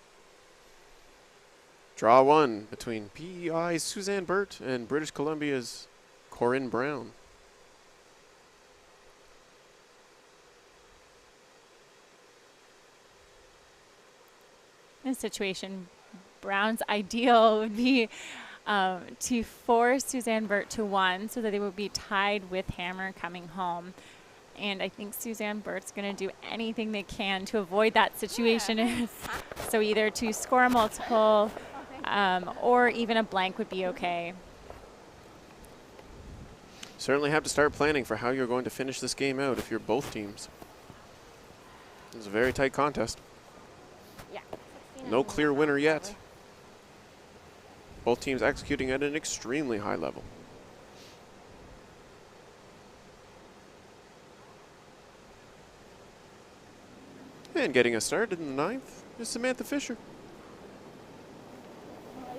Draw 1 between PEI's Suzanne Birt and British Columbia's Corryn Brown. In this situation, Brown's ideal would be to force Suzanne Birt to 1 so that they would be tied with Hammer coming home. And I think Suzanne Birt's going to do anything they can to avoid that situation. So either to score a multiple or even a blank would be okay. Certainly have to start planning for how you're going to finish this game out if you're both teams. It's a very tight contest. Yeah. No clear winner yet. Both teams executing at an extremely high level. And getting us started in the 9th is Samantha Fisher.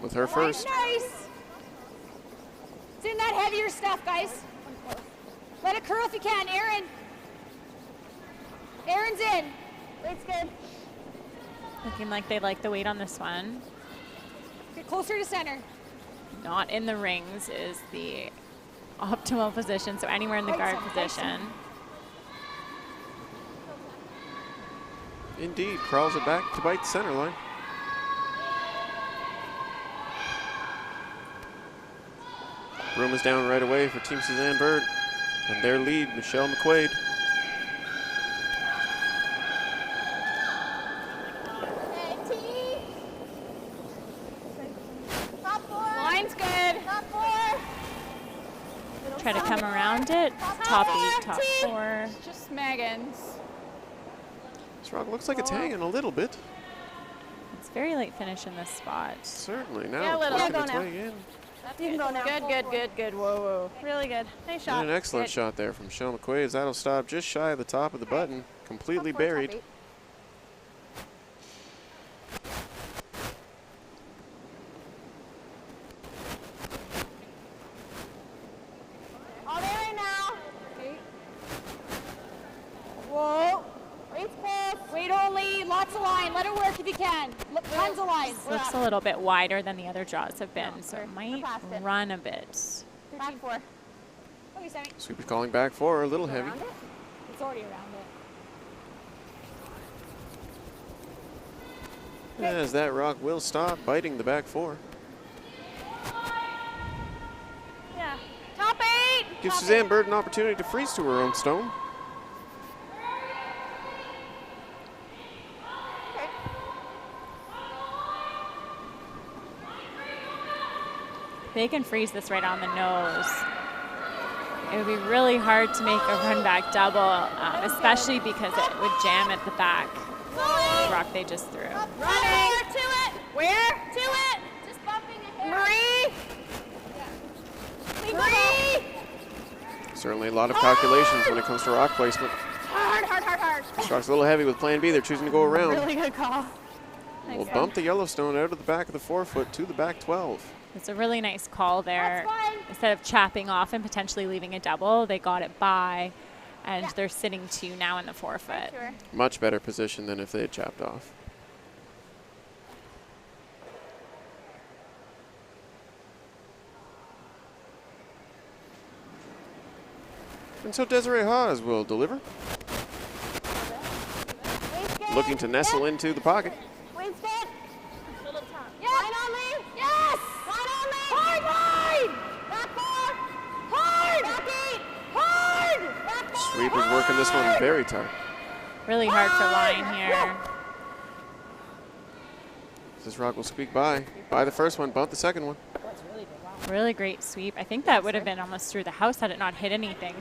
With her first. Nice. It's in that heavier stuff, guys. Let it curl if you can, Aaron. Aaron's in. Weight's good. Looking like they like the weight on this one. Get closer to center. Not in the rings is the optimal position, so anywhere in the guard position. Indeed, crawls it back to bite the center line. Broom is down right away for Team Suzanne Birt and their lead, Michelle McQuaid. Line's good. Top 4. Try to come around it. Top 8, top 4. Just Megan's. This rock looks like it's hanging a little bit. It's very late finish in this spot. Certainly now. Yeah, a little. Working Go its now. way in. You can go now. Good. Whoa. Really good. Nice shot. And an excellent Good. shot there from Michelle McQuaid. That'll stop just shy of the top of the button. Completely Top 4, top buried. 8. All there right now. Okay. Whoa. Weight's close. Weight only. Lots of line. Let it work if you can. Tons of lines. This looks a little bit wider than the other draws have been, so it we're might past it. run a bit. Back 4. Okay, Sammy. Sweeper's calling back for a little heavy. Around it? It's already around it. As that rock will stop biting the back 4. Yeah. Top 8. Gives Suzanne Birt an opportunity to freeze to her own stone. They can freeze this right on the nose. It would be really hard to make a run back double, especially because it would jam at the back. The rock they just threw. Running. To it. Where? To it. Just bumping ahead. Marie. Certainly a lot of calculations when it comes to rock placement. Hard. This rock's a little heavy with plan B. They're choosing to go around. Really good call. We'll bump the Yellowstone out of the back of the 4-foot to the back 12. It's a really nice call there. That's fine. Instead of chapping off and potentially leaving a double, they got it by, and they're sitting 2 now in the 4-foot. Sure. Much better position than if they had chapped off. And so Desiree Haas will deliver. Looking to nestle into the pocket. Wait, step. Yeah. Line on me. Yes. Line on me. Hard line. Back 4. Hard. Back 8. Hard. Back 4. Sweeper's working this one very tight. Really hard for line here. This rock will squeak by. By the first one, bump the second one. Really great sweep. I think that would have been almost through the house had it not hit anything.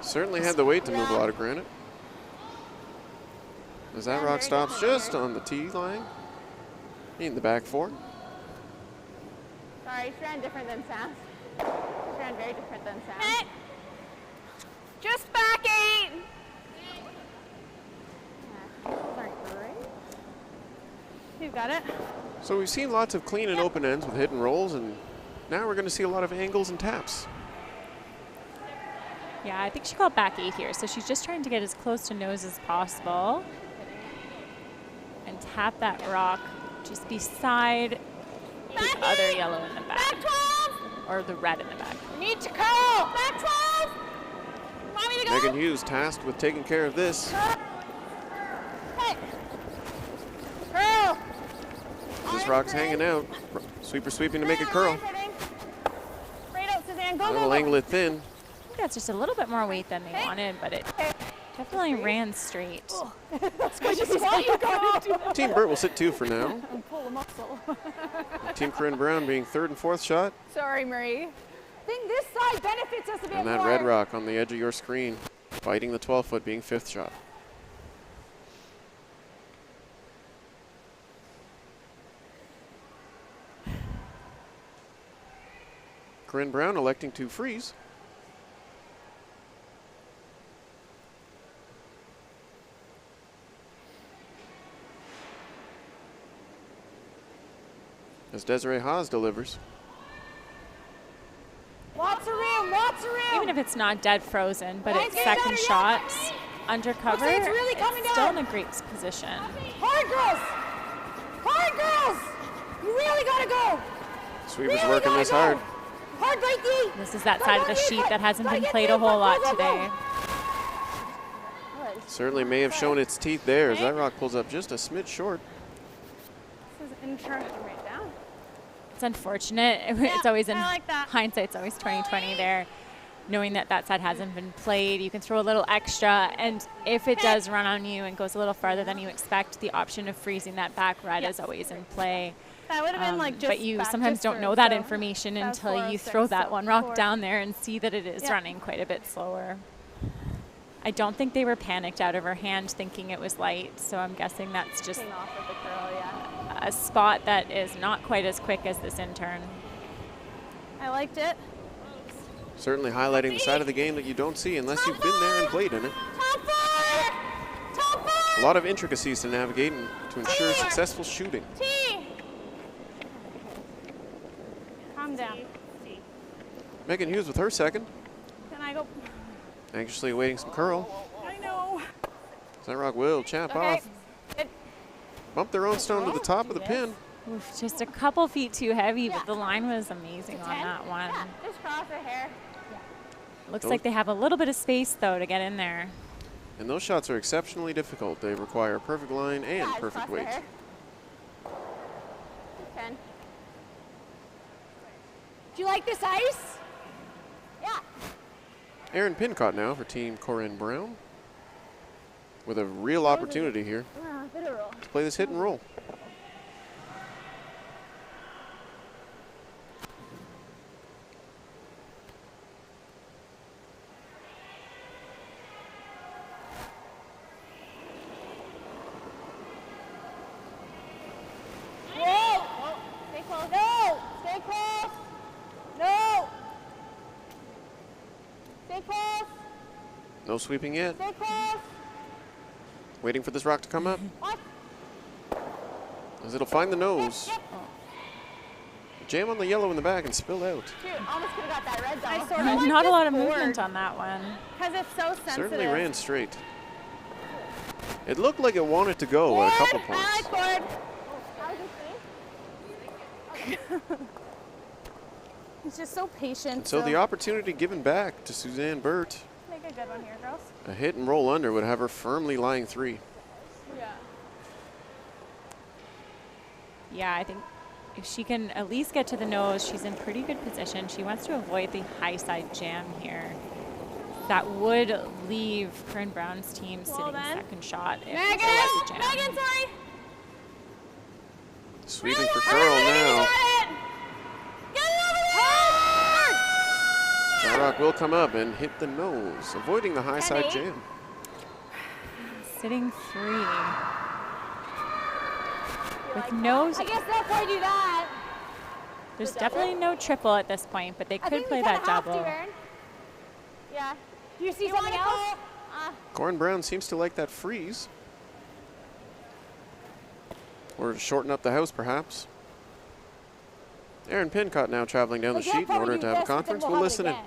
Certainly had the weight to move a lot of granite. As that rock stops just on the tee line. In the back 4. Sorry, she ran different than Sam. She ran very different than Sam. Just back 8. You've got it. So we've seen lots of clean and open ends with hit and rolls, and now we're going to see a lot of angles and taps. Yeah, I think she called back 8 here, so she's just trying to get as close to nose as possible and tap that rock just beside the other yellow in the back. Back 12. Or the red in the back. Need to curl. Back 12. Want me to go? Megan Hughes tasked with taking care of this. Hey. Curl. This rock's hanging out. Sweeper sweeping to make it curl. Straight out, Suzanne. Go, Then go, we'll go. angle it thin. I think that's just a little bit more weight than they wanted, but it definitely ran straight. I just want you to go. Team Birt will sit 2 for now. And pull a muscle. Team Corryn Brown being 3rd and 4th shot. Sorry, Marie. I think this side benefits us a bit And that more. red rock on the edge of your screen, fighting the 12-foot being 5th shot. Corryn Brown electing to freeze. As Desiree Haas delivers. Lots of room, lots of room. Even if it's not dead frozen, but Nice, it's get second better, yeah. shot under cover, it's really coming it's still down. in a great position. Hard, girls. Hard, girls. You really got to go. Sweeper's Really working gotta this go. hard. Hard, Blakey. This is that Go, side go, of the get sheet it. that hasn't Gotta been get played the a whole lot go, go, go. today. Certainly may have shown its teeth there as that rock pulls up just a smidge short. This is insurance right down. It's unfortunate. It's always in I like that. hindsight's always 20/20 there. Knowing that that side hasn't been played, you can throw a little extra, and if it does run on you and goes a little farther than you expect, the option of freezing that back red is always in play. That would have been like just But you back sometimes just don't for- know that so information that was until you 406, throw that so one rock 4. down there and see that it is Yeah. running quite a bit slower. I don't think they were panicked out of her hand thinking it was light, so I'm guessing that's just Came off of the curl, yeah. a spot that is not quite as quick as this intern. I liked it. Certainly highlighting the side of the game that you don't see unless you've been there and played in it. Top 4. Top 4. A lot of intricacies to navigate and to ensure successful shooting. T. Calm down. Megan Hughes with her second, Can I go? anxiously awaiting some curl. I know. That rock will chap Okay. off. Bump their own stone to the top of the pin. Oof, just a couple feet too heavy, but the line was amazing on that one. Yeah, just cross her hair. Looks like they have a little bit of space, though, to get in there. And those shots are exceptionally difficult. They require a perfect line and Yeah, perfect cross her weight. hair. 10. Do you like this ice? Yeah. Aaron Pincott now for Team Corryn Brown. With a real opportunity here Bit of roll. to play this hit and roll. Whoa! Stay close. No! Stay close. No! Stay close. No sweeping yet. Stay close. Waiting for this rock to come up. What? as it'll find the nose. Yep. Jam on the yellow in the back and spill out. Shoot, almost could have got that red zone. I sort of like Not a this lot of board movement on that one. because it's so sensitive. Certainly ran straight. It looked like it wanted to go at a couple I points. like board. He's just so patient. And so the opportunity given back to Suzanne Birt. Make a good one here, girls. A hit and roll under would have her firmly lying 3. Yeah. Yeah, I think if she can at least get to the nose, she's in pretty good position. She wants to avoid the high side jam here. That would leave Corryn Brown's team sitting then. second shot if Megan! there was a jam. Megan, sorry. Sweeping for Curl now. That rock will come up and hit the nose, avoiding the high side jam. Sitting 3. With no, I guess that's why I do that. there's definitely no triple at this point, but they I could think play we kinda that have double. to, Aaron. Yeah. Do you see something else? Corryn Brown seems to like that freeze. Or shorten up the house, perhaps. Aaron Pincott now traveling down the Like, they'll sheet in probably order do to have a this, but then conference. we'll We'll have it listen in. again.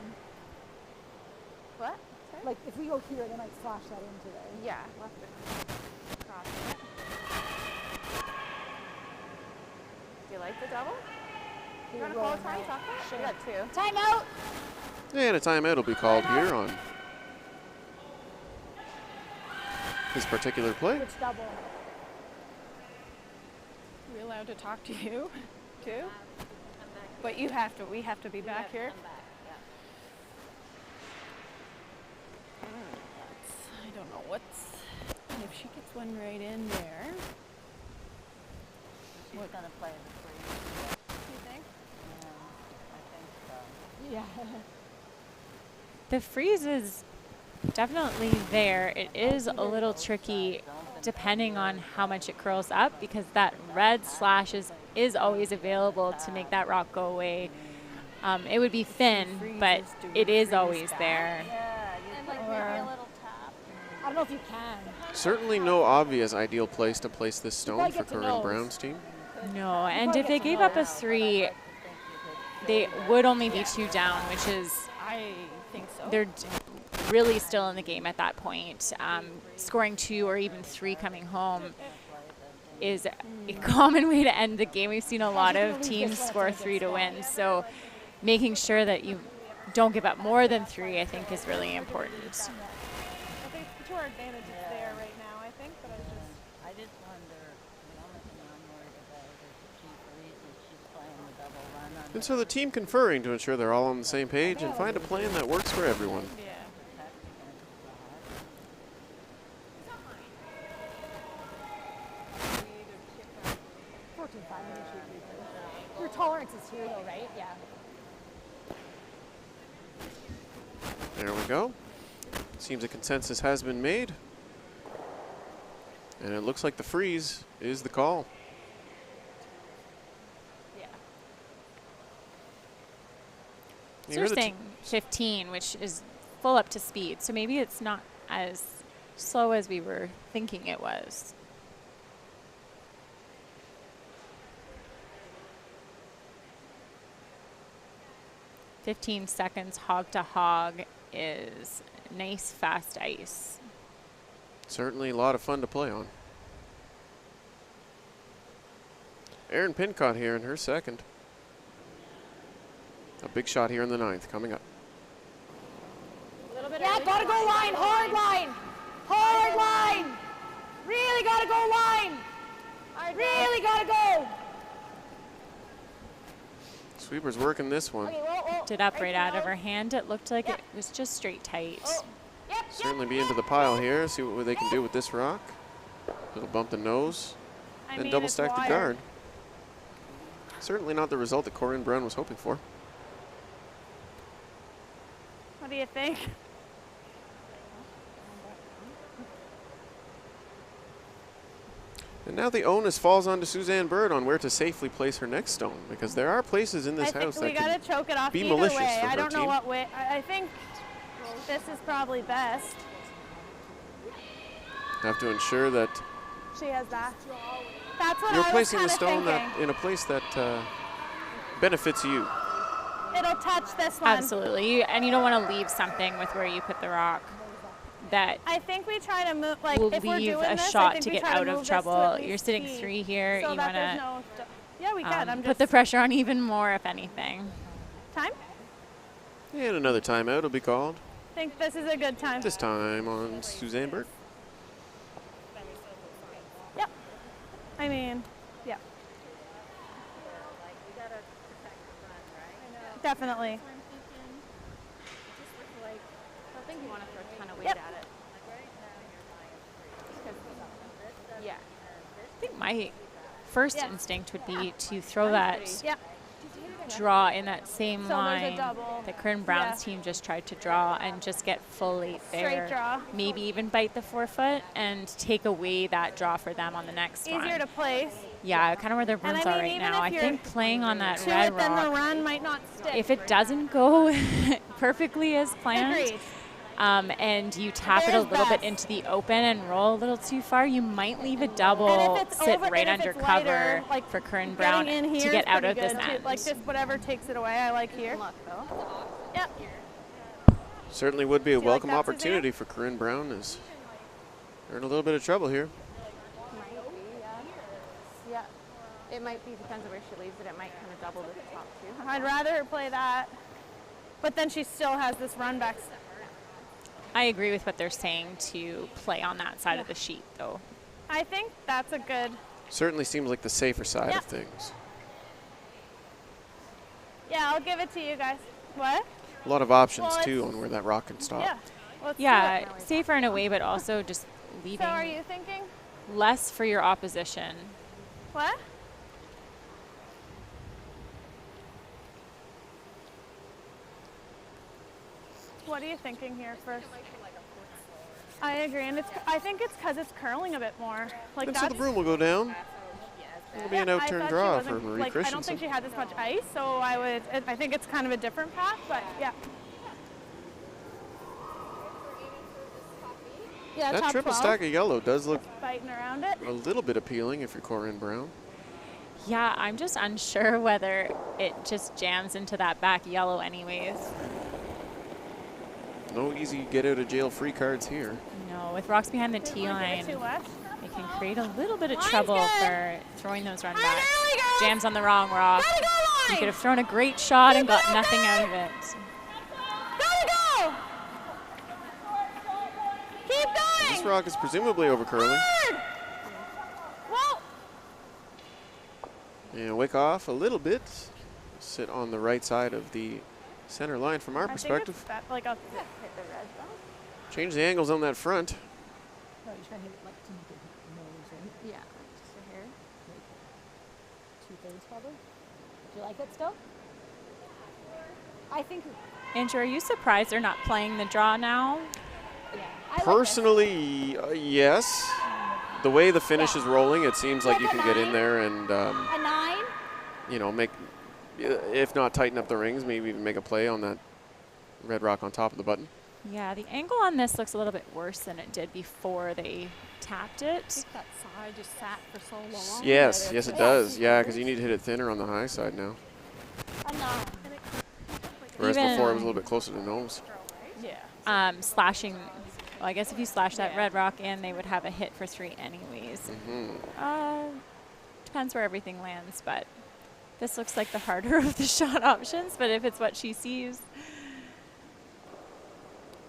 What? Like if we go here, they might slash that into there. Yeah. Left it. Cross it. Do you like the double? You want to call a time? Sure. You got 2. Timeout. And a timeout will be called here on this particular play. Which double? Are we allowed to talk to you too? But you have to. We have to be back here. I don't know what's. If she gets one right in there. She's going to play the freeze. You think? I think so. Yeah. The freeze is definitely there. It is a little tricky depending on how much it curls up because that red slash is always available to make that rock go away. It would be thin, but it is always there. And like maybe a little tap. I don't know if you can. Certainly no obvious ideal place to place this stone gotta for get to Corryn nose. Brown's team. No, and if they gave up a 3, they would only be 2 down, which is I think so. they're really still in the game at that point. Scoring 2 or even 3 coming home is a common way to end the game. We've seen a lot of teams score 3 to win, so making sure that you don't give up more than 3, I think, is really important. I think to our advantage it's there right now, I think, but I just wonder, the only thing I'm worried about is if she freezes, she's playing the double run on And so the team conferring to ensure they're all on the same page and find a plan that works for everyone. Yeah. 14-5. Your tolerance is here though, right? Yeah. There we go. Seems a consensus has been made. And it looks like the freeze is the call. Yeah. You So heard we're the saying 15, which is full up to speed. So maybe it's not as slow as we were thinking it was. "15 seconds hog to hog" is nice fast ice. Certainly a lot of fun to play on. Erin Pincott here in her second. A big shot here in the 9th coming up. Yeah, gotta go line, hard line. Hard line. Really gotta go line. Really gotta go. Sweeper's working this one. Okay, whoa. Did up right out of her hand. It looked like it was just straight tight. Yep, Certainly be into the pile here. See what they can do with this rock. Little bump the nose. I Then mean, double it's stack the water. guard. Certainly not the result that Corryn Brown was hoping for. What do you think? And now the onus falls onto Suzanne Birt on where to safely place her next stone, because there are places in this I think house we that got can to choke it off be either malicious way. for I her don't know team. what way. I think this is probably best. have to ensure that She has that. That's what You're I was placing the kinda stone thinking. in a place that benefits you. It'll touch this one. Absolutely. And you don't want to leave something with where you put the rock that I think we try to move, like, will if we're leave doing a this, I shot think to we get try to out move of this to at trouble. least You're sitting C, 3 here. so You that want there's to no yeah, we can. I'm put just the pressure on even more, if anything. time. And another timeout will be called. I think this is a good time. This time on Suzanne Birt. Yep. I mean, yeah. Definitely. I think you want to throw a ton of weight Yep. at it. Yeah. I think my first Yeah. instinct would be to throw that Yep. draw in that same So there's a line double. that Corryn Brown's Yeah. team just tried to draw and just get fully there. Straight draw. Maybe even bite the forefoot and take away that draw for them on the next Easier one. to place. Yeah, kind of where their And burns I are mean, right even now. if I you're think playing on that To red it, then the rock, run might not stick. if it doesn't go perfectly as planned, Agreed. and you tap it a There's little bit best. into the open and roll a little too far, you might leave a double And if it's sit over, right and if under it's cover lighter, like for Corryn Brown getting in here to is get out pretty of this good, too. end. Like just whatever takes it away, I like here. Yep. Certainly would be a you like welcome that, opportunity for Corryn Brown as they're in a little bit of trouble here. Yeah, it might be, depends on where she leaves it. It might kind of double the top too. I'd rather her play that. But then she still has this run back. I agree with what they're saying to play on that side of the sheet, though. I think that's a good. Certainly seems like the safer side Yeah. of things. Yeah, I'll give it to you guys. What? A lot of options Well, too it's- on where that rock can stop. Yeah. Let's do Yeah, it. safer in a way, but also just So leaving are you thinking? less for your opposition. What? What are you thinking here first? I agree, and I think it's because it's curling a bit more. Like And so that's. the broom will go down. It'll be an I outturn thought she draw wasn't- for Marie like, Christensen. I don't think she had this much ice, so I think it's kind of a different path, but yeah. Yeah, That top triple 12, stack of yellow does look biting around it. a little bit appealing if you're Corryn Brown. Yeah, I'm just unsure whether it just jams into that back yellow anyways. No easy get out of jail free cards here. No, with rocks behind the Did tee we give line, it too much? it can create a little bit of Line's trouble good. for throwing those run There backs. we go. Jams on the wrong rock. Gotta go You line. could have thrown a great shot and Keep got it nothing open. out of it. Gotta go. Keep This going. rock is presumably over curling. Hard. Well, And wick off a little bit. Sit on the right side of the center line from our I think perspective. it's that, like a. Change the angles on that front. No, you're trying to hit it like to make it hit the nose, right? Yeah, just a hair. Two-thirds probably. Do you like it still? I think, Andrew, are you surprised they're not playing the draw now? yeah. I like Personally, yes. The way the finish is rolling, it seems like you Like a can get in 9? there and, this. A 9? you know, make, if not tighten up the rings, maybe even make a play on that red rock on top of the button. Yeah, the angle on this looks a little bit worse than it did before they tapped it. That side just sat for so long. Yes, that yes, it's it does. Yeah, because you need to hit it thinner on the high side now. A 9. Whereas Even- before it was a little bit closer to nose. Yeah. Slashing, well, I guess if you slash that red rock in, they would have a hit for 3 anyways. Depends where everything lands, but this looks like the harder of the shot options, but if it's what she sees.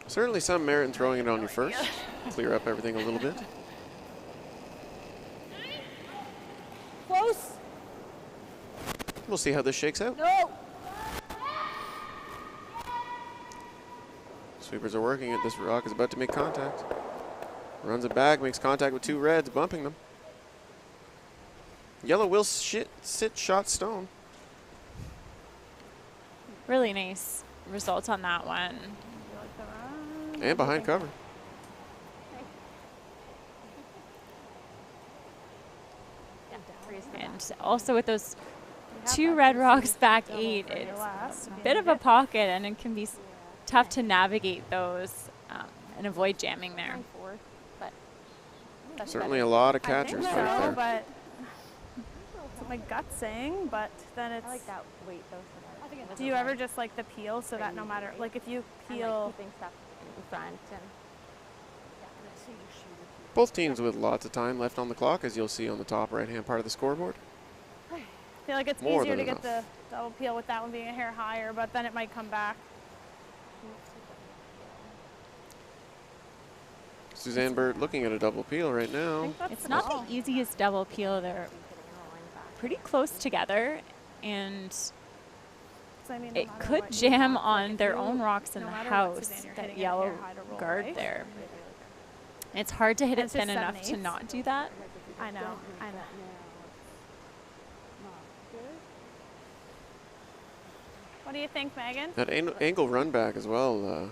Certainly some merit in throwing it on you first. Clear up everything a little bit. Close. We'll see how this shakes out. No. Sweepers are working it. This rock is about to make contact. Runs it back, makes contact with 2 reds, bumping them. Yellow will sit shot stone. Really nice result on that one. And behind cover. And also with those 2 red rocks back 8, it's a bit of a pocket and it can be tough to navigate those and avoid jamming there. Certainly a lot of I catchers think right so, there. but that's what my gut's saying. But then it's. I like that weight though. So that Do you ever just like the peel so that no matter, like if you and, peel. like, keeping stuff in front and Both teams with lots of time left on the clock, as you'll see on the top right-hand part of the scoreboard. I feel like it's More easier than to get enough. the double peel with that one being a hair higher, but then it might come back. Suzanne Birt looking at a double peel right now. It's not the easiest double peel. They're pretty close together, and I mean, no it matter could what you jam want, on like, their if own you- rocks in no the matter what, house, Suzanne, you're that hitting it yellow hair high to roll, guard right? there. It's hard to hit And it it's just thin enough to 7/8. not do that. I know, I know. What do you think, Megan? That angle run back as well.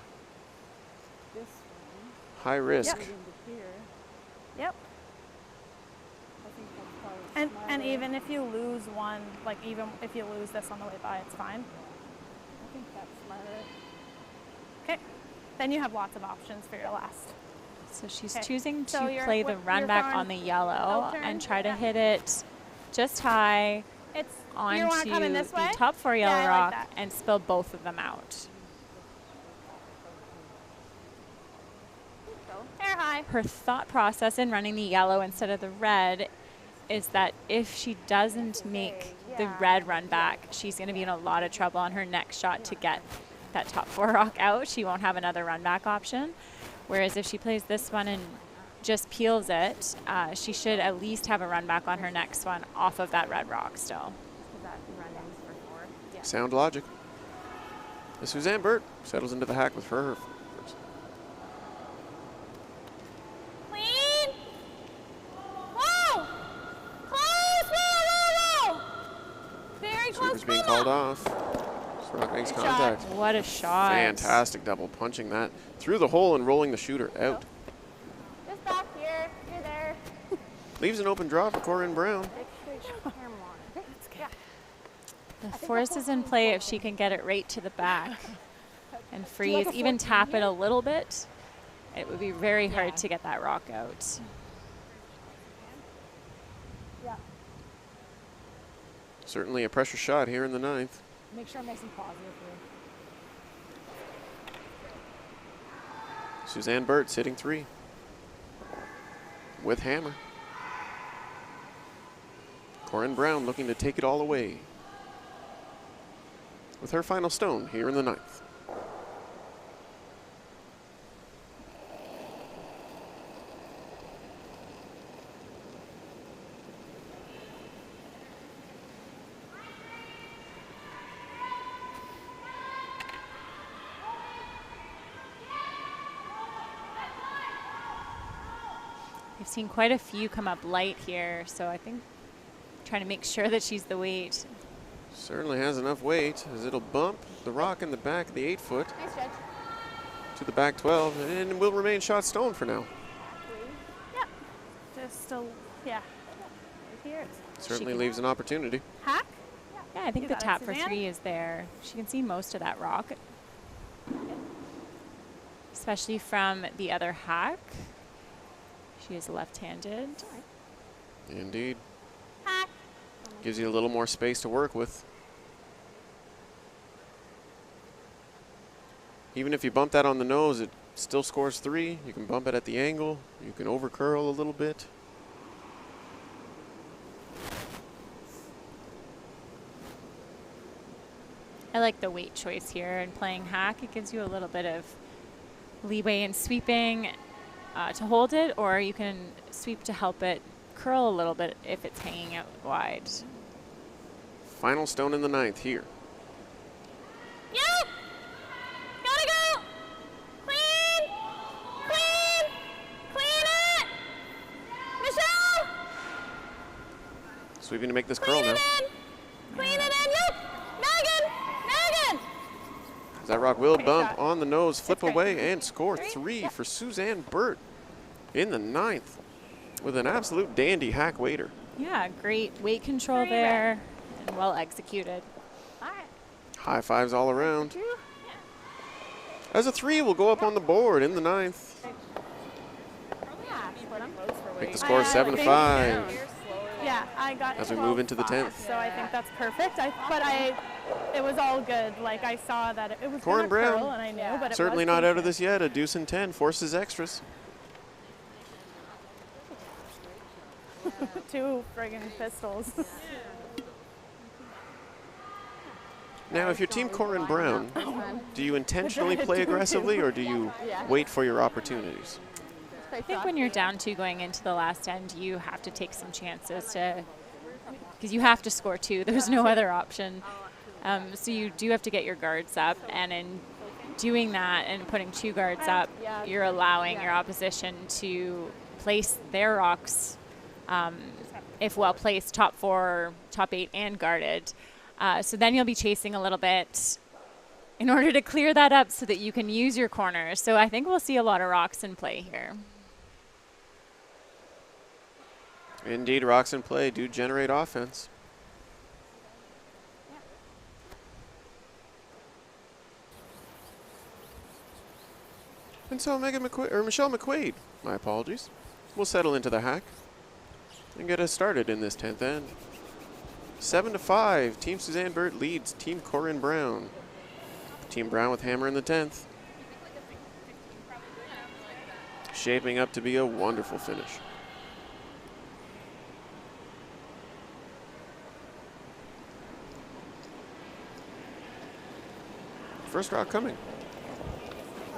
High risk. Yep. And even if you lose one, like even if you lose this on the way by, it's fine. I think that's smarter. Okay. Then you have lots of options for your last. So she's Okay. choosing So to you're- play the you're run back throwing on the yellow out and turn? try to Yeah. hit it just high It's you onto want to come in this way? the top 4 yellow I like rock that. and spill both of them out. Hair high. Her thought process in running the yellow instead of the red is that if she doesn't make the red run back, she's going to be in a lot of trouble on her next shot to get that top 4 rock out. She won't have another run back option. Whereas if she plays this one and just peels it, she should at least have a run back on her next one off of that red rock still. that run-ins for 4. Yeah. Sound logic. As Suzanne Birt settles into the hack with her. Clean. Whoa. Close. Whoa, whoa, whoa. Very close. Server's being called off. This rock makes Good contact. What a shot. Fantastic double, punching that through the hole and rolling the shooter out. Just back here. You're there. Leaves an open draw for Corryn Brown. The force is in play if she can get it right to the back and freeze, even tap it a little bit. It would be very hard to get that rock out. Certainly a pressure shot here in the 9th. Make sure I'm nice and positive here. Suzanne Birt sitting 3 with hammer. Corryn Brown looking to take it all away with her final stone here in the 9th. I've seen quite a few come up light here, so I think trying to make sure that she's the weight. Certainly has enough weight as it'll bump the rock in the back of the 8-foot Nice stretch. to the back 12 and will remain shot stone for now. Just still, yeah. Right here. Certainly can- leaves an opportunity. Hack. Yeah, I think You the got it, tap for Suzanne. 3 is there. She can see most of that rock, especially from the other hack. She is left-handed. Indeed. Hack. Gives you a little more space to work with. Even if you bump that on the nose, it still scores 3. You can bump it at the angle. You can over curl a little bit. I like the weight choice here and playing hack. It gives you a little bit of leeway in sweeping to hold it, or you can sweep to help it curl a little bit if it's hanging out wide. Final stone in the 9th here. Yep. Gotta go. Clean. Clean. Clean it. Michelle. Sweeping to make this curl Clean now. it in. Clean it in. Yep. Megan. Megan. That rock will Great bump shot. on the nose, flip great. away, and score 3 for Suzanne Birt in the 9th with an absolute dandy hack waiter. Yeah, great weight control 3 there and well executed. All right. High fives all around. As a 3 will go up on the board in the 9th. Make the score 7-5 Yeah, I got as we move into the 10th. So I think that's perfect. It was all good. Like I saw that it was Corryn gonna curl, Brown, and I knew, but it certainly was not pretty out of good. this yet. A deuce and 10 forces extras. 2 friggin' pistols. Now, if you're Team Corryn Brown, do you intentionally play aggressively or do you wait for your opportunities? I think when you're down 2 going into the last end, you have to take some chances because you have to score 2. There's no other option. So you do have to get your guards up, and in doing that and putting 2 guards up, you're allowing your opposition to place their rocks, if well placed, top 4, top 8, and guarded. So then you'll be chasing a little bit in order to clear that up so that you can use your corners. So I think we'll see a lot of rocks in play here. Indeed, rocks in play do generate offense. And so Michelle McQuaid, my apologies, will settle into the hack and get us started in this 10th end. 7-5, Team Suzanne Birt leads Team Corryn Brown. Team Brown with hammer in the 10th. Shaping up to be a wonderful finish. First rock coming.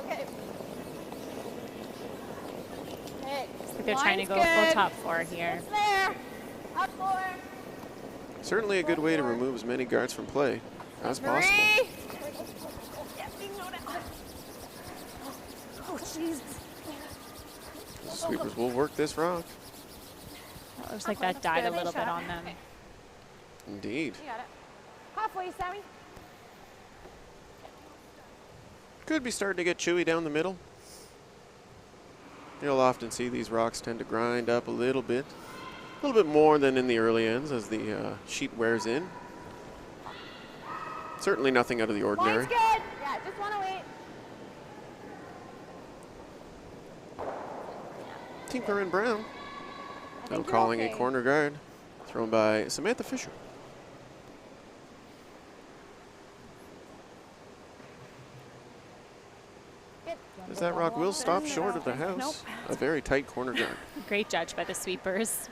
Okay. Hey, Looks like they're trying to go full top 4 here. it's there. Up 4. Certainly a good way to remove as many guards from play as possible. 3. Yeah, we know that. Oh, jeez. Sweepers will work this rock. It looks like that died a little bit on them. Indeed. You got it. Halfway, Sammy. Could be starting to get chewy down the middle. You'll often see these rocks tend to grind up a little bit more than in the early ends as the sheet wears in. Certainly nothing out of the ordinary. Line's good. Yeah, just want to wait. Team Corryn Brown now calling a corner guard thrown by Samantha Fisher. As that rock will stop short of the house. A very tight corner guard. Great judge by the sweepers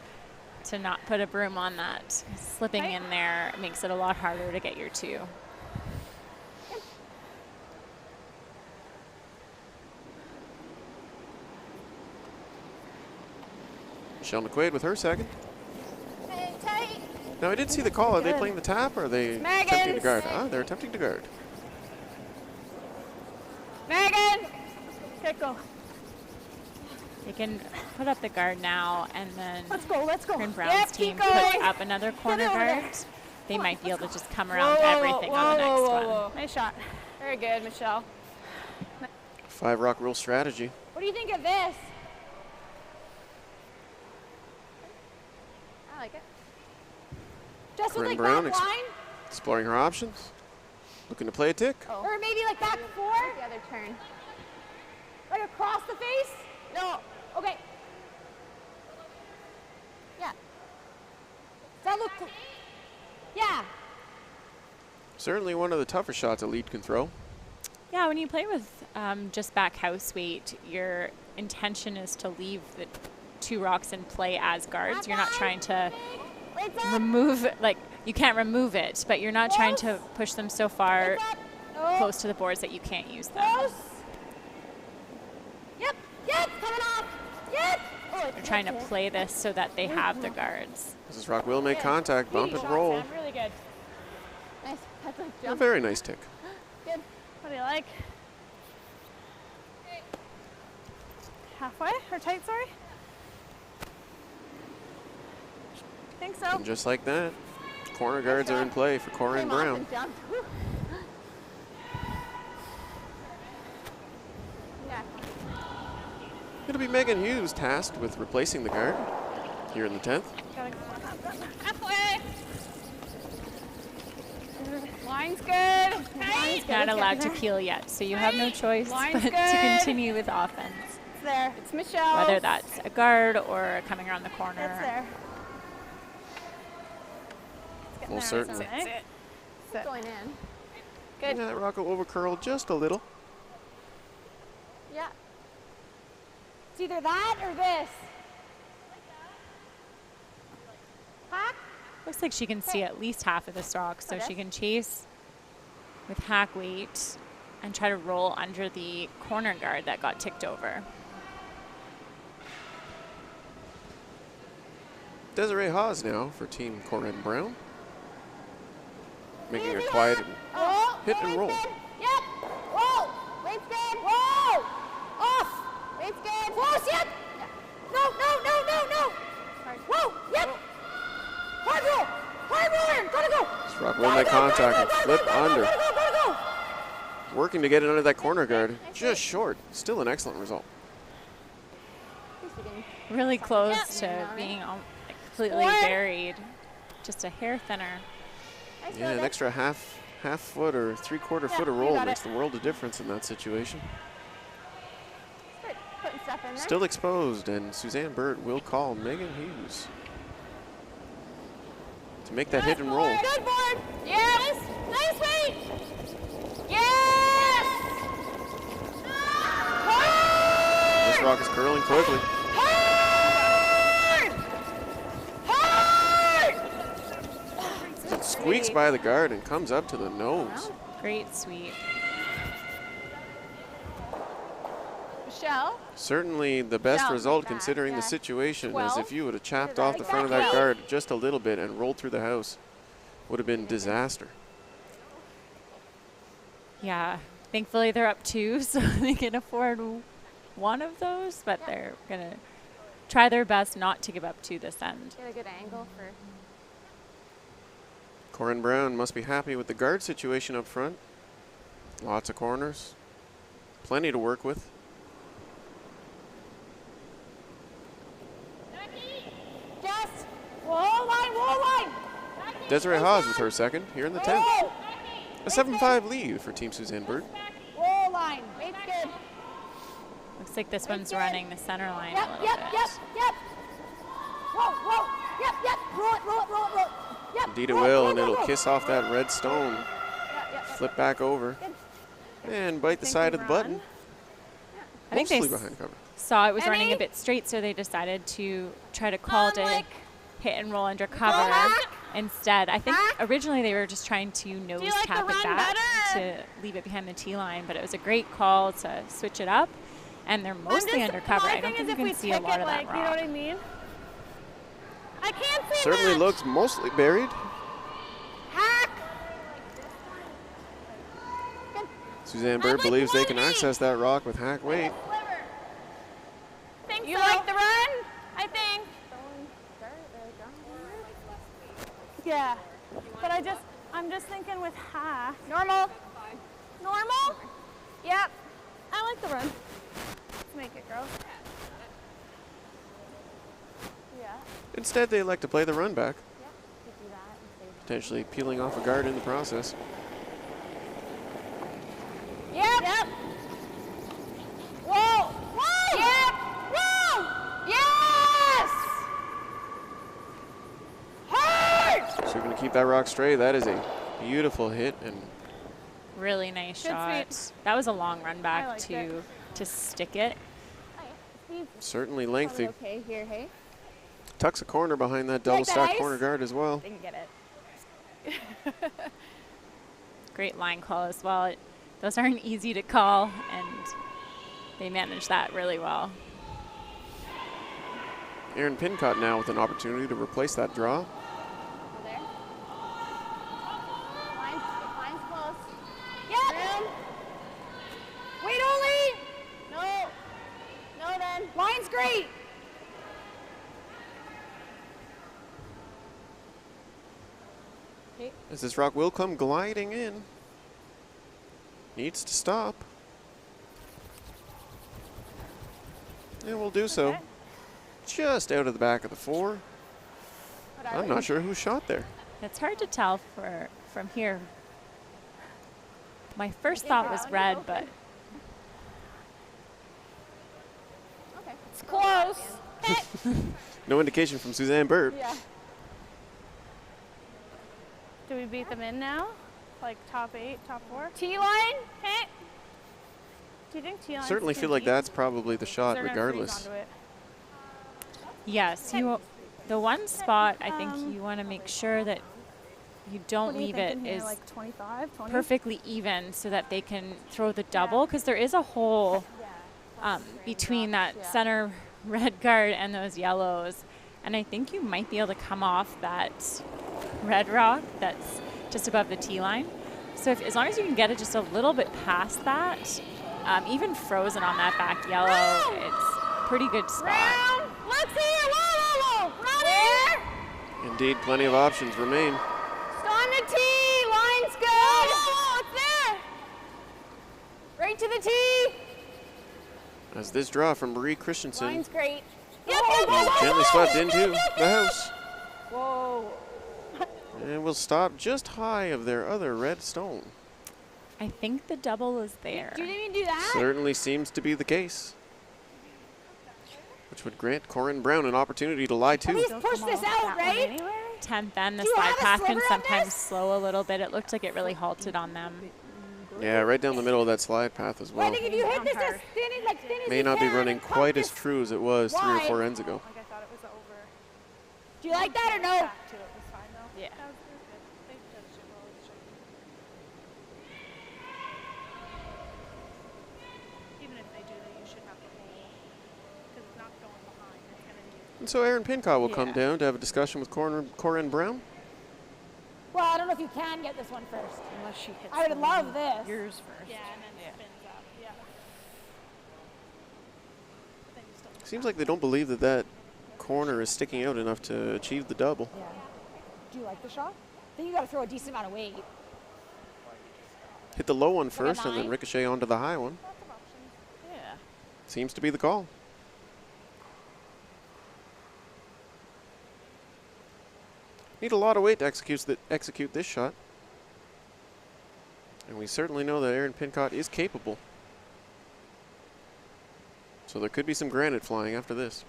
to not put a broom on that. Slipping in there makes it a lot harder to get your 2. Michelle McQuaid with her second. Hey, tight. Now I did see the call. Are they playing the tap or are they attempting to guard? Ah, they're attempting to guard. Megan! Okay, go. They can put up the guard now, and then Let's go, let's go. Corryn Brown's team keep puts going. up another corner over there. guard. They might be able to just come around everything on the next one. Nice shot. Very good, Michelle. 5 rock rule strategy. What do you think of this? I like it. Just with Corryn like Brown back line? exploring her options. Looking to play a tick. Or maybe like back 4? The other turn. Like across the face? No. Okay. Yeah. Does that look cool? Yeah. Certainly one of the tougher shots a lead can throw. Yeah, when you play with just back house weight, your intention is to leave the 2 rocks in play as guards. You're not trying to remove, like, you can't remove it, but you're not trying to push them so far close to the boards that you can't use them. Close. Yep. Yep. Coming off. Yep. Oh, You're trying to play this so that they have the guards. This rock will make contact, bump and roll. Really good. nice. That's a A jump. very nice tick. Good. What do you like? Halfway or tight, sorry? Think so. And just like that, corner guards are in play for Corryn Came off Brown. and jumped. Whew. Yeah. It'll be Megan Hughes tasked with replacing the guard here in the 10th. Halfway. Line's good. Not allowed to peel yet, so you have no choice Line's but to good. continue with offense. there. It's Michelle. whether that's a guard or coming around the corner. It's there. Well, certainly. Sit. Going in. Good. Yeah, that rock will over curl just a little. Yeah. It's either that or this. Hack. Looks like she can see at least half of this rock, so she can chase with hack weight and try to roll under the corner guard that got ticked over. Desiree Hawes now for Team Corryn Brown. Making a quiet hit and roll. Yep. Whoa. Weight's good. Whoa. Off. Weight's good. Close. Yep. No. Whoa. Yep. Hard roll. Hard roller. Gotta go. This rock will make contact and flip under. Go. Working to get it under that corner guard. Just short. Still an excellent result. Really close to being completely buried. Just a hair thinner. Yeah, an extra half foot or 3/4 foot of roll makes the world of difference in that situation. Putting stuff in there. Still exposed, and Suzanne Birt will call Megan Hughes to make that hit and roll. Good board. Yes. Nice weight. Yes. This rock is curling quickly. It squeaks by the guard and comes up to the nose. Great sweep. Michelle. Certainly the best result considering the situation, as if you would have chopped off the front of that guard just a little bit and rolled through the house. Would have been disaster. Yeah, thankfully they're up 2, so they can afford one of those, but they're going to try their best not to give up 2 this end. Get a good angle for. Corryn Brown must be happy with the guard situation up front. Lots of corners. Plenty to work with. Just wall line. Desiree Hawes with her second here in the 10th. A 7-5 lead for Team Suzanne Birt. Wall line. Weight's good. Looks like this one's running the center line a little bit. Yep. Whoa. Yep. Roll it. Yep. Indeed it will, and it'll kiss off that red stone. Flip back over. And bite the side of the button. I think they Mostly behind cover. saw it was running a bit straight, so they decided to try to call to hit and roll under cover instead. I think originally they were just trying to nose tap it back to leave it behind the tee line, but it was a great call to switch it up, and they're mostly under cover. I don't think you can see a lot of that rock. You know what I mean? I can't see Certainly much. looks mostly buried. Hack. Suzanne Birt believes they can access that rock with hack weight. Think You so. like the run? I think. Yeah. But I'm just thinking with half. Normal. Yep. I like the run. Let's make it, girls. Yeah. Instead, they elect to play the run back, potentially peeling off a guard in the process. Yep. Whoa. Yep. Whoa. Yes. Hard. So you're going to keep that rock straight. That is a beautiful hit, and Really nice Good shot. sweep. That was a long run back liked it. to stick it. certainly lengthy. Okay, here, hey. Tucks a corner behind that double stack corner guard as well. They can get it. Great line call as well. Those aren't easy to call, and they managed that really well. Aaron Pincott now with an opportunity to replace that draw. There. Line's close. Yep. Wait only. No then. Line's great. As this rock will come gliding in. Needs to stop. And will do so. Just out of the back of the 4. I'm not sure who shot there. It's hard to tell from here. My first thought was red, but No indication from Suzanne Birt. Yeah. Do we beat them in now? Like top 8, top 4? T-line. Okay. Do you think T-line? Certainly feel like that's probably the shot regardless. Yes, the one spot I think you want to make sure that you don't leave it is like 25, 20? perfectly even so that they can throw the double, because there is a hole between that center red guard and those yellows, and I think you might be able to come off that red rock that's just above the tee line. So as long as you can get it just a little bit past that, even frozen on that back yellow, it's a pretty good spot. Let's see it. Whoa. Where? Indeed, plenty of options remain. On the tee. Line's good. Whoa, it's there. Right to the tee. As this draw from Marie Christensen Line's great. gently swept into the house. Whoa. And will stop just high of their other red stone. I think the double is there. You didn't even do that? Certainly seems to be the case, which would grant Corryn Brown an opportunity to lie At least too. push this out, right? 10th and the Do you slide have a path can sliver on sometimes this? slow a little bit. It looked like it really halted on them. Yeah, right down the middle of that slide path as Well, I well. think if you hit this as thin as May you not be can running and pump quite as this true as it was 3 or wide. 4 ends ago. Like I thought it was over. Do you like that or no? Back to it was fine though. Yeah. That was good. They judged it well. Even if they do that, you should have the hole. Because it's not going behind. It's going to need. And so Aaron Pincott will come down to have a discussion with Corryn Brown. Well, I don't know if you can get this one first. Unless she hits I would love this. yours first. Yeah, and then spins up. Yeah. Seems like they don't believe that that corner is sticking out enough to achieve the double. Yeah. Do you like the shot? I think you got to throw a decent amount of weight. Hit the low one Like a first and then 9? ricochet onto the high one. Lots of options. Yeah. Seems to be the call. Need a lot of weight to execute this shot. And we certainly know that Aaron Pincott is capable. So there could be some granite flying after this.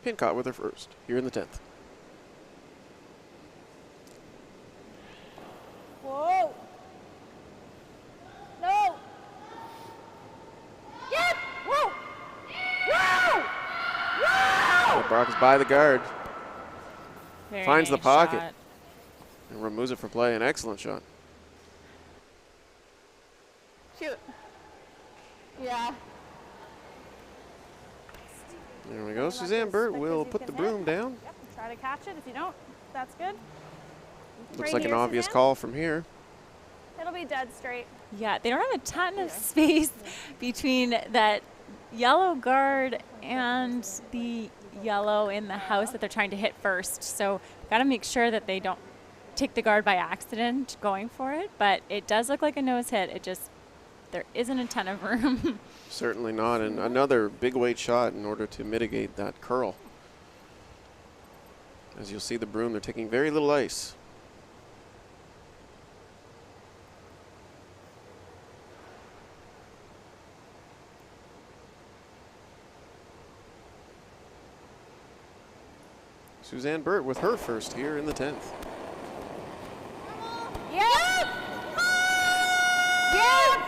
Pincott with her first, here in the 10th. Whoa. No. Yep. Whoa. Whoa. Whoa. Brock is by the guard. Very Finds the nice pocket. shot. And removes it from play. An excellent shot. Shoot. Yeah. There we go. Suzanne Birt will put the broom down. Yep. Try to catch it. If you don't, that's good. Looks Right like an here, obvious Suzanne? call from here. It'll be dead straight. Yeah, they don't have a ton of space between that yellow guard and the yellow in the house that they're trying to hit first. So got to make sure that they don't take the guard by accident going for it. But it does look like a nose hit. It just, there isn't a ton of room. Certainly not. And another big weight shot in order to mitigate that curl. As you'll see the broom, they're taking very little ice. Suzanne Birt with her first here in the 10th. Yep. Yep.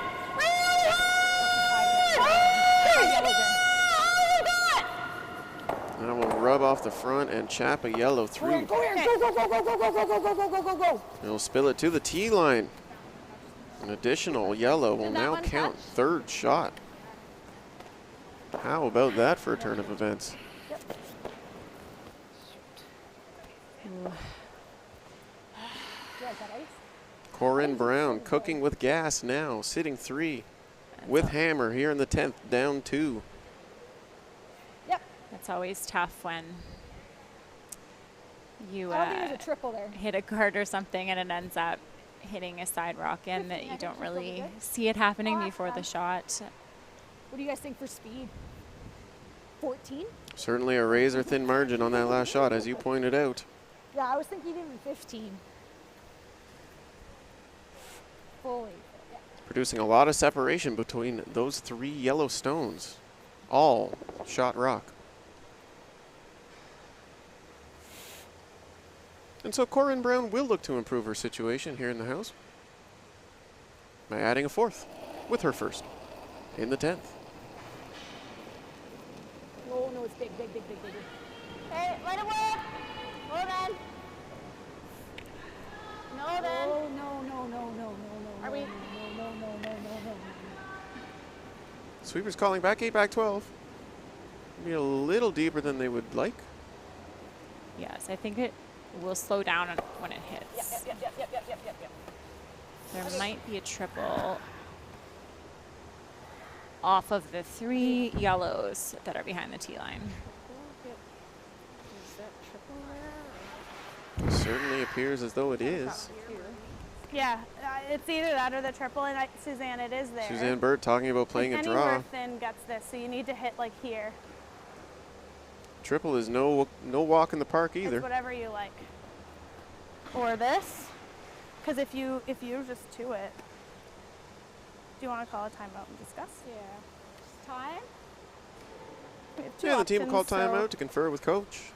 And I will rub off the front and chap a yellow through. Go here. Go, go, go, go, go, go, go, go, go, go, go, go. It'll spill it to the tee line. An additional yellow will now count. Third shot. How about that for a turn of events? Corryn Brown cooking with gas now, sitting 3 with hammer here in the 10th, down 2. Yep. That's always tough when you I don't think there's a triple there. hit a guard or something and it ends up hitting a side rock in that you don't really see it happening before the shot. What do you guys think for speed? 14? Certainly a razor thin margin on that last shot, as you pointed out. Yeah, I was thinking even 15. fully. Producing a lot of separation between those 3 yellow stones. All shot rock. And so Corryn Brown will look to improve her situation here in the house by adding a 4th with her first in the 10th. No, no, it's big, big, big, big, big. Hey, let it work. Hold on. No, then. Oh, no, no, no, no, no, no. Are we? No, no, no, no, no, no. Sweepers calling back 8, back 12. Be a little deeper than they would like. Yes, I think it will slow down when it hits. Yep. There might be a triple off of the 3 yellows that are behind the tee line. Is that triple there? Certainly appears as though it is. Yeah, it's either that or the triple, and Suzanne, it is there. Suzanne Birt talking about playing a draw. Anywhere thin gets this, so you need to hit like here. Triple is no walk in the park either. It's whatever you like. Or this, because if you just to it. Do you want to call a timeout and discuss? Yeah. Time? We have 2 Yeah, the team will call options, so- timeout to confer with coach.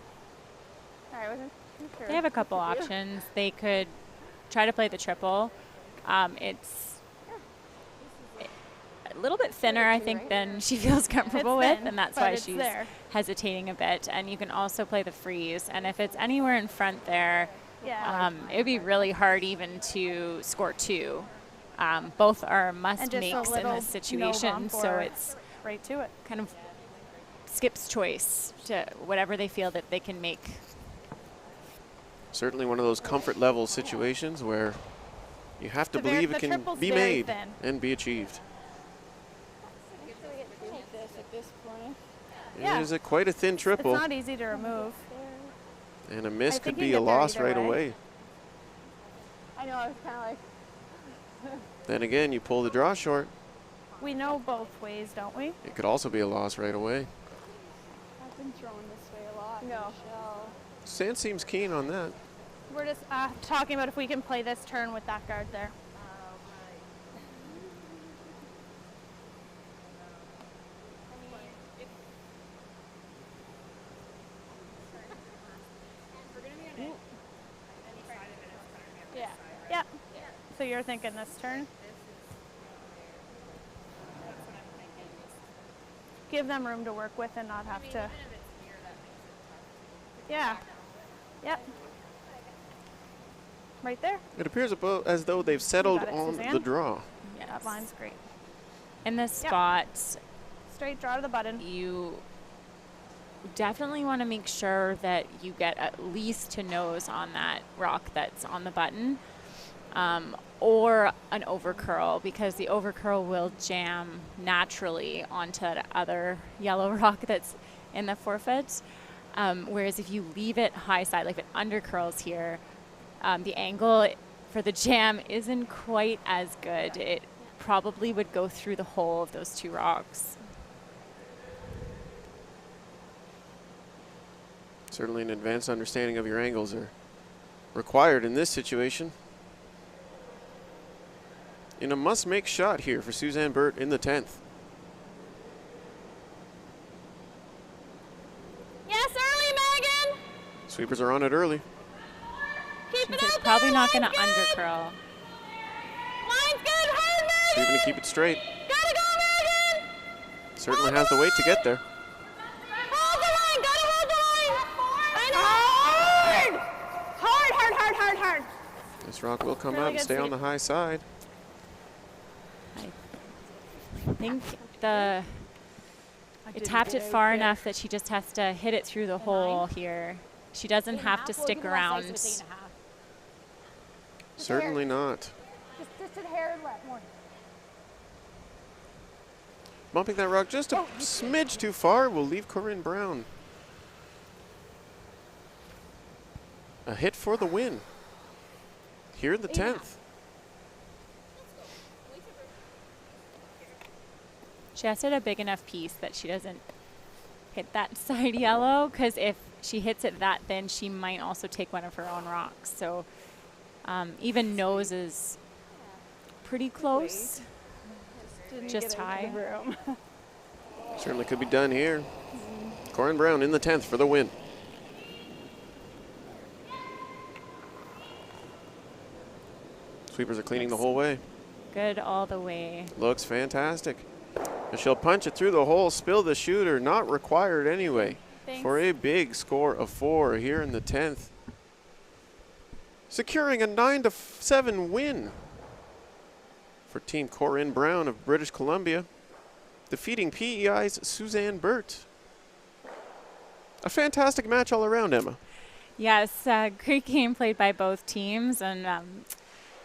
All right, wasn't sure. They have a couple options. They could try to play the triple. It's a little bit thinner, I think, than she feels comfortable It's with, thin, and that's but why it's she's there. hesitating a bit. And you can also play the freeze. And if it's anywhere in front there, Yeah. it would be really hard even to score 2. Both are must And just a makes in little this no situation, bump so or it's right to it. kind of skips choice to whatever they feel that they can make. Certainly one of those comfort level situations where you have to The believe it the can triple's be very made thin. and be achieved. Take this at this point. Yeah. It is quite a thin triple, It's not easy to remove. and a miss I could think you be get a there loss either right way. away. I know, I was kind of like, Then again, you pull the draw short. We know both ways, don't we? It could also be a loss right away. I've been thrown this way a lot. No. Michelle. Sand seems keen on that. We're just talking about if we can play this turn with that guard there. Yeah. Yeah. So you're thinking this turn? Give them room to work with and not have to. Yeah. Yep. Right there. It appears as though they've settled got it, on Suzanne. the draw. That line's great. In this Yep. spot, Straight draw to the button. you definitely want to make sure that you get at least to nose on that rock that's on the button, or an overcurl, because the overcurl will jam naturally onto the other yellow rock that's in the forefeit. Whereas if you leave it high side, like if it undercurls here, the angle for the jam isn't quite as good. It probably would go through the hole of those 2 rocks. Certainly an advanced understanding of your angles are required in this situation. In a must-make shot here for Suzanne Birt in the 10th. Yes, early, Megan. Sweepers are on it early. Keep it It's out probably there. not going to Line's good. undercurl. Line's good. Hard, Megan. Sweeping to keep it straight. Gotta go, Megan. Certainly has the weight to get there. Hold the line. Gotta hold the line. Hard. Hard, hard, hard, hard, hard. This rock will come Really out and good stay on sweep. the high side. I think it tapped it far enough that she just has to hit it through the hole here. She doesn't have to stick around. Certainly not. Just to the hair and left more. Bumping that rock just a smidge too far will leave Corryn Brown. A hit for the win here in the 10th. She has to hit a big enough piece that she doesn't hit that side yellow, because if she hits it that thin, she might also take one of her own rocks. So even nose is pretty close. Didn't Just get into the high. room. Certainly could be done here. Corryn Brown in the 10th for the win. Sweepers are cleaning the whole way. Good all the way. Looks fantastic. And she'll punch it through the hole, spill the shooter, not required anyway. Thanks. For a big score of 4 here in the 10th. Securing a 9-7 win for Team Corryn Brown of British Columbia, defeating PEI's Suzanne Birt. A fantastic match all around, Emma. Yes, great game played by both teams, and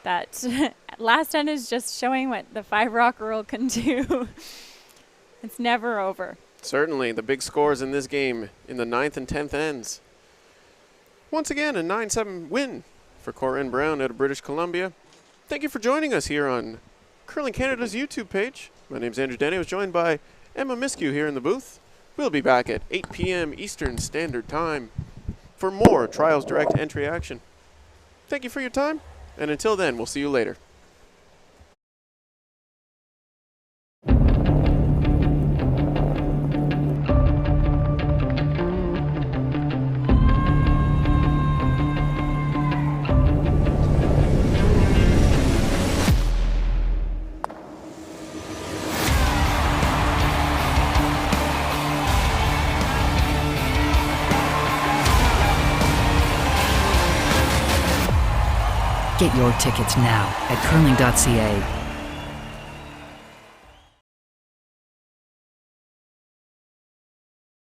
that last end is just showing what the 5-rock girl can do. It's never over. Certainly, the big scores in this game in the 9th and 10th ends. Once again, a 9-7 win for Corryn Brown out of British Columbia. Thank you for joining us here on Curling Canada's YouTube page. My name's Andrew Denny. I was joined by Emma Miskew here in the booth. We'll be back at 8 p.m. Eastern Standard Time for more Trials Direct Entry action. Thank you for your time, and until then, we'll see you later. Get your tickets now at curling.ca.